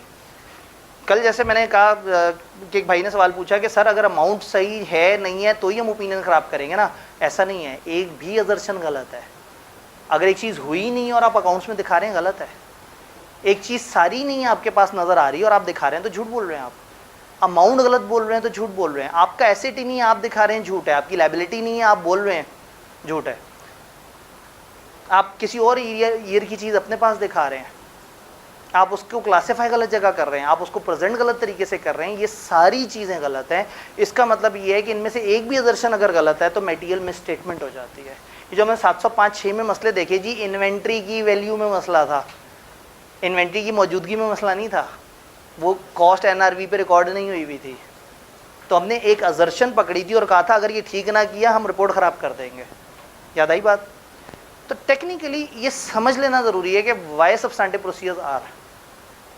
कल जैसे मैंने कहा कि एक भाई ने सवाल पूछा कि सर अगर अमाउंट सही है नहीं है तो ही हम ओपिनियन ख़राब करेंगे ना, ऐसा नहीं है। एक भी असर्शन गलत है। अगर एक चीज़ हुई नहीं और आप अकाउंट्स में दिखा रहे हैं गलत है। एक चीज़ सारी नहीं है आपके पास नज़र आ रही है और आप दिखा रहे हैं तो झूठ बोल रहे हैं आप। अमाउंट गलत बोल रहे हैं तो झूठ बोल रहे हैं। आपका एसेट ही नहीं है आप दिखा रहे हैं, झूठ है। आपकी लायबिलिटी नहीं है आप बोल रहे हैं, झूठ है। आप किसी और ईयर की चीज़ अपने पास दिखा रहे हैं, आप उसको क्लासीफाई गलत जगह कर रहे हैं, आप उसको प्रेजेंट गलत तरीके से कर रहे हैं। ये सारी चीज़ें गलत हैं। इसका मतलब ये है कि इनमें से एक भी असर्शन अगर गलत है तो मटेरियल में स्टेटमेंट हो जाती है। ये जो हमने 705-6 में मसले देखे जी, इन्वेंट्री की वैल्यू में मसला था, इन्वेंट्री की मौजूदगी में मसला नहीं था, वो कॉस्ट NRV पे रिकॉर्ड नहीं हुई थी। तो हमने एक असर्शन पकड़ी थी और कहा था अगर ये ठीक ना किया हम रिपोर्ट ख़राब कर देंगे। याद आई बात? तो टेक्निकली ये समझ लेना ज़रूरी है कि why substantive procedures are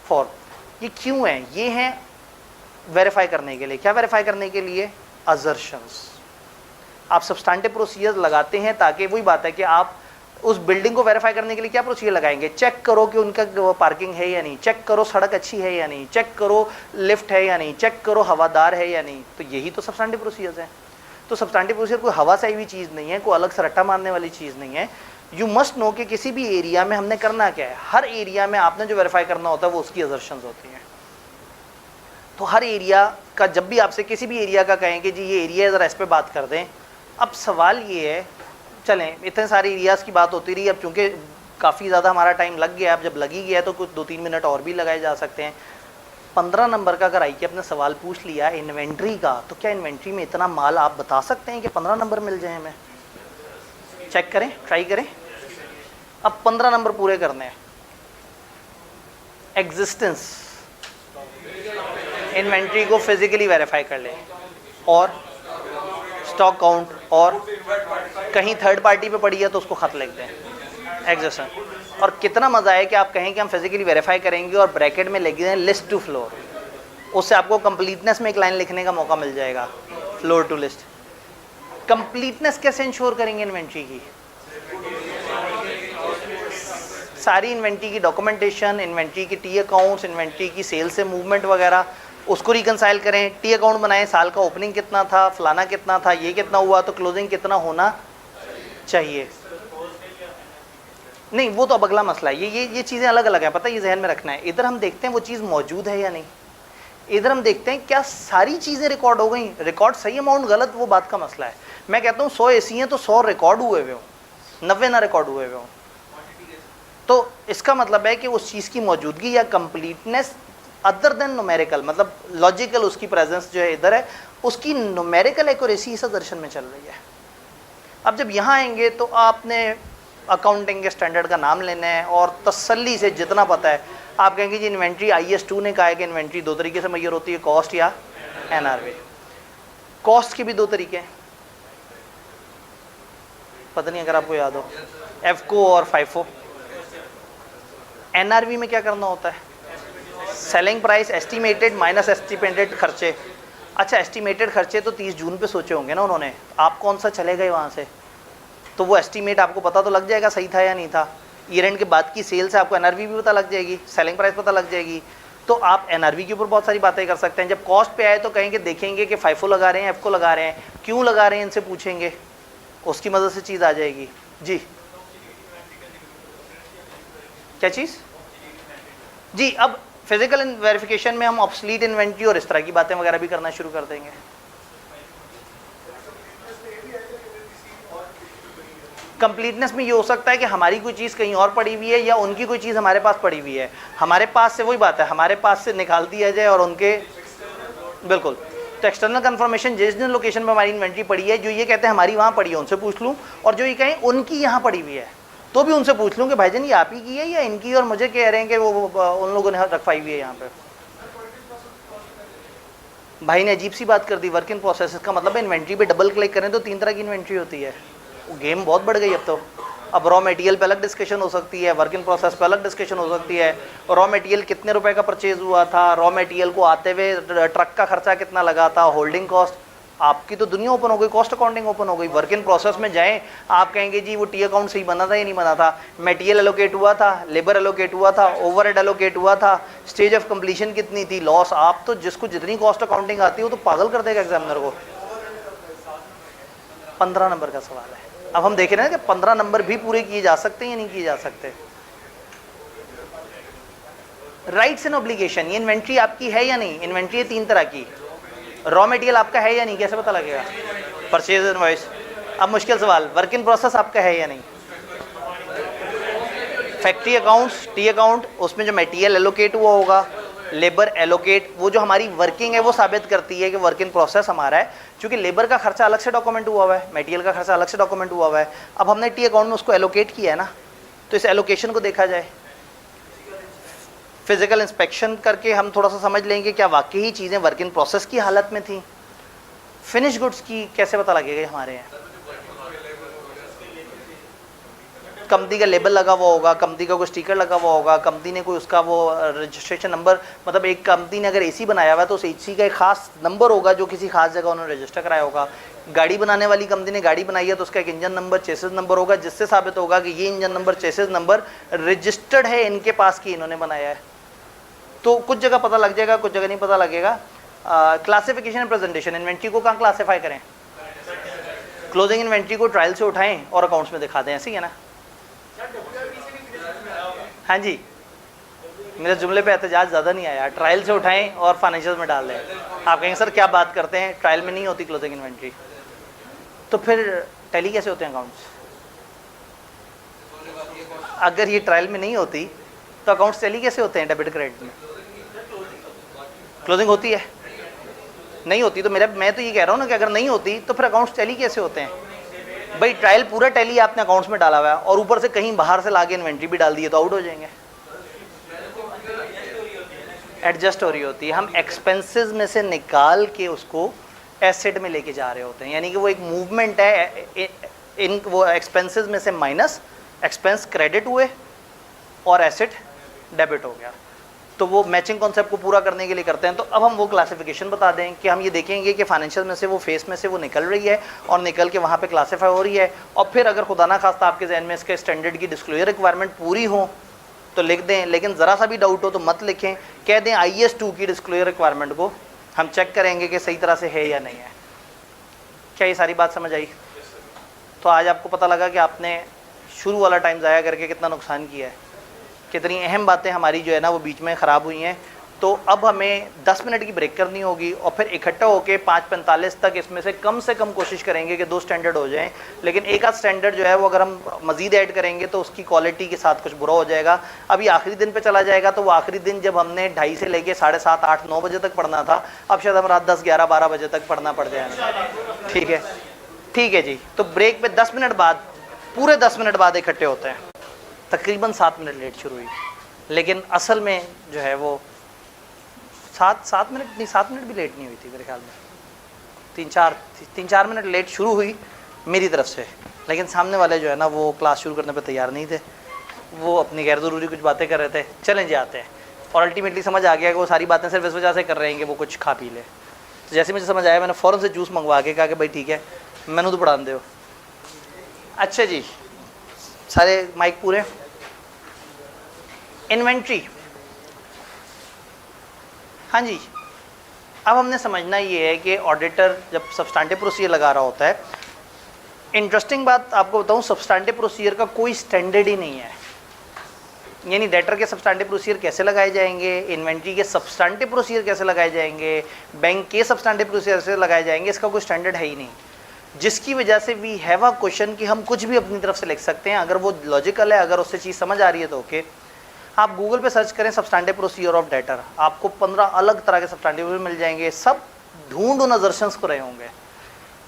for, ये क्यों है। ये हैं वेरीफाई करने के लिए। क्या वेरीफाई करने के लिए? असर्शंस। आप सब्सटेंटिव प्रोसीजर्स लगाते हैं ताकि वही बात है कि आप उस बिल्डिंग को वेरीफाई करने के लिए क्या प्रोसीजर लगाएंगे? चेक करो कि उनका पार्किंग है या नहीं, चेक करो सड़क अच्छी है या नहीं, चेक करो लिफ्ट है या नहीं, चेक करो हवादार है या नहीं। तो यही तो सब्सटेंटिव प्रोसीजर्स हैं। तो सब्सटेंटिव प्रोसीजर कोई हवा से आई हुई चीज़ नहीं है, कोई अलग से रट्टा मारने वाली चीज़ नहीं है। यू मस्ट नो कि किसी भी एरिया में हमने करना क्या है। हर एरिया में आपने जो वेरीफाई करना होता है वो उसकी असर्शंस होती हैं। तो हर एरिया का जब भी आपसे किसी भी एरिया का कहें कि जी ये एरिया है ज़रा इस पर बात कर दें, अब सवाल ये है, चलें इतने सारे एरियाज़ की बात होती रही, अब चूँकि काफ़ी ज़्यादा हमारा टाइम लग गया, अब जब लग ही गया तो कुछ 2-3 मिनट और भी लगाए जा सकते हैं। 15 नंबर का अगर आई के अपने सवाल पूछ लिया इन्वेंट्री का, तो क्या इन्वेंट्री में इतना माल आप बता सकते हैं कि 15 नंबर मिल जाए हमें? चेक करें, ट्राई करें। अब 15 नंबर पूरे करने हैं। एग्जिस्टेंस, इन्वेंट्री को फिजिकली वेरीफाई कर लें, और स्टॉक काउंट, और कहीं थर्ड पार्टी पे पड़ी है तो उसको खत लिख दें एग्जिस्टेंस। और कितना मज़ा है कि आप कहें कि हम फिजिकली वेरीफाई करेंगे और ब्रैकेट में लिख दें लिस्ट टू फ्लोर, उससे आपको कंप्लीटनेस में एक लाइन लिखने का मौका मिल जाएगा, फ्लोर टू लिस्ट। कंप्लीटनेस कैसे इंश्योर करेंगे इन्वेंट्री की? सारी इन्वेंट्री की डॉक्यूमेंटेशन, इन्वेंट्री की टी अकाउंट्स, इन्वेंट्री की सेल से मूवमेंट वगैरह, उसको रिकनसाइल करें, टी अकाउंट बनाएं, साल का ओपनिंग कितना था, फलाना कितना था, ये कितना हुआ, तो क्लोजिंग कितना होना चाहिए। नहीं वो तो अब अगला मसला है, ये चीज़ें अलग अलग हैं, पता है, ये जहन में रखना है। इधर हम देखते हैं वो चीज़ मौजूद है या नहीं, इधर हम देखते हैं क्या सारी चीज़ें रिकॉर्ड हो गई, रिकॉर्ड सही अमाउंट गलत, वो बात का मसला है। मैं कहता हूँ 100 एसी हैं तो 100 रिकॉर्ड हुए हुए हों, 90 ना रिकॉर्ड हुए हुए हों, तो इसका मतलब है कि उस चीज़ की मौजूदगी या कंप्लीटनेस अदर देन न्यूमेरिकल, मतलब लॉजिकल उसकी प्रेजेंस जो है इधर है, उसकी न्यूमेरिकल एक्यूरेसी इस दर्शन में चल रही है। अब जब यहाँ आएंगे तो आपने अकाउंटिंग के स्टैंडर्ड का नाम लेना है और तसल्ली से जितना पता है आप कहेंगे जी इन्वेंट्री IS2 ने कहा है कि इन्वेंट्री 2 तरीके से मैयर होती है, कॉस्ट या NRV। कॉस्ट के भी 2 तरीके हैं, पता नहीं अगर आपको याद हो, FCO और FIFO। NRV में क्या करना होता है? Selling price estimated minus estimated खर्चे। अच्छा एस्टिमेटेड खर्चे तो 30 जून पे सोचे होंगे ना उन्होंने, आप कौन सा चले गए वहाँ से, तो वो एस्टिमेट आपको पता तो लग जाएगा सही था या नहीं था। ईयर एंड के बाद की सेल से आपको NRV भी पता लग जाएगी, सेलिंग प्राइस पता लग जाएगी, तो आप NRV के ऊपर बहुत सारी बातें कर सकते हैं। जब कॉस्ट पे आए तो कहेंगे देखेंगे कि FIFO लगा रहे हैं, FCO लगा रहे हैं, क्यों लगा रहे हैं इनसे पूछेंगे, उसकी मदद से चीज़ आ जाएगी। जी क्या चीज़? जी अब फिजिकल वेरिफिकेशन में हम ऑब्सलीट इन्वेंट्री और इस तरह की बातें वगैरह भी करना शुरू कर देंगे। कंप्लीटनेस में ये हो सकता है कि हमारी कोई चीज़ कहीं और पड़ी हुई है या उनकी कोई चीज़ हमारे पास पड़ी हुई है, हमारे पास से वही बात है, हमारे पास से निकाल दिया जाए और उनके बिल्कुल। तो एक्सटर्नल कंफर्मेशन जिस जिन लोकेशन पर हमारी इन्वेंट्री पड़ी है, जो ये कहते हैं हमारी वहाँ पड़ी है उनसे पूछ लूँ, और जो ये कहें उनकी यहाँ पड़ी हुई है तो भी उनसे पूछ लूँ कि भाईजान ये आप ही की है या इनकी, और मुझे कह रहे हैं कि वो उन लोगों ने रखवाई हुई है यहाँ पे। भाई ने अजीब सी बात कर दी, वर्क इन प्रोसेस का मतलब है इन्वेंट्री पे डबल क्लिक करें तो 3 तरह की इन्वेंट्री होती है। वो गेम बहुत बढ़ गई अब तो। अब रॉ मटेरियल पे अलग डिस्कशन हो सकती है, वर्क इन प्रोसेस पे अलग डिस्कशन हो सकती है। रॉ मटेरियल कितने रुपए का परचेज हुआ था, रॉ मटेरियल को आते हुए ट्रक का खर्चा कितना लगा था, होल्डिंग कॉस्ट, आपकी तो दुनिया ओपन हो गई, कॉस्ट अकाउंटिंग ओपन हो गई। वर्क इन प्रोसेस में जाएं, आप कहेंगे जी वो टी अकाउंट सही बना था या नहीं बना था, मटेरियल एलोकेट हुआ था, लेबर एलोकेट हुआ था, ओवरहेड एलोकेट हुआ था, स्टेज ऑफ कंप्लीशन कितनी थी, लॉस। आप तो जिसको जितनी कॉस्ट अकाउंटिंग आती है वो तो पागल कर देगा एग्जामिनर को। 15 नंबर का सवाल है। अब हम देख रहे हैं कि 15 नंबर भी पूरे किए जा सकते हैं या नहीं किए जा सकते। राइट्स एंड ऑब्लिगेशन, ये इन्वेंट्री आपकी है या नहीं। इन्वेंट्री है 3 तरह की, रॉ मटेरियल आपका है या नहीं, कैसे पता लगेगा? Purchase invoice. अब मुश्किल सवाल, वर्क इन प्रोसेस आपका है या नहीं। फैक्ट्री अकाउंट्स, टी अकाउंट, उसमें जो मटेरियल एलोकेट हुआ होगा, लेबर एलोकेट, वो जो हमारी वर्किंग है वो साबित करती है कि वर्क इन प्रोसेस हमारा है, क्योंकि लेबर का खर्चा अलग से डॉक्यूमेंट हुआ हुआ है, मटेरियल का खर्चा अलग से डॉक्यूमेंट हुआ हुआ है। अब हमने टी अकाउंट में उसको एलोकेट किया है ना, तो इस एलोकेशन को देखा जाए, फिजिकल इंस्पेक्शन करके हम थोड़ा सा समझ लेंगे क्या वाकई ही चीज़ें वर्क इन प्रोसेस की हालत में थी। फिनिश गुड्स की कैसे पता लगेगा हमारे यहाँ? कंपनी का लेबल लगा हुआ होगा, कंपनी का कोई स्टिकर लगा हुआ होगा, कंपनी ने कोई उसका वो रजिस्ट्रेशन नंबर, मतलब एक कंपनी ने अगर एसी बनाया हुआ है तो उस एसी का एक खास नंबर होगा जो किसी खास जगह उन्होंने रजिस्टर कराया होगा। गाड़ी बनाने वाली कंपनी ने गाड़ी बनाई है तो उसका एक इंजन नंबर, चेसिस नंबर होगा, जिससे साबित होगा कि ये engine number, chassis number registered है इनके पास कि इन्होंने बनाया है। तो कुछ जगह पता लग जाएगा, कुछ जगह नहीं पता लगेगा। क्लासिफिकेशन एंड प्रेजेंटेशन, इन्वेंट्री को कहाँ क्लासीफाई करें? क्लोजिंग इन्वेंट्री को ट्रायल से उठाएं और अकाउंट्स में दिखा दें, ऐसे ही है ना? हाँ जी, मेरे जुमले पे एहतजाज ज़्यादा नहीं आया। ट्रायल से उठाएं और फाइनेंशियल में डाल दें। आप कहेंगे सर क्या बात करते हैं, ट्रायल में नहीं होती क्लोजिंग इन्वेंट्री, तो फिर टैली कैसे होते हैं अकाउंट्स? अगर ये ट्रायल में नहीं होती तो अकाउंट्स टैली कैसे होते हैं डेबिट क्रेडिट में? क्लोजिंग होती है, नहीं होती तो मैं तो ये कह रहा हूँ ना कि अगर नहीं होती तो फिर अकाउंट्स टैली कैसे होते हैं? भाई ट्रायल पूरा टैली आपने अकाउंट्स में डाला हुआ है और ऊपर से कहीं बाहर से लाके इन्वेंट्री भी डाल दी है तो आउट हो जाएंगे। एडजस्ट हो रही होती है, हम एक्सपेंसेस में से निकाल के उसको एसेट में लेके जा रहे होते हैं, यानी कि वो एक मूवमेंट है। इन वो एक्सपेंसेस में से माइनस एक्सपेंस क्रेडिट हुए और एसेट डेबिट हो गया, तो वो मैचिंग कॉन्सेप्ट को पूरा करने के लिए करते हैं। तो अब हम वो क्लासिफिकेशन बता दें कि हम ये देखेंगे कि फाइनेंशियल में से वो फेस में से वो निकल रही है और निकल के वहाँ पे क्लासीफाई हो रही है, और फिर अगर खुदा ना खास्ता आपके जहन में इसके स्टैंडर्ड की डिस्क्लोजर रिक्वायरमेंट पूरी हो तो लिख दें, लेकिन ज़रा सा भी डाउट हो तो मत लिखें, कह दें IAS 2 की डिस्क्लोजर रिक्वायरमेंट को हम चेक करेंगे कि सही तरह से है या नहीं है। क्या ये सारी बात समझ आई? तो आज आपको पता लगा कि आपने शुरू वाला टाइम ज़ाया करके कितना नुकसान किया है, कितनी अहम बातें हमारी जो है ना वो बीच में ख़राब हुई हैं। तो अब हमें 10 मिनट की ब्रेक करनी होगी और फिर इकट्ठा होकर 5:45 तक इसमें से कम कोशिश करेंगे कि 2 स्टैंडर्ड हो जाएं, लेकिन एक आध स्टैंडर्ड जो है वो अगर हम मज़ीद ऐड करेंगे तो उसकी क्वालिटी के साथ कुछ बुरा हो जाएगा। अभी आखिरी दिन पे चला जाएगा, तो वो आखिरी दिन जब हमने 2:30 से लेके 7:30, 8, 9 बजे तक पढ़ना था, अब शायद हम रात 10, 11, 12 बजे तक पढ़ना पड़ जाएगा। ठीक है, ठीक है जी। तो ब्रेक पे 10 मिनट बाद, पूरे 10 मिनट बाद इकट्ठे होते हैं। तकरीबन 7 मिनट लेट शुरू हुई, लेकिन असल में जो है वो 7 मिनट नहीं, 7 मिनट भी लेट नहीं हुई थी मेरे ख्याल में, 3-4 मिनट लेट शुरू हुई मेरी तरफ से, लेकिन सामने वाले जो है ना वो क्लास शुरू करने पे तैयार नहीं थे, वो अपनी गैर ज़रूरी कुछ बातें कर रहे थे। चलें जी आते हैं, और अल्टीमेटली समझ आ गया कि वो सारी बातें सिर्फ इस वजह से कर रहे हैं कि वो कुछ खा पी ले। तो जैसे मुझे समझ आया मैंने फ़ौरन से जूस मंगवा के कहा कि भाई ठीक है मैनू तो पढ़ा दो। अच्छा जी, सारे माइक पूरे। इन्वेंट्री, हाँ जी, अब हमने समझना ये है कि ऑडिटर जब सब्सटेंटिव प्रोसीजर लगा रहा होता है, इंटरेस्टिंग बात आपको बताऊं, सब्सटेंटिव प्रोसीजर का कोई स्टैंडर्ड ही नहीं है। यानी डेटर के सब्सटेंटिव प्रोसीजर कैसे लगाए जाएंगे, इन्वेंट्री के सब्सटेंटिव प्रोसीजर कैसे लगाए जाएंगे, बैंक के सब्सटेंटिव प्रोसीजर कैसे लगाए जाएंगे, इसका कोई स्टैंडर्ड है ही नहीं, जिसकी वजह से वी हैव अ क्वेश्चन कि हम कुछ भी अपनी तरफ से लिख सकते हैं। अगर वो लॉजिकल है, अगर उससे चीज़ समझ आ रही है तो ओके। आप गूगल पे सर्च करें सब्सटेंटिव प्रोसीजर ऑफ डेटर, आपको 15 अलग तरह के सब्सटेंटिव मिल जाएंगे। सब ढूंढ उन अजर्शंस को रहे होंगे,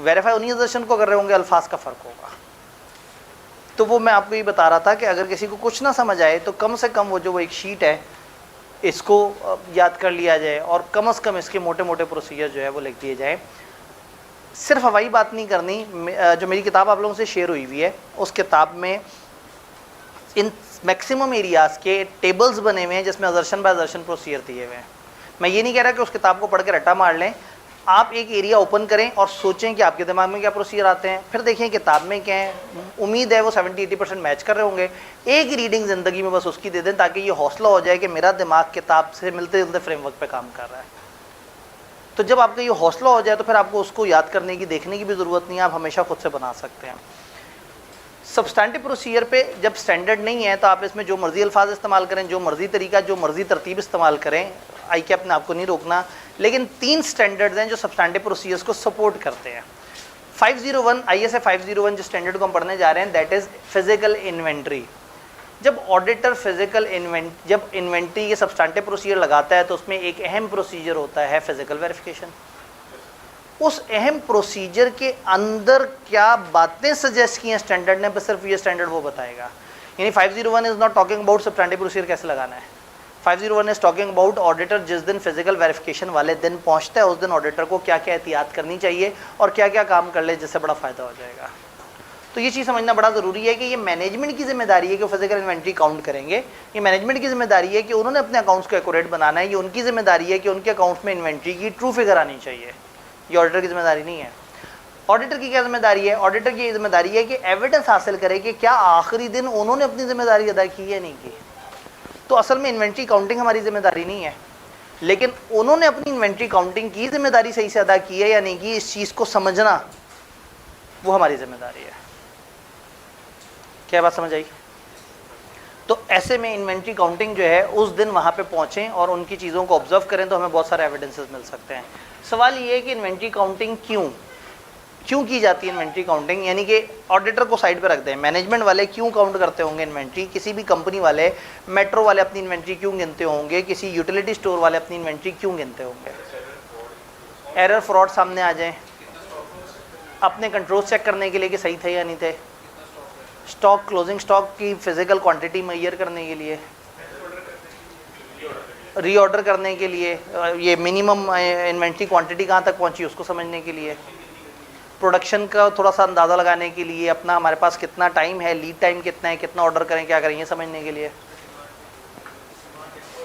वेरीफाई उन्हीं अजर्शन को कर रहे होंगे, अल्फाज का फ़र्क होगा। तो वो मैं आपको ये बता रहा था कि अगर किसी को कुछ ना समझ आए तो कम से कम वो एक शीट है इसको याद कर लिया जाए, और कम से कम इसके मोटे मोटे प्रोसीजर जो है वो लिख दिए जाए। सिर्फ हवाई बात नहीं करनी, जो मेरी किताब आप लोगों से शेयर हुई हुई है उस किताब में इन मैक्सिमम एरियाज़ के टेबल्स बने हुए हैं जिसमें अजर्शन बाय अजर्शन प्रोसीजर दिए हुए हैं। मैं ये नहीं कह रहा कि उस किताब को पढ़ के रट्टा मार लें, आप एक एरिया ओपन करें और सोचें कि आपके दिमाग में क्या प्रोसीजर आते हैं, फिर देखें किताब में क्या है। उम्मीद है वो 70-80% मैच कर रहे होंगे। एक रीडिंग ज़िंदगी में बस उसकी दे दें ताकि ये हौसला हो जाए कि मेरा दिमाग किताब से मिलते जुलते फ्रेमवर्क पे काम कर रहा है। तो जब आपका ये हौसला हो जाए तो फिर आपको उसको याद करने की, देखने की भी ज़रूरत नहीं है, आप हमेशा खुद से बना सकते हैं। सब्सटेंटिव प्रोसीजर पे जब स्टैंडर्ड नहीं है तो आप इसमें जो मर्ज़ी अल्फाज इस्तेमाल करें, जो मर्ज़ी तरीका, जो मर्ज़ी तरतीब इस्तेमाल करें, आई कैप ने आपको नहीं रोकना। लेकिन 3 स्टैंडर्ड्स हैं जो सब्सटेंटिव प्रोसीजर्स को सपोर्ट करते हैं। 501 ISA 501 जो स्टैंडर्ड को हम पढ़ने जा रहे हैं, दैट इज़ फिजिकल इन्वेंट्री। जब ऑडिटर जब इन्वेंट्री के सब्सटेंटिव प्रोसीजर लगाता है तो उसमें एक अहम प्रोसीजर होता है फिजिकल वेरिफिकेशन। उस अहम प्रोसीजर के अंदर क्या बातें सजेस्ट की हैं स्टैंडर्ड ने, बस सिर्फ ये स्टैंडर्ड वो बताएगा। यानी 501 is not talking about substantive procedure कैसे लगाना है। 501 इज़ टॉकिंग अबाउट ऑडिटर जिस दिन फिजिकल वेरिफिकेशन वाले दिन पहुंचता है उस दिन ऑडिटर को क्या क्या एहतियात करनी चाहिए और क्या क्या काम कर ले जिससे बड़ा फ़ायदा हो जाएगा। तो ये चीज़ समझना बड़ा ज़रूरी है कि ये मैनेजमेंट की जिम्मेदारी है कि फिजिकल इन्वेंट्री काउंट करेंगे। ये मैनेजमेंट की जिम्मेदारी है कि उन्होंने अपने अकाउंट्स को एक्यूरेट बनाना है। ये उनकी जिम्मेदारी है कि उनके अकाउंट्स में इन्वेंट्री की ट्रू फिगर आनी चाहिए। ये ऑडिटर की जिम्मेदारी नहीं है। ऑडिटर की क्या जिम्मेदारी है? ऑडिटर की जिम्मेदारी है कि एविडेंस हासिल करे कि क्या आखिरी दिन उन्होंने अपनी जिम्मेदारी अदा की या नहीं की। तो असल में इन्वेंट्री काउंटिंग हमारी जिम्मेदारी नहीं है, लेकिन उन्होंने अपनी इन्वेंट्री काउंटिंग की जिम्मेदारी सही से अदा की है या नहीं की, इस चीज़ को समझना वो हमारी जिम्मेदारी है। क्या बात समझ आई? तो ऐसे में इन्वेंट्री काउंटिंग जो है उस दिन वहाँ पे पहुँचें और उनकी चीज़ों को ऑब्जर्व करें तो हमें बहुत सारे एविडेंसेस मिल सकते हैं। सवाल ये है कि इन्वेंट्री काउंटिंग क्यों की जाती है इन्वेंट्री काउंटिंग, यानी कि ऑडिटर को साइड पे रखते हैं, मैनेजमेंट वाले क्यों काउंट करते होंगे इन्वेंट्री, किसी भी कंपनी वाले, मेट्रो वाले अपनी इन्वेंट्री क्यों गिनते होंगे, किसी यूटिलिटी स्टोर वाले अपनी इन्वेंट्री क्यों गिनते होंगे? एरर फ्रॉड सामने आ जाए, अपने कंट्रोल चेक करने के लिए कि सही थे या नहीं थे, स्टॉक क्लोजिंग स्टॉक की फिजिकल क्वांटिटी मेजर करने के लिए, रीऑर्डर करने के लिए, ये मिनिमम इन्वेंट्री क्वांटिटी कहाँ तक पहुँची उसको समझने के लिए, प्रोडक्शन का थोड़ा सा अंदाज़ा लगाने के लिए, अपना हमारे पास कितना टाइम है, लीड टाइम कितना है, कितना ऑर्डर करें, क्या करें, ये समझने के लिए,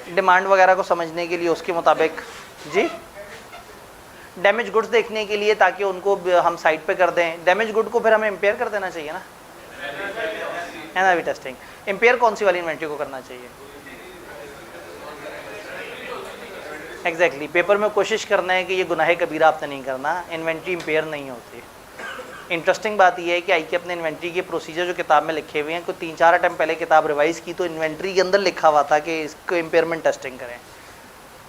डिमांड वगैरह को समझने के लिए उसके मुताबिक जी, डैमेज गुड्स देखने के लिए ताकि उनको हम साइड पे कर दें। डैमेज गुड को फिर हमें इम्पेयर कर देना चाहिए ना, एनआरवी टेस्टिंग। इम्पेयर कौन सी वाली इन्वेंट्री को करना चाहिए? एग्जैक्टली पेपर में कोशिश करना है कि ये गुनाह कबीरा आपने नहीं करना, इन्वेंट्री इम्पेयर नहीं होती। इंटरेस्टिंग बात यह है कि आई के अपने इन्वेंट्री के प्रोसीजर जो किताब में लिखे हुए हैं, कोई 3-4 अटैम्प्ट पहले किताब रिवाइज की तो इन्वेंट्री के अंदर लिखा हुआ था कि इसको इम्पेयरमेंट टेस्टिंग करें।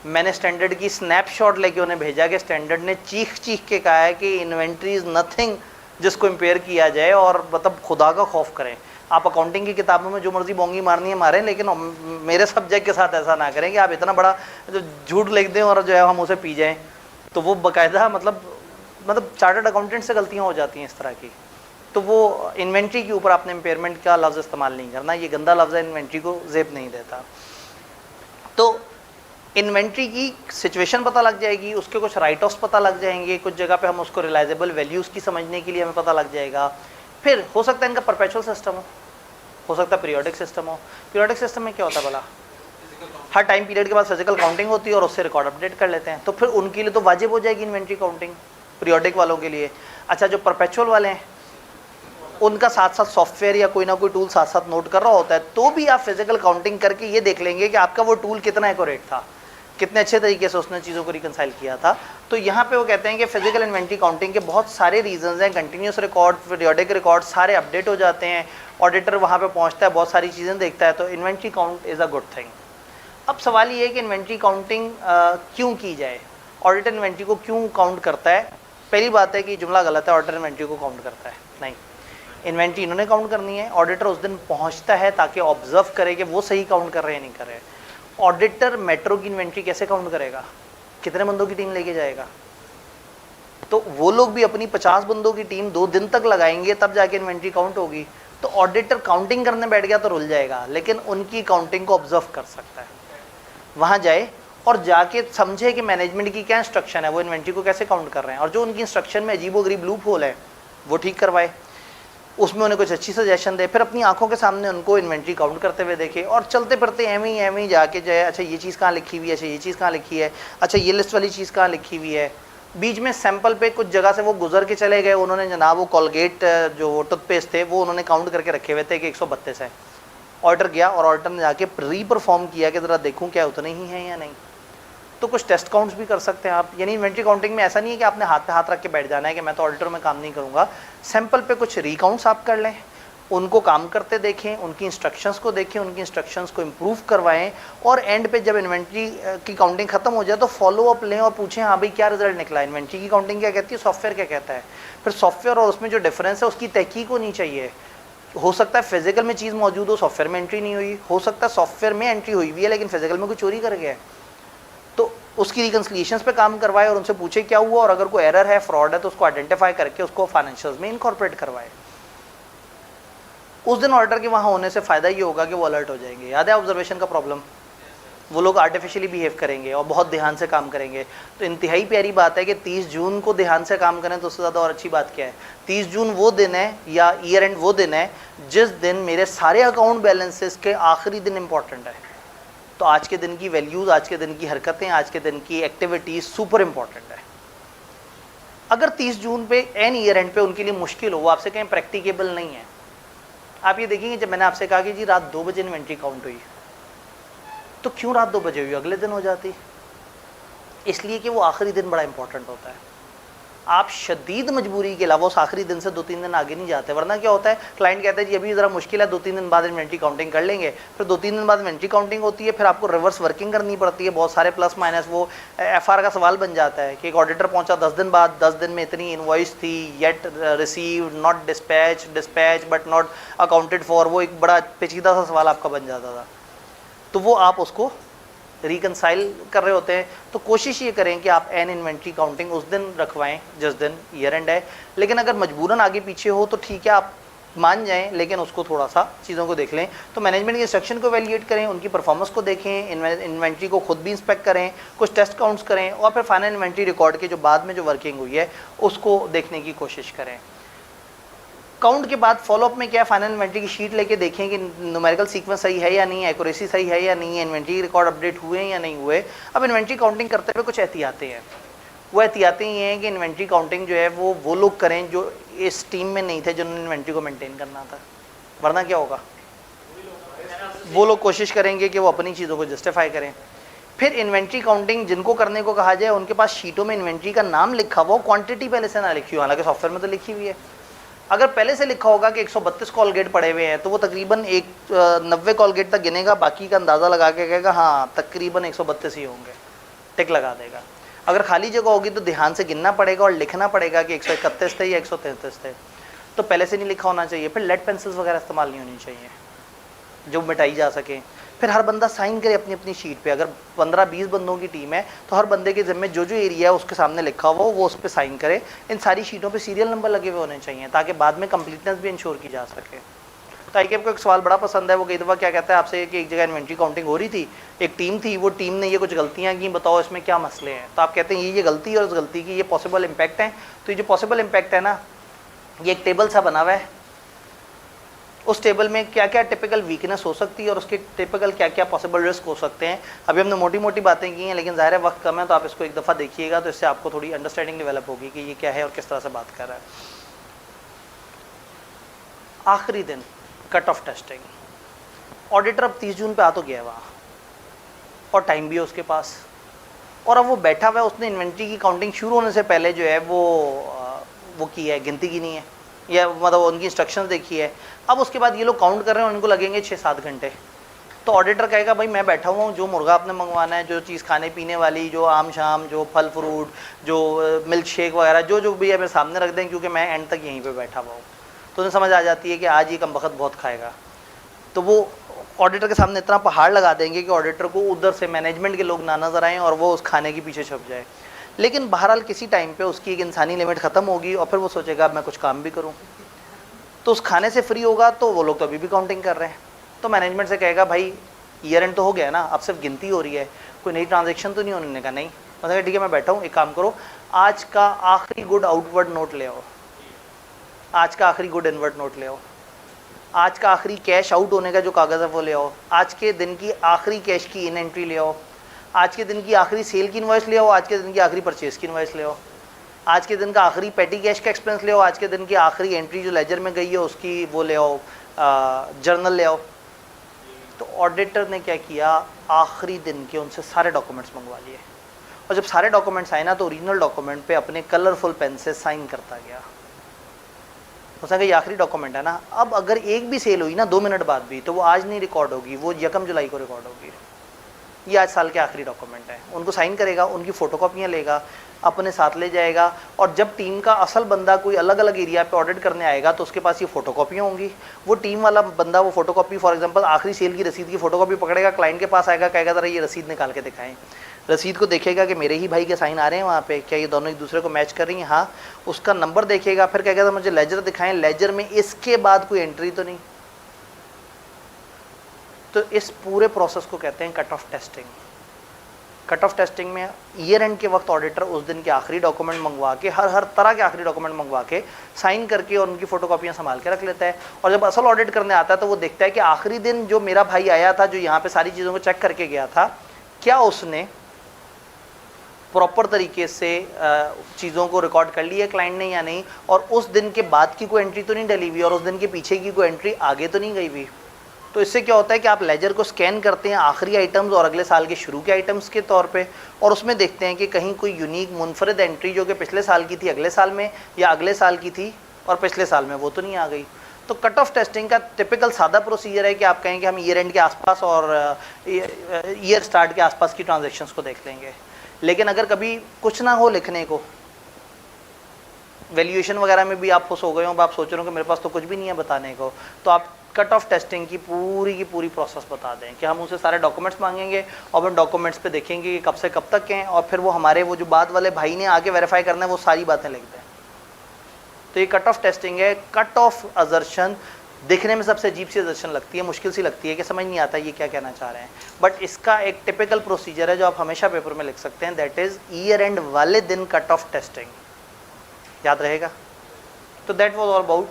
मैंने स्टैंडर्ड की स्नैपशॉट लेके उन्हें भेजा कि स्टैंडर्ड ने चीख के कहा है कि इन्वेंट्री इज़ नथिंग जिसको इम्पेयर किया जाए, और मतलब खुदा का खौफ करें। आप अकाउंटिंग की किताबों में जो मर्जी बोंगी मारनी है मारें, लेकिन मेरे सब्जेक्ट के साथ ऐसा ना करें कि आप इतना बड़ा जो झूठ लिख दें और जो है हम उसे पी जाएं। तो वो बाकायदा मतलब चार्टर्ड अकाउंटेंट से गलतियां हो जाती हैं इस तरह की। तो वो इन्वेंट्री के ऊपर आपने इम्पेयरमेंट का लफ्ज़ इस्तेमाल नहीं करना, ये गंदा लफ्ज़ है, इन्वेंट्री को जेब नहीं देता। तो इन्वेंट्री की सिचुएशन पता लग जाएगी, उसके कुछ राइट ऑफ्स पता लग जाएंगे, कुछ जगह पे हम उसको रिलाइजेबल वैल्यूज़ की समझने के लिए हमें पता लग जाएगा। फिर हो सकता है इनका परपेचुअल सिस्टम हो सकता है पीरियोडिक सिस्टम हो। पीरियोडिक सिस्टम में क्या होता है भला? हर टाइम पीरियड के बाद फिजिकल काउंटिंग होती है और उससे रिकॉर्ड अपडेट कर लेते हैं, तो फिर उनके लिए तो वाजिब हो जाएगी इन्वेंट्री काउंटिंग पीरियोडिक वालों के लिए। अच्छा, जो परपेचुअल वाले हैं उनका साथ साथ सॉफ्टवेयर या कोई ना कोई टूल साथ साथ नोट कर रहा होता है, तो भी आप फिजिकल काउंटिंग करके ये देख लेंगे कि आपका वो टूल कितना एक्यूरेट था, कितने अच्छे तरीके से उसने चीज़ों को रिकंसाइल किया था। तो यहाँ पे वो कहते हैं कि फिजिकल इन्वेंट्री काउंटिंग के बहुत सारे रीजंस हैं, कंटिन्यूस रिकॉर्ड, पीरियोडिक रिकॉर्ड सारे अपडेट हो जाते हैं, ऑडिटर वहाँ पे पहुँचता है, बहुत सारी चीज़ें देखता है, तो inventory count is a good thing. अब सवाल ये है कि इन्वेंट्री काउंटिंग क्यों की जाए, ऑडिटर इन्वेंट्री को क्यों काउंट करता है? पहली बात है कि जुमला गलत है, ऑडिटर इन्वेंट्री को काउंट करता है नहीं, इन्वेंट्री इन्होंने काउंट करनी है। ऑडिटर उस दिन पहुँचता है ताकि ऑब्जर्व करे कि वो सही काउंट कर रहे हैं नहीं कर रहे। ऑडिटर मेट्रो की इन्वेंट्री कैसे काउंट करेगा? कितने बंदों की टीम लेके जाएगा? तो वो लोग भी अपनी 50 बंदों की टीम 2 दिन तक लगाएंगे तब जाके इन्वेंट्री काउंट होगी। तो ऑडिटर काउंटिंग करने बैठ गया तो रुल जाएगा, लेकिन उनकी काउंटिंग को ऑब्जर्व कर सकता है, वहाँ जाए और जाके समझे कि मैनेजमेंट की क्या इंस्ट्रक्शन है, वो इन्वेंट्री को कैसे काउंट कर रहे हैं, और जो उनकी इंस्ट्रक्शन में अजीबोगरीब लूप होल है वो ठीक करवाए, उसमें उन्हें कुछ अच्छी सजेशन दे, फिर अपनी आंखों के सामने उनको इन्वेंट्री काउंट करते हुए देखे, और चलते फिरते एवं ही जाके जो है, अच्छा ये चीज़ कहाँ लिखी हुई है, अच्छा ये चीज़ कहाँ लिखी है, अच्छा ये लिस्ट वाली चीज़ कहाँ लिखी हुई है। बीच में सैंपल पे कुछ जगह से वो गुजर के चले गए, उन्होंने जनाब वो कॉलगेट जो टूथपेस्ट थे वो उन्होंने काउंट करके रखे हुए थे कि 132 है। ऑर्डर गया और ऑर्डर ने जाके री परफॉर्म किया कि ज़रा देखूँ क्या उतने ही हैं या नहीं। तो कुछ टेस्ट काउंट्स भी कर सकते हैं आप, यानी इन्वेंट्री काउंटिंग में ऐसा नहीं है कि आपने हाथ पे हाथ रख के बैठ जाना है कि मैं तो ऑडिटर में काम नहीं करूँगा। सैंपल पे कुछ रिकाउंट्स आप कर लें, उनको काम करते देखें, उनकी इंस्ट्रक्शंस को देखें, उनकी इंस्ट्रक्शंस को इम्प्रूव करवाएं, और एंड पे जब इन्वेंट्री की काउंटिंग खत्म हो जाए तो फॉलो अप लें और पूछें हाँ भाई क्या रिजल्ट निकला, इन्वेंट्री की काउंटिंग क्या कहती है, सॉफ्टवेयर क्या कहता है। फिर सॉफ्टवेयर और उसमें जो डिफरेंस है उसकी तहकीक होनी चाहिए। हो सकता है फिजिकल में चीज़ मौजूद हो, सॉफ्टवेयर में एंट्री नहीं हुई, हो सकता है सॉफ्टवेयर में एंट्री हुई हुई है लेकिन फिजिकल में कोई चोरी कर गया है, तो उसकी रिकन्सिलिएशंस पे काम करवाए और उनसे पूछे क्या हुआ, और अगर कोई एरर है, फ्रॉड है, तो उसको आइडेंटिफाई करके उसको फाइनेंशियल्स में इनकॉर्पोरेट करवाए। उस दिन ऑडिटर के वहाँ होने से फ़ायदा ये होगा कि वो अलर्ट हो जाएंगे। याद है ऑब्जर्वेशन का प्रॉब्लम, वो लोग आर्टिफिशियली बिहेव करेंगे और बहुत ध्यान से काम करेंगे। तो इंतहाई प्यारी बात है कि 30 जून को ध्यान से काम करें तो उससे ज़्यादा और अच्छी बात क्या है। 30 जून वो दिन है या ईयर एंड वो दिन है जिस दिन मेरे सारे अकाउंट बैलेंसेस के आखिरी दिन इंपॉर्टेंट है। तो आज के दिन की वैल्यूज़, आज के दिन की हरकतें, आज के दिन की एक्टिविटीज़ सुपर इम्पॉर्टेंट है। अगर 30 जून पे एन ईयर एंड पे उनके लिए मुश्किल हो, वो आपसे कहीं प्रैक्टिकेबल नहीं है। आप ये देखेंगे जब मैंने आपसे कहा कि जी रात 2 बजे इन्वेंट्री काउंट हुई, तो क्यों रात 2 बजे हुई, अगले दिन हो जाती। इसलिए कि वो आखिरी दिन बड़ा इंपॉर्टेंट होता है। आप शदीद मजबूरी के अलावा उस आखिरी दिन से 2-3 दिन आगे नहीं जाते, वरना क्या होता है, क्लाइंट कहता है जी अभी ज़रा मुश्किल है, 2-3 दिन बाद इन्वेंट्री काउंटिंग कर लेंगे, फिर 2-3 दिन बाद इन्वेंट्री काउंटिंग होती है, फिर आपको रिवर्स वर्किंग करनी पड़ती है, बहुत सारे प्लस माइनस, वो एफआर का सवाल बन जाता है कि एक ऑडिटर पहुंचा 10 दिन बाद, 10 दिन में इतनी इनवॉइस थी, yet receive not dispatch but not accounted for, वो एक बड़ा पेचीदा सा सवाल आपका बन जाता था। तो वो आप उसको रिकनसाइल कर रहे होते हैं। तो कोशिश ये करें कि आप एन इन्वेंट्री काउंटिंग उस दिन रखवाएं जिस दिन ईयर एंड है, लेकिन अगर मजबूरन आगे पीछे हो तो ठीक है, आप मान जाएं, लेकिन उसको थोड़ा सा चीज़ों को देख लें। तो मैनेजमेंट के इंस्ट्रक्शन को वैल्यूएट करें, उनकी परफॉर्मेंस को देखें, इन्वेंट्री को खुद भी इंस्पेक्ट करें, कुछ टेस्ट काउंट्स करें, और फिर फाइनल इन्वेंट्री रिकॉर्ड के जो बाद में जो वर्किंग हुई है उसको देखने की कोशिश करें। काउंट के बाद फॉलोअप में क्या, फाइनल इन्वेंट्री की शीट लेके देखें कि न्यूमेरिकल सीक्वेंस सही है या नहीं, एक्यूरेसी सही है या नहीं है, इन्वेंट्री रिकॉर्ड अपडेट हुए हैं या नहीं हुए। अब इन्वेंट्री काउंटिंग करते हुए कुछ एहतियातें हैं। वो एहतियातें ये हैं कि इन्वेंट्री काउंटिंग जो है वो लोग करें जो इस टीम में नहीं थे, जिन्होंने इन्वेंट्री को मेंटेन करना था, वरना क्या होगा, वो लोग कोशिश करेंगे कि वो अपनी चीज़ों को जस्टिफाई करें। फिर इन्वेंट्री काउंटिंग जिनको करने को कहा जाए, उनके पास शीटों में इन्वेंट्री का नाम लिखा हुआ, क्वांटिटी पहले से ना लिखी हो, हालांकि सॉफ्टवेयर में तो लिखी हुई है। अगर पहले से लिखा होगा कि 132 कॉलगेट पड़े हुए हैं, तो वो तकरीबन 90 कॉलगेट तक गिनेगा, बाकी का अंदाज़ा लगा के कहेगा हाँ तकरीबन 132 ही होंगे, टिक लगा देगा। अगर खाली जगह होगी तो ध्यान से गिनना पड़ेगा और लिखना पड़ेगा कि 131 थे या 133 थे, तो पहले से नहीं लिखा होना चाहिए। फिर लेड पेंसिल्स वगैरह इस्तेमाल नहीं होनी चाहिए जो मिटाई जा सके। फिर हर बंदा साइन करे अपनी अपनी शीट पे। अगर 15-20 बंदों की टीम है तो हर बंदे के ज़िम्मे जो एरिया है उसके सामने लिखा हुआ वो उस पर साइन करे। इन सारी शीटों पे सीरियल नंबर लगे हुए होने चाहिए ताकि बाद में कंप्लीटनेस भी इंश्योर की जा सके। तो आईकेएफ को एक सवाल बड़ा पसंद है, वो कई दफ़ा क्या कहता है आपसे कि एक जगह इन्वेंट्री काउंटिंग हो रही थी, एक टीम थी, वो टीम ने ये कुछ गलतियाँ की, बताओ इसमें क्या मसले हैं। तो आप कहते हैं ये गलती और उस गलती की ये पॉसिबल इम्पैक्ट हैं। तो ये जो पॉसिबल इम्पैक्ट है ना, ये एक टेबल सा बना हुआ है, उस टेबल में क्या क्या टिपिकल वीकनेस हो सकती है और उसके टिपिकल क्या क्या पॉसिबल रिस्क हो सकते हैं। अभी हमने मोटी मोटी बातें की हैं, लेकिन ज़ाहिर है वक्त कम है, तो आप इसको एक दफ़ा देखिएगा तो इससे आपको थोड़ी अंडरस्टैंडिंग डेवलप होगी कि ये क्या है और किस तरह से बात कर रहा है। आखिरी दिन कट ऑफ टेस्टिंग, ऑडिटर अब 30 जून पे आ तो गया वहाँ, और टाइम भी है उसके पास, और अब वो बैठा हुआ है, उसने इन्वेंट्री की काउंटिंग शुरू होने से पहले जो है वो की है, गिनती की नहीं है, या मतलब उनकी इंस्ट्रक्शंस देखी है। अब उसके बाद ये लोग काउंट कर रहे हैं, उनको लगेंगे 6-7 घंटे। तो ऑडिटर कहेगा भाई मैं बैठा हुआ हूँ, जो मुर्गा आपने मंगवाना है, जो चीज़ खाने पीने वाली, जो आम शाम, जो फल फ्रूट, जो मिल्क शेक वगैरह, जो भी है मेरे सामने रख दें, क्योंकि मैं एंड तक यहीं पे बैठा हुआ हूँ। तो उन्हें समझ आ जाती है कि आज ये कम वक्त बहुत खाएगा। तो वो ऑडिटर के सामने इतना पहाड़ लगा देंगे कि ऑडिटर को उधर से मैनेजमेंट के लोग ना नजर आएँ और वो उस खाने के पीछे छुप जाए। लेकिन बहरहाल किसी टाइम पे उसकी एक इंसानी लिमिट ख़त्म होगी और फिर वो सोचेगा मैं कुछ काम भी करूँ, तो उस खाने से फ्री होगा। तो वो लोग तो अभी भी काउंटिंग कर रहे हैं, तो मैनेजमेंट से कहेगा भाई ईयर एंड तो हो गया ना, अब सिर्फ गिनती हो रही है, कोई नई ट्रांजेक्शन तो नहीं होने का। नहीं, मतलब ठीक है मैं बैठा हूँ, एक काम करो, आज का आखिरी गुड आउटवर्ड नोट ले आओ, आज का आखिरी गुड इनवर्ड नोट ले आओ, आज का आखिरी कैश आउट होने का जो कागज़ है वो ले आओ, आज के दिन की आखिरी कैश की इन एंट्री ले आओ, आज के दिन की आखिरी सेल की इनवॉइस ले आओ, आज के दिन की आखिरी परचेज की इनवॉइस ले आओ, आज के दिन का आखिरी पेटी कैश का एक्सपेंस ले आओ, आज के दिन की आखिरी एंट्री जो लेजर में गई है उसकी वो ले आओ, जर्नल ले आओ। तो ऑडिटर ने क्या किया, आखिरी दिन के उनसे सारे डॉक्यूमेंट्स मंगवा लिए, और जब सारे डॉक्यूमेंट्स आए ना तो ओरिजिनल डॉक्यूमेंट पे अपने कलरफुल पेन से साइन करता गया। उसने कहा ये आखिरी डॉक्यूमेंट है ना, अब अगर एक भी सेल हुई ना 2 मिनट बाद भी, तो वो आज नहीं रिकॉर्ड होगी, वो 1 जुलाई को रिकॉर्ड होगी। ये आज साल के आखिरी डॉक्यूमेंट है। उनको साइन करेगा, उनकी फ़ोटोकॉपियाँ लेगा, अपने साथ ले जाएगा, और जब टीम का असल बंदा कोई अलग अलग एरिया पे ऑडिट करने आएगा तो उसके पास ये फ़ोटोकॉपियाँ होंगी। वो टीम वाला बंदा वो फ़ोटोकॉपी, फॉर एग्जांपल आखिरी सेल की रसीद की फ़ोटोकॉपी पकड़ेगा, क्लाइंट के पास आएगा, कहेगा ज़रा ये रसीद निकाल के दिखाएं। रसीद को देखेगा कि मेरे ही भाई के साइन आ रहे हैं वहाँ पे, क्या ये दोनों एक दूसरे को मैच कर रही हैं, हाँ, उसका नंबर देखेगा, फिर कहेगा मुझे लेजर दिखाएं, लेजर में इसके बाद कोई एंट्री तो नहीं। तो इस पूरे प्रोसेस को कहते हैं cut off testing. Cut off testing में ईयर एंड के वक्त ऑडिटर उस दिन के आखिरी डॉक्यूमेंट मंगवा के, हर तरह के आखिरी डॉक्यूमेंट मंगवा के साइन करके और उनकी फ़ोटोकॉपियाँ संभाल के रख लेता है। और जब असल ऑडिट करने आता है तो वो देखता है कि आखिरी दिन जो मेरा भाई आया था, जो यहाँ पे सारी चीज़ों को चेक करके गया था, क्या उसने प्रॉपर तरीके से चीज़ों को रिकॉर्ड कर लिया क्लाइंट ने या नहीं, और उस दिन के बाद की कोई एंट्री तो नहीं डली हुई और उस दिन के पीछे की कोई एंट्री आगे तो नहीं गई हुई। तो इससे क्या होता है कि आप लेजर को स्कैन करते हैं आखिरी आइटम्स और अगले साल के शुरू के आइटम्स के तौर पे, और उसमें देखते हैं कि कहीं कोई यूनिक मुनफरद एंट्री जो कि पिछले साल की थी अगले साल में, या अगले साल की थी और पिछले साल में, वो तो नहीं आ गई। तो कट ऑफ टेस्टिंग का टिपिकल सादा प्रोसीजर है कि आप कहें कि हम ईयर एंड के आसपास और ईयर स्टार्ट के आसपास की ट्रांजेक्शन्स को देख लेंगे। लेकिन अगर कभी कुछ ना हो लिखने को, वैल्यूएशन वगैरह में भी आप खुश हो गए हो, आप सोच रहे हो कि मेरे पास तो कुछ भी नहीं है बताने को, तो आप कट ऑफ टेस्टिंग की पूरी प्रोसेस बता दें कि हम उनसे सारे डॉक्यूमेंट्स मांगेंगे और उन डॉक्यूमेंट्स पे देखेंगे कि कब से कब तक हैं, और फिर वो हमारे वो जो बाद वाले भाई ने आके वेरीफाई करना है वो सारी बातें लिख दें। तो ये कट ऑफ टेस्टिंग है। कट ऑफ अजर्शन दिखने में सबसे अजीब सी अजर्शन लगती है, मुश्किल सी लगती है कि समझ नहीं आता ये क्या कहना चाह रहे हैं, बट इसका एक टिपिकल प्रोसीजर है जो आप हमेशा पेपर में लिख सकते हैं, दैट इज़ ईयर एंड वाले दिन कट ऑफ टेस्टिंग। याद रहेगा? तो that was all about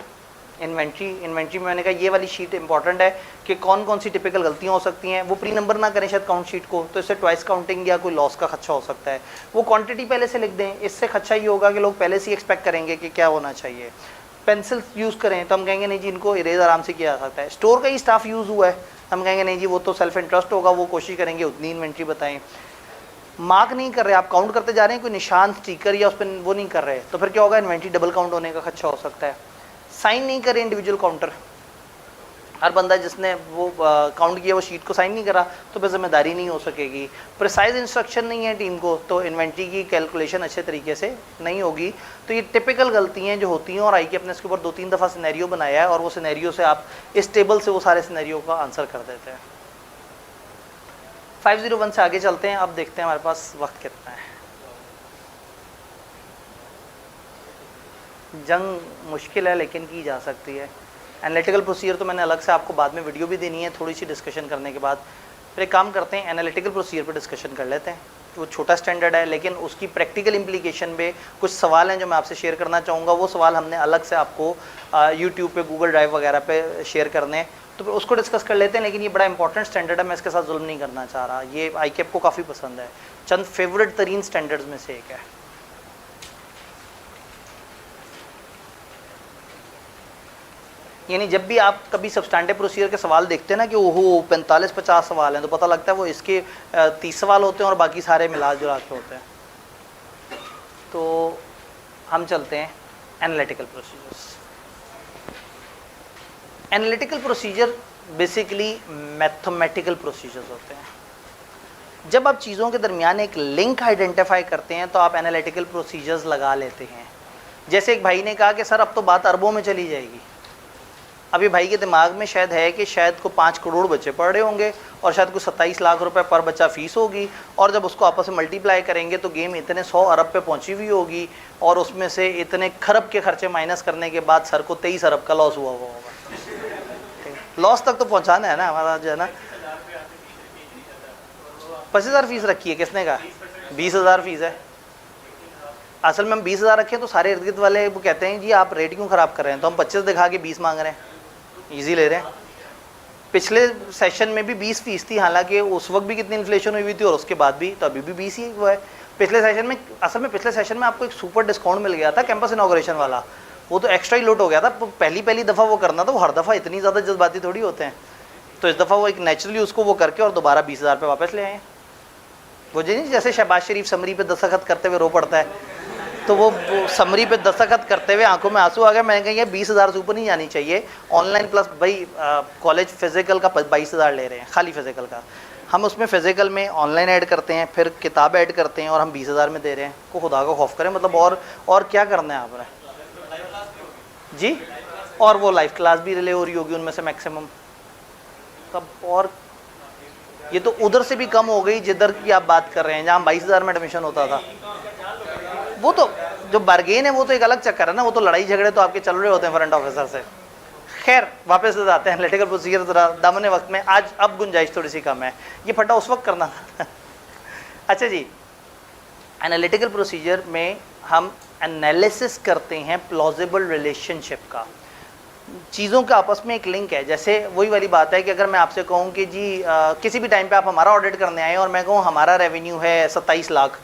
inventory. Inventory में मैंने कहा ये वाली शीट इंपॉर्टेंट है कि कौन कौन सी टिपिकल गलतियाँ हो सकती हैं। वो प्री नंबर ना करें शायद काउंट शीट को, तो इससे ट्वाइस काउंटिंग या कोई लॉस का खदशा हो सकता है। वो क्वांटिटी पहले से लिख दें, इससे खदशा ये होगा कि लोग पहले से ही एक्सपेक्ट करेंगे कि क्या होना चाहिए। पेंसिल यूज़ करें तो हम कहेंगे नहीं जी इनको इरेज आराम से किया जा सकता है। स्टोर का ही स्टाफ यूज़ हुआ है, हम कहेंगे नहीं जी वो तो सेल्फ इंटरेस्ट होगा, वो कोशिश करेंगे उतनी इन्वेंट्री बताएं। मार्क नहीं कर रहे, आप काउंट करते जा रहे हैं, कोई निशान स्टिकर या उस पर वो नहीं कर रहे, तो फिर क्या होगा, इन्वेंट्री डबल काउंट होने का खदशा हो सकता है। साइन नहीं करे इंडिविजुअल काउंटर, हर बंदा जिसने वो काउंट किया वो शीट को साइन नहीं करा, तो फिर जिम्मेदारी नहीं हो सकेगी। प्रिसाइज इंस्ट्रक्शन नहीं है टीम को, तो इन्वेंट्री की कैलकुलेशन अच्छे तरीके से नहीं होगी। तो ये टिपिकल गलतियाँ जो होती हैं, और आई के अपने इसके ऊपर 2-3 दफ़ा सिनेरियो बनाया है, और वो सिनेरियो से आप इस टेबल से वो सारे सिनेरियो का आंसर कर देते हैं। 501 से आगे चलते हैं। अब देखते हैं हमारे पास वक्त कितना है। जंग मुश्किल है लेकिन की जा सकती है। एनालिटिकल प्रोसीजर तो मैंने अलग से आपको बाद में वीडियो भी देनी है थोड़ी सी डिस्कशन करने के बाद। फिर एक काम करते हैं, एनालिटिकल प्रोसीजर पर डिस्कशन कर लेते हैं। वो छोटा स्टैंडर्ड है लेकिन उसकी प्रैक्टिकल इम्प्लीकेशन पे कुछ सवाल हैं जो मैं आपसे शेयर करना चाहूँगा। वो सवाल हमने अलग से आपको यूट्यूब पे, गूगल ड्राइव वगैरह पे शेयर करने हैं, तो फिर उसको डिस्कस कर लेते हैं। लेकिन ये बड़ा इंपॉर्टेंट स्टैंडर्ड है, मैं इसके साथ जुल्म नहीं करना चाह रहा। ये ICAP को काफ़ी पसंद है, चंद फेवरेट तरीन स्टैंडर्ड्स में से एक है। यानी जब भी आप कभी सब्सटैंटिव प्रोसीजर के सवाल देखते हैं ना कि ओहो 45-50 सवाल हैं, तो पता लगता है वो इसके 30 सवाल होते हैं और बाकी सारे मिला जुला के होते हैं। तो हम चलते हैं analytical procedures. Analytical procedure basically mathematical procedures होते हैं। जब आप चीज़ों के दरमियान एक लिंक आइडेंटिफाई करते हैं तो आप एनालिटिकल प्रोसीजर्स लगा लेते हैं। जैसे एक भाई ने कहा कि सर अब तो बात अरबों में चली जाएगी। अभी भाई के दिमाग में शायद है कि शायद को 5 करोड़ बच्चे पढ़ रहे होंगे और शायद कुछ 27 लाख रुपए पर बच्चा फ़ीस होगी, और जब उसको आपस में मल्टीप्लाई करेंगे तो गेम इतने 100 अरब पे पहुंची हुई होगी, और उसमें से इतने खरब के खर्चे माइनस करने के बाद सर को 23 अरब का लॉस हुआ होगा। लॉस तक तो पहुंचाना है ना हमारा, जो है ना। 25,000 फीस रखी है, किसने कहा? 20,000 फीस है। असल में हम 20,000 रखें तो सारे इर्द गिर्द वाले वो कहते हैं जी आप रेट क्यों ख़राब कर रहे हैं, तो हम 25 दिखा के 20 मांग रहे हैं, ईजी ले रहे हैं। पिछले सेशन में भी 20 फीस थी, हालांकि उस वक्त भी कितनी इन्फ्लेशन हुई थी और उसके बाद भी, तो अभी भी 20 ही वो है। पिछले सेशन में, असल में पिछले सेशन में आपको एक सुपर डिस्काउंट मिल गया था कैंपस इनॉग्रेशन वाला, वो तो एक्स्ट्रा ही लूट हो गया था। पहली दफ़ा वो करना था, वो हर दफ़ा इतनी ज़्यादा जज्बाती थोड़ी होते हैं। तो इस दफ़ा वो एक नेचुरली उसको वो करके और दोबारा 20,000 पे वापस ले आए। वो जी नहीं, जैसे शहबाज शरीफ समरी पे दस्तखत करते हुए रो पड़ता है, तो वो समरी पे दस्तखत करते हुए आंखों में आंसू आ गया। मैंने कहा ये 20,000 से ऊपर नहीं जानी चाहिए। ऑनलाइन प्लस भाई कॉलेज फिजिकल का 22,000 ले रहे हैं, खाली फिजिकल का। हम उसमें फिजिकल में ऑनलाइन ऐड करते हैं, फिर किताब ऐड करते हैं, और हम 20,000 में दे रहे हैं। को खुदा का खौफ करें, मतलब और क्या करना है आपने जी। और वो लाइव क्लास भी रिले हो रही होगी उनमें से मैक्सिमम तब, और ये तो उधर से भी कम हो गई जिधर की आप बात कर रहे हैं, जहाँ 22,000 में एडमिशन होता था। वो तो जो बार्गेन है वो तो एक अलग चक्कर है ना, वो तो लड़ाई झगड़े तो आपके चल रहे होते हैं फ्रंट ऑफिसर से। खैर वापस से जाते हैं एनालिटिकल प्रोसीजर, जरा दामने वक्त में आज अब गुंजाइश थोड़ी सी कम है, ये फटा उस वक्त करना था। अच्छा जी, एनालिटिकल प्रोसीजर में हम एनालिसिस करते हैं प्लॉजिबल रिलेशनशिप का। चीज़ों का आपस में एक लिंक है। जैसे वही वाली बात है कि अगर मैं आपसे कहूँ कि जी किसी भी टाइम पे आप हमारा ऑडिट करने आए और मैं कहूँ हमारा रेवेन्यू है 27 लाख,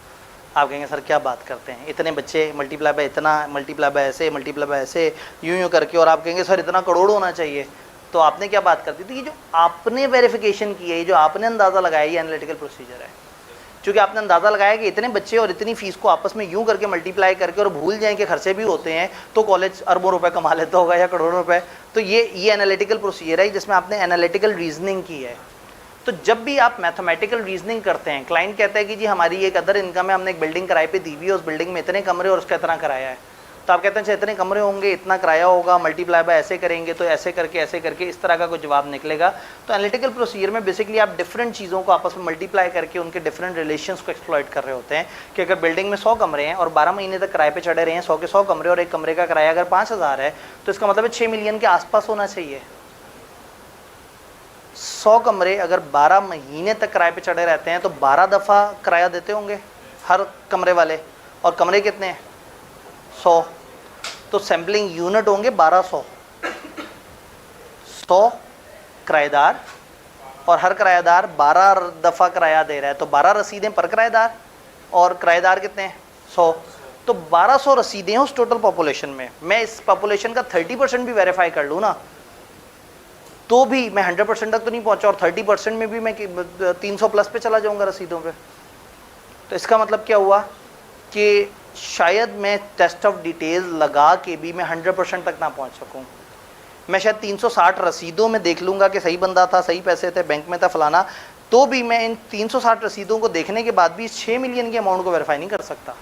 आप कहेंगे सर क्या बात करते हैं, इतने बच्चे मल्टीप्लाई बाय इतना, मल्टीप्लाई बाय ऐसे, मल्टीप्लाई बाय ऐसे, यूं करके, और आप कहेंगे सर इतना करोड़ होना चाहिए। तो आपने क्या बात कर दी थी? ये जो आपने वेरिफिकेशन की है, ये जो आपने अंदाज़ा लगाया, ये एनालिटिकल प्रोसीजर है। क्योंकि आपने अंदाज़ा लगाया कि इतने बच्चे और इतनी फीस को आपस में यूं करके मल्टीप्लाई करके, और भूल जाएं कि खर्चे भी होते हैं, तो कॉलेज अरबों रुपए कमा लेता होगा या करोड़ों रुपए। तो ये एनालिटिकल प्रोसीजर है जिसमें आपने एनालिटिकल रीजनिंग की है। तो जब भी आप मैथमेटिकल रीजनिंग करते हैं, क्लाइंट कहता है कि जी हमारी एक अदर इनकम है, हमने एक बिल्डिंग किराए पे दी हुई है, उस बिल्डिंग में इतने कमरे और उसका इतना किराया है, तो आप कहते हैं अच्छा इतने कमरे होंगे, इतना किराया होगा, मल्टीप्लाई बाय ऐसे करेंगे तो ऐसे करके इस तरह का कोई जवाब निकलेगा। तो एनालिटिकल प्रोसीजर में बेसिकली आप डिफरेंट चीज़ों को आपस में मल्टीप्लाई करके उनके डिफरेंट रिलेशंस को एक्सप्लॉइट कर रहे होते हैं कि अगर बिल्डिंग में 100 कमरे हैं और 12 महीने तक किराए पे चढ़े रहे हैं, 100 के 100 कमरे, और एक कमरे का किराया अगर 5000 है, तो इसका मतलब है 6 मिलियन के आसपास होना चाहिए। 100 कमरे अगर 12 महीने तक किराए पे चढ़े रहते हैं तो 12 दफ़ा किराया देते होंगे हर कमरे वाले, और कमरे कितने हैं? 100, तो सैम्पलिंग यूनिट होंगे 1200। 100 किराएदार और हर किराएदार 12 दफ़ा किराया दे रहा है, तो 12 रसीदें पर किराएदार, और किराएदार कितने हैं? 100, तो 1200 रसीदें हैं उस टोटल पॉपुलेशन में। मैं इस पॉपुलेशन का 30% भी वेरीफाई कर लूँ ना, तो भी मैं 100% तक तो नहीं पहुंचा, और 30% में भी मैं 300 प्लस पे चला जाऊंगा रसीदों पे। तो इसका मतलब क्या हुआ कि शायद मैं टेस्ट ऑफ डिटेल्स लगा के भी मैं 100% तक ना पहुंच सकूं। मैं शायद 360 रसीदों में देख लूंगा कि सही बंदा था, सही पैसे थे, बैंक में था फलाना, तो भी मैं इन 360 रसीदों को देखने के बाद भी 6 मिलियन के अमाउंट को वेरीफाई नहीं कर सकता।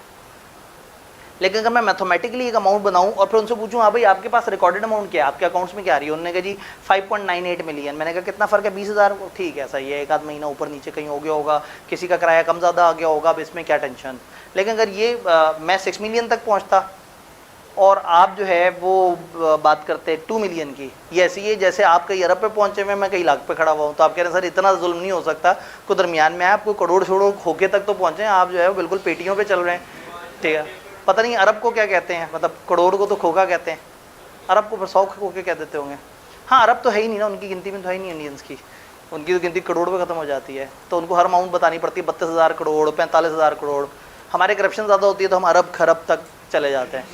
लेकिन अगर मैं मैथमेटिकली एक अमाउंट बनाऊं और फिर उनसे पूछूं हाँ भाई आपके पास रिकॉर्डेड अमाउंट क्या है, आपके अकाउंट्स में क्या आ रही है, उन्होंने कहा जी 5.98 मिलियन। मैंने कहा कितना फ़र्क है? 20,000। ठीक है, सही है, एक आध महीना ऊपर नीचे कहीं हो गया होगा, किसी का किराया कम ज़्यादा आ गया होगा, अब इसमें क्या टेंशन। लेकिन अगर ये मैं 6 मिलियन तक पहुँचता और आप जो है वो बात करते हैं 2 मिलियन की, ये ऐसी है जैसे आप कई अरब पे पहुँचे हुए, मैं कई लाख पे खड़ा हुआ हूँ, तो आप कह रहे हैं सर इतना जुल्म नहीं हो सकता, कोई दरमियान में है, आपको करोड़ छोड़ो होके तक तो पहुँचे, आप जो है वो बिल्कुल पेटियों पे चल रहे हैं। ठीक है, पता नहीं अरब को क्या कहते हैं, मतलब करोड़ को तो खोखा कहते हैं, अरब को फिर 100 खोखे कह देते होंगे। हाँ, अरब तो है ही नहीं ना, उनकी गिनती में तो है ही नहीं इंडियंस की, उनकी तो गिनती करोड़ पे ख़त्म हो जाती है, तो उनको हर अमाउंट बतानी पड़ती है, 32,000 करोड़, 45,000 करोड़। हमारे करप्शन ज़्यादा होती है तो हम अरब खरब तक चले जाते हैं।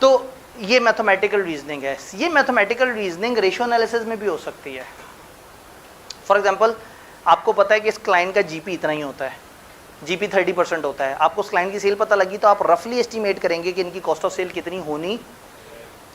तो ये मैथमेटिकल रीजनिंग है। ये मैथमेटिकल रीजनिंग रेशियो एनालिसिस में भी हो सकती है। फॉर एग्जांपल, आपको पता है कि इस क्लाइंट का जीपी इतना ही होता है, जीपी 30% होता है, आपको उस क्लाइंट की सेल पता लगी तो आप रफली एस्टिमेट करेंगे कि इनकी कॉस्ट ऑफ सेल कितनी होनी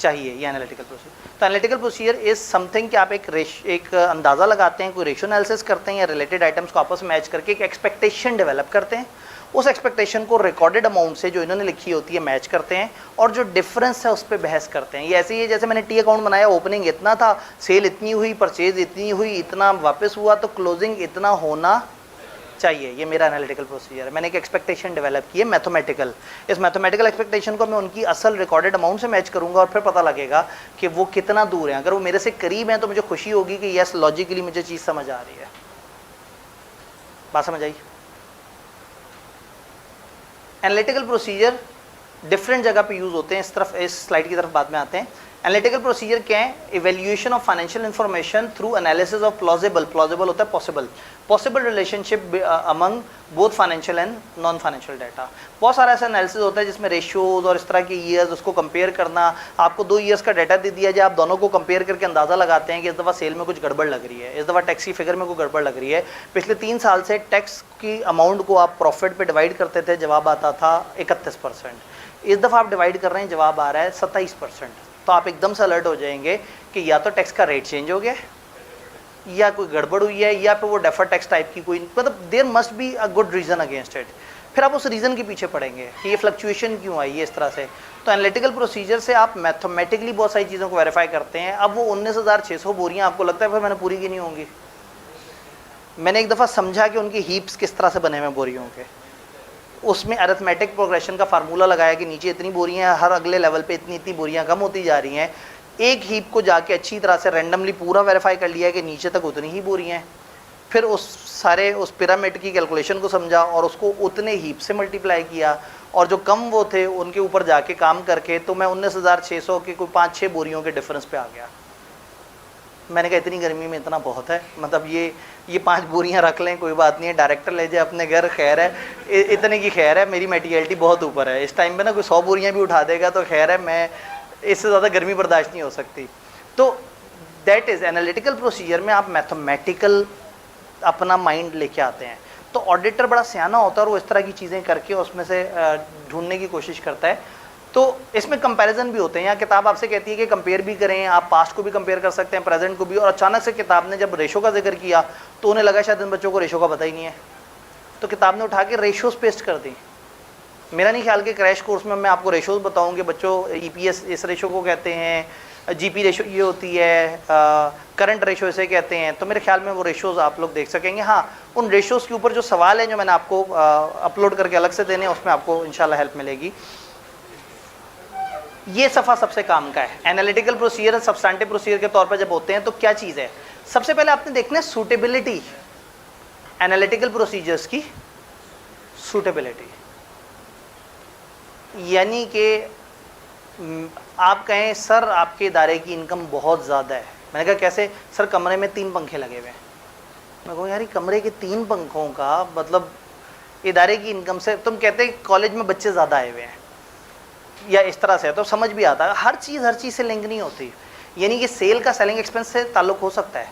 चाहिए। ये एनालिटिकल प्रोसीजर। तो एनालिटिकल प्रोसीजर इज समथिंग कि आप एक अंदाज़ा लगाते हैं, कोई रेशियो एनालिसिस करते हैं या रिलेटेड आइटम्स को आपस में मैच करके एक एक्सपेक्टेशन डेवलप करते हैं, उस एक्सपेक्टेशन को रिकॉर्डेड अमाउंट से जो इन्होंने लिखी होती है मैच करते हैं, और जो डिफरेंस है उस पर बहस करते हैं। ये ऐसे ही है जैसे मैंने टी अकाउंट बनाया, ओपनिंग इतना था, सेल इतनी हुई, परचेज इतनी हुई, इतना वापस हुआ, तो क्लोजिंग इतना होना चाहिए। ये मेरा एनालिटिकल प्रोसीजर है। मैंने एक एक्सपेक्टेशन डेवलप की है मैथमेटिकल। इस मैथमेटिकल एक्सपेक्टेशन को मैं उनकी असल रिकॉर्डेड अमाउंट से मैच करूंगा और फिर पता लगेगा कि वो कितना दूर है। अगर वो मेरे से करीब हैं तो मुझे खुशी होगी कि यस, लॉजिकली मुझे चीज़ समझ आ रही है। बात समझ आई? एनालिटिकल प्रोसीजर डिफरेंट जगह पे यूज़ होते हैं। इस स्लाइड की तरफ बाद में आते हैं। एनालिटिकल प्रोसीजर क्या है? Evaluation of financial information through analysis of plausible होता है possible relationship among both financial and non financial data. बहुत सारा ऐसा एनालिसिस होता है जिसमें रेशियोज और इस तरह के ईयर्स, उसको कंपेयर करना। आपको 2 ईयर्स का डाटा दे दिया जाए, आप दोनों को कंपेयर करके अंदाज़ा लगाते हैं कि इस दफ़ा सेल में कुछ गड़बड़ लग रही है, इस दफ़ा टैक्स की फिगर में कोई गड़बड़ लग रही है। पिछले 3 साल से टैक्स की अमाउंट को आप प्रॉफिट पे डिवाइड करते थे, जवाब आता था 31%। इस दफ़ा आप डिवाइड कर रहे हैं, जवाब आ रहा है 27%। तो आप एकदम से अलर्ट हो जाएंगे कि या तो टैक्स का रेट चेंज हो गया, या कोई गड़बड़ हुई है, या फिर वो डेफर टैक्स टाइप की कोई, मतलब there must be a good reason against it. फिर आप उस रीज़न के पीछे पड़ेंगे कि ये फ्लक्चुएशन क्यों आई है इस तरह से। तो एनालिटिकल प्रोसीजर से आप मैथमेटिकली बहुत सारी चीज़ों को वेरीफाई करते हैं। अब वो 19,600 बोरियाँ आपको लगता है फिर मैंने पूरी की नहीं होंगी। मैंने एक दफ़ा समझा कि उनके हीप्स किस तरह से बने हुए बोरियों के, उसमें अरिथमेटिक प्रोग्रेशन का फार्मूला लगाया कि नीचे इतनी बोरियां, हर अगले लेवल पे इतनी इतनी बोरियां कम होती जा रही हैं। एक हीप को जाके अच्छी तरह से रैंडमली पूरा वेरीफाई कर लिया कि नीचे तक उतनी ही बोरियां हैं। फिर उस पिरामिड की कैलकुलेशन को समझा और उसको उतने हीप से मल्टीप्लाई किया, और जो कम वो थे उनके ऊपर जाके काम करके तो मैं 19,600 के कोई 5-6 बोरियों के डिफरेंस पे आ गया। मैंने कहा इतनी गर्मी में इतना बहुत है, मतलब ये 5 बोरियां रख लें कोई बात नहीं है, डायरेक्टर ले जाए अपने घर, खैर है, इतने की खैर है, मेरी मेटीरियलिटी बहुत ऊपर है। इस टाइम पे ना कोई 100 बोरियां भी उठा देगा तो खैर है, मैं इससे ज़्यादा गर्मी बर्दाश्त नहीं हो सकती। तो दैट इज़ एनालिटिकल प्रोसीजर में आप मैथमेटिकल अपना माइंड लेके आते हैं। तो ऑडिटर बड़ा सियाना होता है और वो इस तरह की चीज़ें करके उसमें से ढूंढने की कोशिश करता है। तो इसमें कंपैरिजन भी होते हैं, यहाँ किताब आपसे कहती है कि कंपेयर भी करें, आप पास्ट को भी कंपेयर कर सकते हैं, प्रेजेंट को भी। और अचानक से किताब ने जब रेशो का जिक्र किया तो उन्हें लगा शायद इन बच्चों को रेशो का पता ही नहीं है, तो किताब ने उठा के रेशोज पेस्ट कर दी। मेरा नहीं ख्याल कि क्रैश कोर्स में मैं आपको रेशोज बताऊँ कि बच्चों EPS इस रेशो को कहते हैं, GP रेशो ये होती है, करंट रेशो इसे कहते हैं, तो मेरे ख्याल में वो रेशोज़ आप लोग देख सकेंगे। हाँ, उन रेशोज़ के ऊपर जो सवाल हैं जो मैंने आपको अपलोड करके अलग से देने हैं, उसमें आपको इंशाल्लाह हेल्प मिलेगी। ये सफ़ा सबसे काम का है। एनालिटिकल प्रोसीजर, सब्सटेंटिव प्रोसीजर के तौर पर जब होते हैं तो क्या चीज़ है, सबसे पहले आपने देखना है सूटेबिलिटी, एनालिटिकल प्रोसीजर्स की सूटेबिलिटी। यानी कि आप कहें सर आपके इदारे की इनकम बहुत ज़्यादा है, मैंने कहा कैसे सर, कमरे में 3 पंखे लगे हुए हैं। मैं कहूँ यार ये कमरे के 3 पंखों का मतलब इदारे की इनकम से, तुम कहते कॉलेज में बच्चे ज़्यादा आए हुए हैं या इस तरह से, तो समझ भी आता है। हर चीज़ से लिंक नहीं होती। यानी कि सेल का सेलिंग एक्सपेंस से ताल्लुक़ हो सकता है,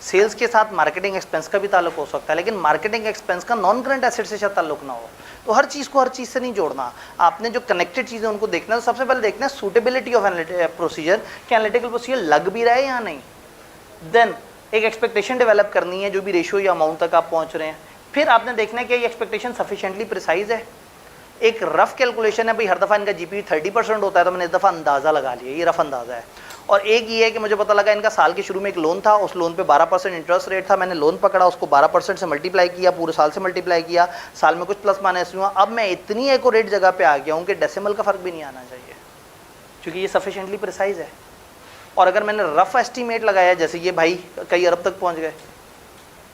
सेल्स के साथ मार्केटिंग एक्सपेंस का भी ताल्लुक़ हो सकता है, लेकिन मार्केटिंग एक्सपेंस का नॉन करंट एसेट से शायद ताल्लुक़ ना हो। तो हर चीज़ को हर चीज़ से नहीं जोड़ना, आपने जो कनेक्टेड चीज़ें उनको देखना है। तो सबसे पहले देखना है सूटेबिलिटी ऑफ प्रोसीजर, कि एनालिटिकल प्रोसीजर लग भी रहा है या नहीं। देन एक एक्सपेक्टेशन डेवलप करनी है जो भी रेशियो या अमाउंट तक आप पहुँच रहे हैं। फिर आपने देखना है कि ये एक्सपेक्टेशन सफिशिएंटली प्रिसाइज है। एक रफ कैलकुलेशन है भाई, हर दफ़ा इनका GP 30% होता है, तो मैंने इस दफ़ा अंदाज़ा लगा लिया, ये रफ अंदाज़ा है। और एक ये है कि मुझे पता लगा इनका साल के शुरू में एक लोन था, उस लोन पे 12% इंटरेस्ट रेट था, मैंने लोन पकड़ा, उसको 12% से मल्टीप्लाई किया, पूरे साल से मल्टीप्लाई किया, साल में कुछ प्लस माइनस हुआ। अब मैं इतनी एक्यूरेट जगह पे आ गया हूँ कि डेसिमल का फ़र्क भी नहीं आना चाहिए, क्योंकि ये सफिशिएंटली प्रिसाइज है। और अगर मैंने रफ एस्टीमेट लगाया, जैसे ये भाई कई अरब तक पहुँच गए,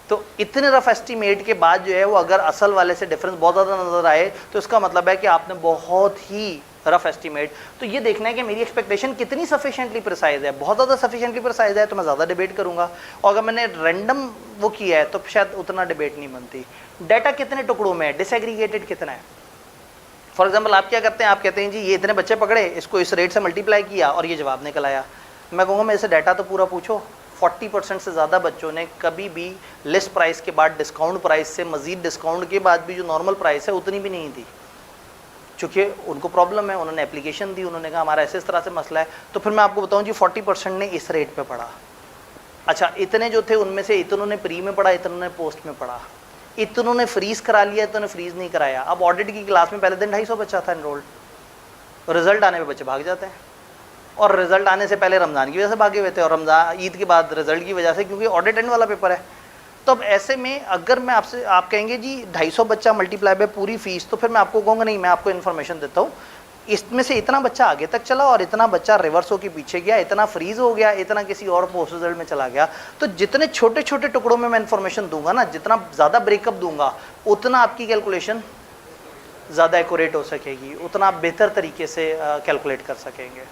तो इतने रफ एस्टीमेट के बाद जो है वो अगर असल वाले से डिफरेंस बहुत ज़्यादा नज़र आए तो इसका मतलब है कि आपने बहुत ही रफ एस्टीमेट। तो ये देखना है कि मेरी एक्सपेक्टेशन कितनी सफिशिएंटली प्रिसाइज है। बहुत ज़्यादा सफिशिएंटली प्रिसाइज है तो मैं ज़्यादा डिबेट करूँगा, और अगर मैंने रैंडम वो किया है तो शायद उतना डिबेट नहीं बनती। डाटा कितने टुकड़ों में है, डिसएग्रीगेटेड कितना है। फॉर एग्जाम्पल आप क्या करते हैं, आप कहते हैं जी ये इतने बच्चे पकड़े, इसको इस रेट से मल्टीप्लाई किया और ये जवाब निकल आया। मैं कहूँगा मेरे से डाटा तो पूरा पूछो। 40% से ज़्यादा बच्चों ने कभी भी लिस्ट प्राइस के बाद डिस्काउंट प्राइस से मज़ीद डिस्काउंट के बाद भी जो नॉर्मल प्राइस है उतनी भी नहीं दी, चूँकि उनको प्रॉब्लम है। उन्होंने एप्लीकेशन दी, उन्होंने कहा हमारा ऐसे इस तरह से मसला है। तो फिर मैं आपको बताऊं जी 40% ने इस रेट पे पढ़ा। अच्छा, इतने जो थे उनमें से इतनों ने प्री में पढ़ा, इतनों ने पोस्ट में पढ़ा, इतनों ने फ्रीज़ करा लिया, इतनों ने फ्रीज़ नहीं कराया। अब ऑडिट की क्लास में पहले दिन 250 बच्चा था एनरोल्ड, रिजल्ट आने पर बच्चे भाग जाते हैं, और रिजल्ट आने से पहले रमज़ान की वजह से भागे हुए थे, और रमज़ान ईद के बाद रिजल्ट की वजह से, क्योंकि ऑडिट एंड वाला पेपर है। तो अब ऐसे में अगर मैं आपसे, आप कहेंगे जी 250 बच्चा मल्टीप्लाई बाय पूरी फीस, तो फिर मैं आपको कहूँगा नहीं, मैं आपको इन्फॉर्मेशन देता हूँ, इसमें से इतना बच्चा आगे तक चला और इतना बच्चा रिवर्स हो के पीछे गया, इतना फ्रीज हो गया, इतना किसी और पोस्ट रिजल्ट में चला गया। तो जितने छोटे छोटे टुकड़ों में मैं इन्फॉर्मेशन दूंगा ना, जितना ज़्यादा ब्रेकअप दूंगा, उतना आपकी कैलकुलेशन ज़्यादा एक्यूरेट हो सकेगी, उतना आप बेहतर तरीके से कैलकुलेट कर सकेंगे।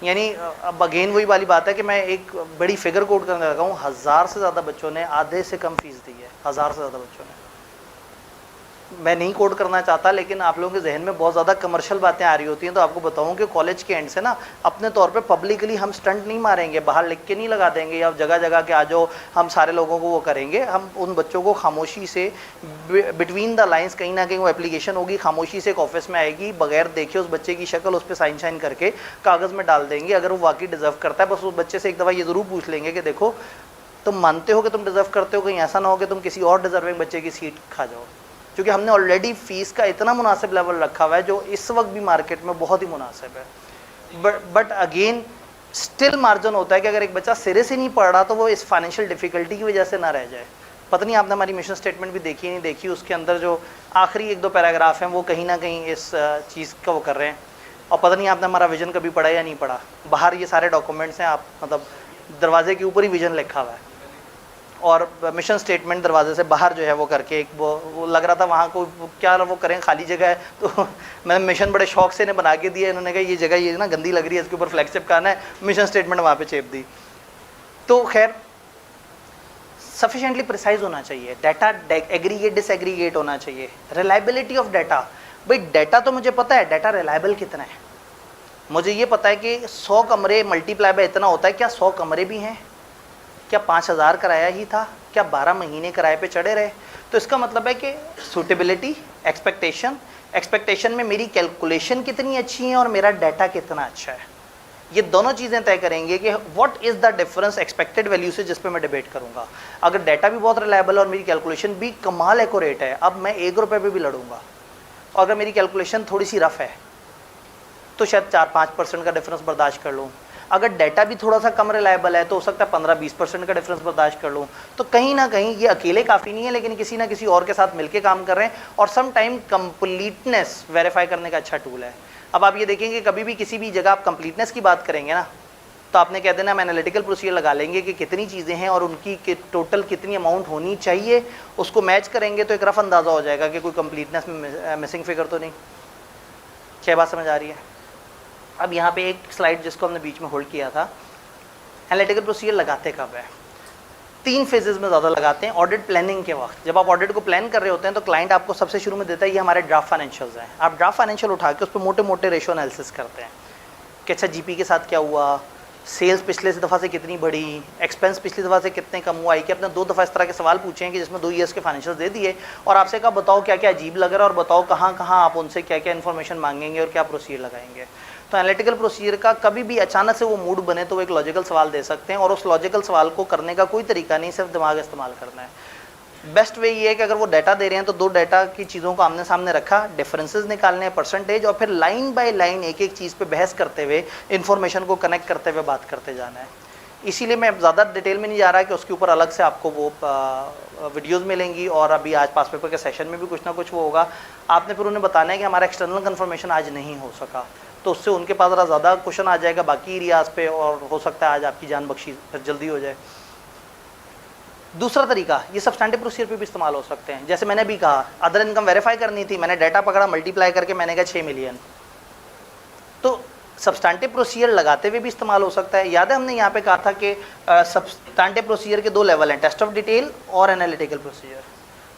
यानी अब अगेन वही वाली बात है कि मैं एक बड़ी फिगर कोट करने लगा हूँ, 1000 से ज़्यादा बच्चों ने आधे से कम फीस दी है, 1000 से ज़्यादा बच्चों ने। मैं नहीं कोट करना चाहता, लेकिन आप लोगों के जहन में बहुत ज़्यादा कमर्शियल बातें आ रही होती हैं, तो आपको बताऊं कि कॉलेज के एंड से ना अपने तौर पे पब्लिकली हम स्टंट नहीं मारेंगे, बाहर लिख के नहीं लगा देंगे या जगह जगह के आ जाओ हम सारे लोगों को वो करेंगे। हम उन बच्चों को खामोशी से बिटवीन द लाइन्स कहीं ना कहीं वो एप्लीकेशन होगी, खामोशी से एक ऑफिस में आएगी, बगैर देखे उस बच्चे की शक्ल उस पर साइन शाइन करके कागज़ में डाल देंगे। अगर वो वाकई डिज़र्व करता है, बस उस बच्चे से एक दफ़ा ये ज़रूर पूछ लेंगे कि देखो तुम मानते हो कि तुम डिज़र्व करते हो, कहीं ऐसा ना हो कि तुम किसी और डिज़र्विंग बच्चे की सीट खा जाओ, क्योंकि हमने ऑलरेडी फीस का इतना मुनासिब लेवल रखा हुआ है जो इस वक्त भी मार्केट में बहुत ही मुनासिब है। बट अगेन स्टिल मार्जिन होता है कि अगर एक बच्चा सिरे से नहीं पढ़ रहा तो वो इस फाइनेंशियल डिफ़िकल्टी की वजह से ना रह जाए। पता नहीं आपने हमारी मिशन स्टेटमेंट भी देखी नहीं देखी, उसके अंदर जो आखिरी 1-2 पैराग्राफ हैं वो कहीं ना कहीं इस चीज़ का वो कर रहे हैं। और पता नहीं आपने हमारा विजन कभी पढ़ा या नहीं पढ़ा। बाहर ये सारे डॉक्यूमेंट्स हैं, आप मतलब दरवाजे के ऊपर ही विजन लिखा हुआ है, और मिशन स्टेटमेंट दरवाजे से बाहर जो है वो करके एक वो लग रहा था वहाँ को क्या वो करें, खाली जगह है, तो मैंने मिशन बड़े शौक से इन्हें बना के दिया। इन्होंने कहा ये जगह ये ना गंदी लग रही है, इसके ऊपर फ्लैगशिप करना है, मिशन स्टेटमेंट वहाँ पे चेप दी। तो खैर सफिशिएंटली प्रिसाइज होना चाहिए, डाटा एग्रीगेट डिसएग्रीगेट होना चाहिए, रिलायबिलिटी ऑफ डाटा। भाई डाटा तो मुझे पता है, डाटा रिलायबल कितना है, मुझे ये पता है कि 100 कमरे मल्टीप्लाई बाय इतना होता है, क्या 100 कमरे भी हैं, क्या 5000 किराया ही था, क्या 12 महीने किराए पे चढ़े रहे। तो इसका मतलब है कि सूटेबिलिटी, एक्सपेक्टेशन में मेरी कैलकुलेशन कितनी अच्छी है और मेरा डाटा कितना अच्छा है, ये दोनों चीज़ें तय करेंगे कि what is the difference expected value से, जिस पे मैं डिबेट करूंगा। अगर डाटा भी बहुत रिलायबल और मेरी कैलकुलेशन भी कमाल एक्यूरेट है, अब मैं 1 रुपये पे भी लड़ूंगा। और अगर मेरी कैलकुलेशन थोड़ी सी रफ है तो शायद 4-5% का डिफरेंस बर्दाश्त कर लूँ। अगर डाटा भी थोड़ा सा कम रिलायबल है तो हो सकता है 15-20% का डिफरेंस बर्दाश्त कर लूँ। तो कहीं ना कहीं ये अकेले काफ़ी नहीं है, लेकिन किसी ना किसी और के साथ मिलके काम कर रहे हैं, और सम टाइम कंप्लीटनेस वेरीफाई करने का अच्छा टूल है। अब आप ये देखेंगे कभी भी किसी भी जगह आप कंप्लीटनेस की बात करेंगे ना, तो आपने कह देना हम एनालिटिकल प्रोसीजर लगा लेंगे कि कितनी चीज़ें हैं और उनकी टोटल कितनी अमाउंट होनी चाहिए, उसको मैच करेंगे तो एक रफ अंदाज़ा हो जाएगा कि कोई कंप्लीटनेस में मिसिंग फिगर तो नहीं। क्या बात समझ आ रही है? अब यहाँ पे एक स्लाइड जिसको हमने बीच में होल्ड किया था, एनालिटिकल प्रोसीजर लगाते कब है? 3 फेजेस में ज़्यादा लगाते हैं। ऑडिट प्लानिंग के वक्त, जब आप ऑडिट को प्लान कर रहे होते हैं तो क्लाइंट आपको सबसे शुरू में देता है ये हमारे ड्राफ्ट फाइनेंशियल्स हैं। आप ड्राफ्ट फाइनेंशियल उठा के उस पर मोटे मोटे रेशो एनालिसिस करते हैं कि अच्छा जीपी के साथ क्या हुआ, सेल्स पिछले दफ़ा से कितनी बढ़ी, एक्सपेंस पिछली दफ़ा से कितने कम हुआ है। कि आपने 2 दफ़ा इस तरह के सवाल पूछे हैं कि जिसमें 2 ईयर्स के फाइनेंशियल दे दिए और आपसे कहा बताओ क्या क्या अजीब लग रहा है और बताओ कहाँ कहाँ आप उनसे क्या क्या इन्फॉर्मेशन मांगेंगे और क्या प्रोसीजर लगाएंगे। तो एनालिटिकल प्रोसीजर का कभी भी अचानक से वो मूड बने तो वो एक लॉजिकल सवाल दे सकते हैं, और उस लॉजिकल सवाल को करने का कोई तरीका नहीं, सिर्फ दिमाग इस्तेमाल करना है। बेस्ट वे ये है कि अगर वो डाटा दे रहे हैं तो 2 डाटा की चीज़ों को आमने सामने रखा, डिफरेंसेस निकालने हैं, परसेंटेज, और फिर लाइन बाय लाइन एक एक चीज़ पे बहस करते हुए इन्फॉर्मेशन को कनेक्ट करते हुए बात करते जाना है। इसीलिए मैं ज़्यादा डिटेल में नहीं जा रहा कि उसके ऊपर अलग से आपको वो वीडियोज़ मिलेंगी, और अभी आज पास पेपर के सेशन में भी कुछ ना कुछ वो होगा। आपने फिर उन्हें बताना है कि हमारा एक्सटर्नल कन्फर्मेशन आज नहीं हो सका, तो उससे उनके पास ज़रा ज़्यादा क्वेश्चन आ जाएगा बाकी एरियाज पे, और हो सकता है आज आपकी जान बख्शी फिर जल्दी हो जाए। दूसरा तरीका, ये सब्सटैंटिव प्रोसीजर पे भी इस्तेमाल हो सकते हैं। जैसे मैंने भी कहा अदर इनकम वेरीफाई करनी थी, मैंने डाटा पकड़ा, मल्टीप्लाई करके मैंने कहा 6 मिलियन, तो सब्सटैंटिव प्रोसीजर लगाते हुए भी इस्तेमाल हो सकता है। याद है हमने यहाँ पे कहा था कि सब्सटैंटिव प्रोसीजर के 2 लेवल हैं, टेस्ट ऑफ डिटेल और एनालिटिकल प्रोसीजर।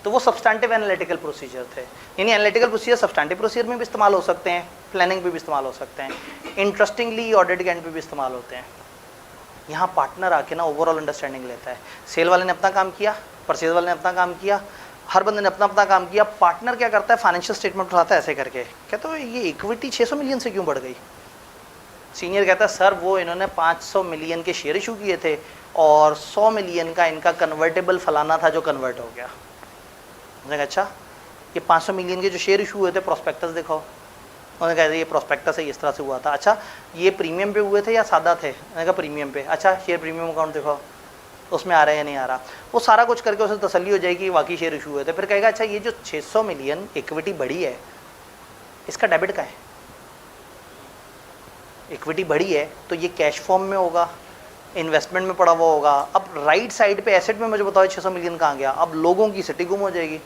तो वो सब्सटैंटिव एनालिटिकल प्रोसीजर थे, यानी एनालिटिकल प्रोसीजर सब्सटैंटिव प्रोसीजर में भी इस्तेमाल हो सकते हैं, प्लानिंग पे भी इस्तेमाल हो सकते हैं, इंटरेस्टिंगली ऑडिट के एंड पे भी इस्तेमाल होते हैं। यहाँ पार्टनर आके ना ओवरऑल अंडरस्टैंडिंग लेता है। सेल वाले ने अपना काम किया, परचेज वाले ने अपना काम किया, हर बंदे ने अपना अपना काम किया। पार्टनर क्या करता है, फाइनेंशियल स्टेटमेंट उठाता है ऐसे करके, कहता है ये इक्विटी 600 मिलियन से क्यों बढ़ गई। सीनियर कहता है सर वो इन्होंने 500 मिलियन के शेयर इशू किए थे और 100 मिलियन का इनका कन्वर्टेबल फलाना था जो कन्वर्ट हो गया। मैंने कहा अच्छा ये 500 मिलियन के जो शेयर इशू हुए थे प्रोस्पेक्टस दिखाओ। उन्होंने कहा ये प्रोस्पेक्टस है, इस तरह से हुआ था। अच्छा ये प्रीमियम पे हुए थे या सादा थे? मैंने कहा प्रीमियम पे। अच्छा शेयर प्रीमियम अकाउंट दिखाओ, उसमें आ रहा है या नहीं आ रहा। वो सारा कुछ करके उसे तसल्ली हो जाएगी वाकई शेयर इशू हुए थे। फिर कहेगा अच्छा ये जो 600 मिलियन इक्विटी बढ़ी है इसका डेबिट का है, इक्विटी बढ़ी है तो ये कैश फॉर्म में होगा, इन्वेस्टमेंट में पड़ा हुआ होगा। अब राइट साइड पे एसेट में मुझे बताओ 600 मिलियन कहाँ गया। अब लोगों की सिटी गुम हो जाएगी।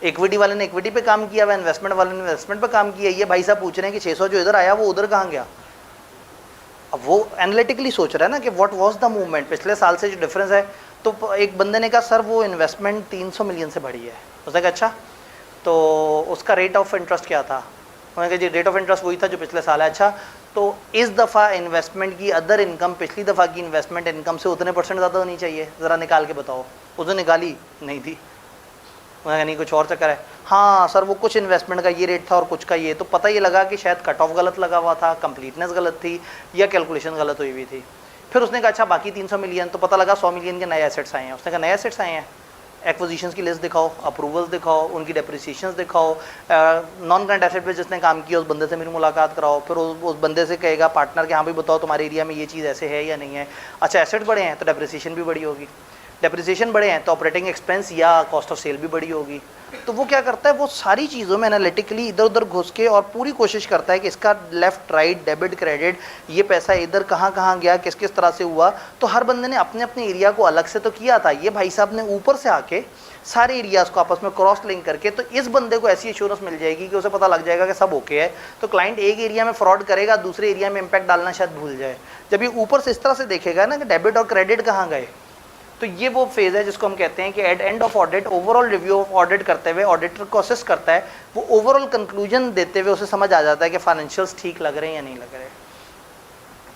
इक्विटी वाले ने इक्विटी पे काम किया हुआ, इन्वेस्टमेंट वाले ने इन्वेस्टमेंट पे काम किया। ये भाई साहब पूछ रहे हैं कि 600 जो इधर आया वो उधर कहाँ गया। अब वो एनालिटिकली सोच रहा है ना कि व्हाट वाज द मूवमेंट, पिछले साल से जो डिफरेंस है। तो एक बंदे ने कहा सर वो इन्वेस्टमेंट 300 मिलियन से बढ़ी है। उसने कहा अच्छा तो उसका रेट ऑफ इंटरेस्ट क्या था? उन्होंने कहा जी रेट ऑफ इंटरेस्ट वही था जो पिछले साल है। अच्छा तो इस दफ़ा इन्वेस्टमेंट की अदर इनकम पिछली दफ़ा की इन्वेस्टमेंट इनकम से उतने % ज़्यादा होनी चाहिए, ज़रा निकाल के बताओ। उसने निकाली नहीं थी। उन्होंने नहीं कुछ और चक्कर है। हाँ सर वो कुछ इन्वेस्टमेंट का ये रेट था और कुछ का ये, तो पता ये लगा कि शायद कट ऑफ गलत लगा हुआ था, कंप्लीटनेस गलत थी या कैलकुलेशन गलत हुई हुई थी। फिर उसने कहा अच्छा बाकी 300 मिलियन, तो पता लगा 100 मिलियन के नए एसेट्स आए हैं। उसने कहा नए एसेट्स आए हैं, एक्विजिशंस की लिस्ट दिखाओ, अप्रूवल्स दिखाओ, उनकी डेप्रिसिएशंस दिखाओ, नॉन करंट एसेट पे जिसने काम किया उस बंदे से मेरी मुलाकात कराओ। फिर उस बंदे से कहेगा पार्टनर के हाँ भी बताओ तुम्हारे एरिया में ये चीज़ ऐसे है या नहीं है। अच्छा एसेट बड़े हैं तो डेप्रिसिएशन भी बड़ी होगी। डेप्रिसिएशन बढ़े हैं तो ऑपरेटिंग एक्सपेंस या कॉस्ट ऑफ सेल भी बड़ी होगी। तो वो क्या करता है, वो सारी चीज़ों में एनालिटिकली इधर उधर घुस के और पूरी कोशिश करता है कि इसका लेफ़्ट राइट डेबिट क्रेडिट ये पैसा इधर कहाँ कहाँ गया, किस किस तरह से हुआ। तो हर बंदे ने अपने अपने एरिया को अलग से तो किया था, ये भाई साहब ने ऊपर से आके सारे एरियाज़ को आपस में क्रॉस लिंक करके, तो इस बंदे को ऐसी एश्योरेंस मिल जाएगी कि उसे पता लग जाएगा कि सब ओके है। तो क्लाइंट एक एरिया में फ्रॉड करेगा, दूसरे एरिया में इम्पैक्ट डालना शायद भूल जाए। जब ये ऊपर से इस तरह से देखेगा ना कि डेबिट और क्रेडिट कहाँ गए, तो ये वो फेज़ है जिसको हम कहते हैं कि at end of audit, overall review of audit करते हुए ऑडिटर को असेस करता है, वो ओवरऑल कंक्लूजन देते हुए उसे समझ आ जाता है कि फाइनेंशियल्स ठीक लग रहे हैं या नहीं लग रहे।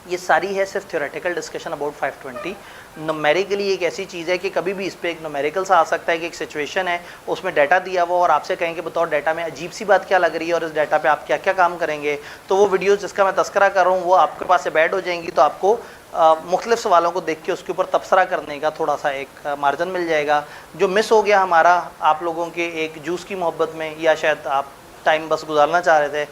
ये सारी है सिर्फ थ्योरेटिकल डिस्कशन अबाउट 520। न्यूमेरिकली एक ऐसी चीज़ है कि कभी भी इस पर एक न्यूमेरिकल सा आ सकता है कि एक सिचुएशन है, उसमें डाटा दिया हुआ और आपसे कहें कि बताओ डाटा में अजीब सी बात क्या लग रही है और इस डाटा पे आप क्या क्या काम करेंगे। तो वो वीडियोस जिसका मैं तस्करा कर रहा हूँ वो आपके पास से बैड हो जाएंगी, तो आपको मुख्तलिफ सवालों को देख के उसके ऊपर तबसरा करने का थोड़ा सा एक मार्जिन मिल जाएगा। जो मिस हो गया हमारा आप लोगों के एक जूस की मोहब्बत में, या शायद आप टाइम बस गुजारना चाह रहे थे,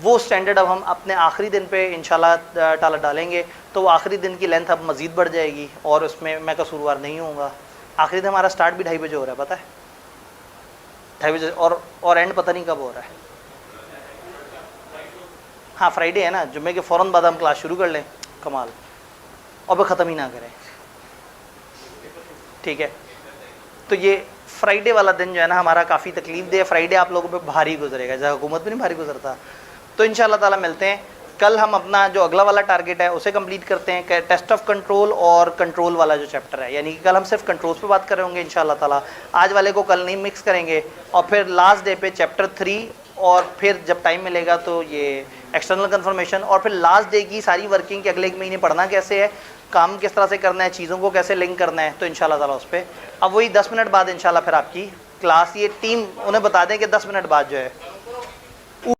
वो स्टैंडर्ड अब हम अपने आखिरी दिन पे इंशाल्लाह ताला डालेंगे। तो वो आखिरी दिन की लेंथ अब मज़ीद बढ़ जाएगी और उसमें मैं कसूरवार नहीं होऊंगा। आखिरी दिन हमारा स्टार्ट भी 2:30 बजे हो रहा है, पता है 2:30 बजे, और एंड पता नहीं कब हो रहा है। हाँ फ्राइडे है ना, जुम्मे के फ़ौरन बाद हम क्लास शुरू कर लें, कमाल, और वह ख़त्म ही ना करें, ठीक है। तो ये फ्राइडे वाला दिन जो है ना हमारा काफ़ी तकलीफ दे, फ्राइडे आप लोगों पे भारी गुजरेगा, जहाँ हुकूमत भी नहीं भारी गुजरता। तो इंशाल्लाह ताला मिलते हैं कल। हम अपना जो अगला वाला टारगेट है उसे कंप्लीट करते हैं, टेस्ट ऑफ कंट्रोल और कंट्रोल वाला जो चैप्टर है, यानी कि कल हम सिर्फ कंट्रोल्स पे बात कर रहे होंगे इंशाल्लाह ताला। आज वाले को कल नहीं मिक्स करेंगे, और फिर लास्ट डे पे चैप्टर 3, और फिर जब टाइम मिलेगा तो ये एक्सटर्नल कन्फर्मेशन, और फिर लास्ट डे की सारी वर्किंग के अगले एक महीने पढ़ना कैसे है, काम किस तरह से करना है, चीज़ों को कैसे लिंक करना है। तो इंशाल्लाह ताला उस पर अब वही 10 मिनट बाद इंशाल्लाह फिर आपकी क्लास, ये टीम उन्हें बता दें कि 10 मिनट बाद जो है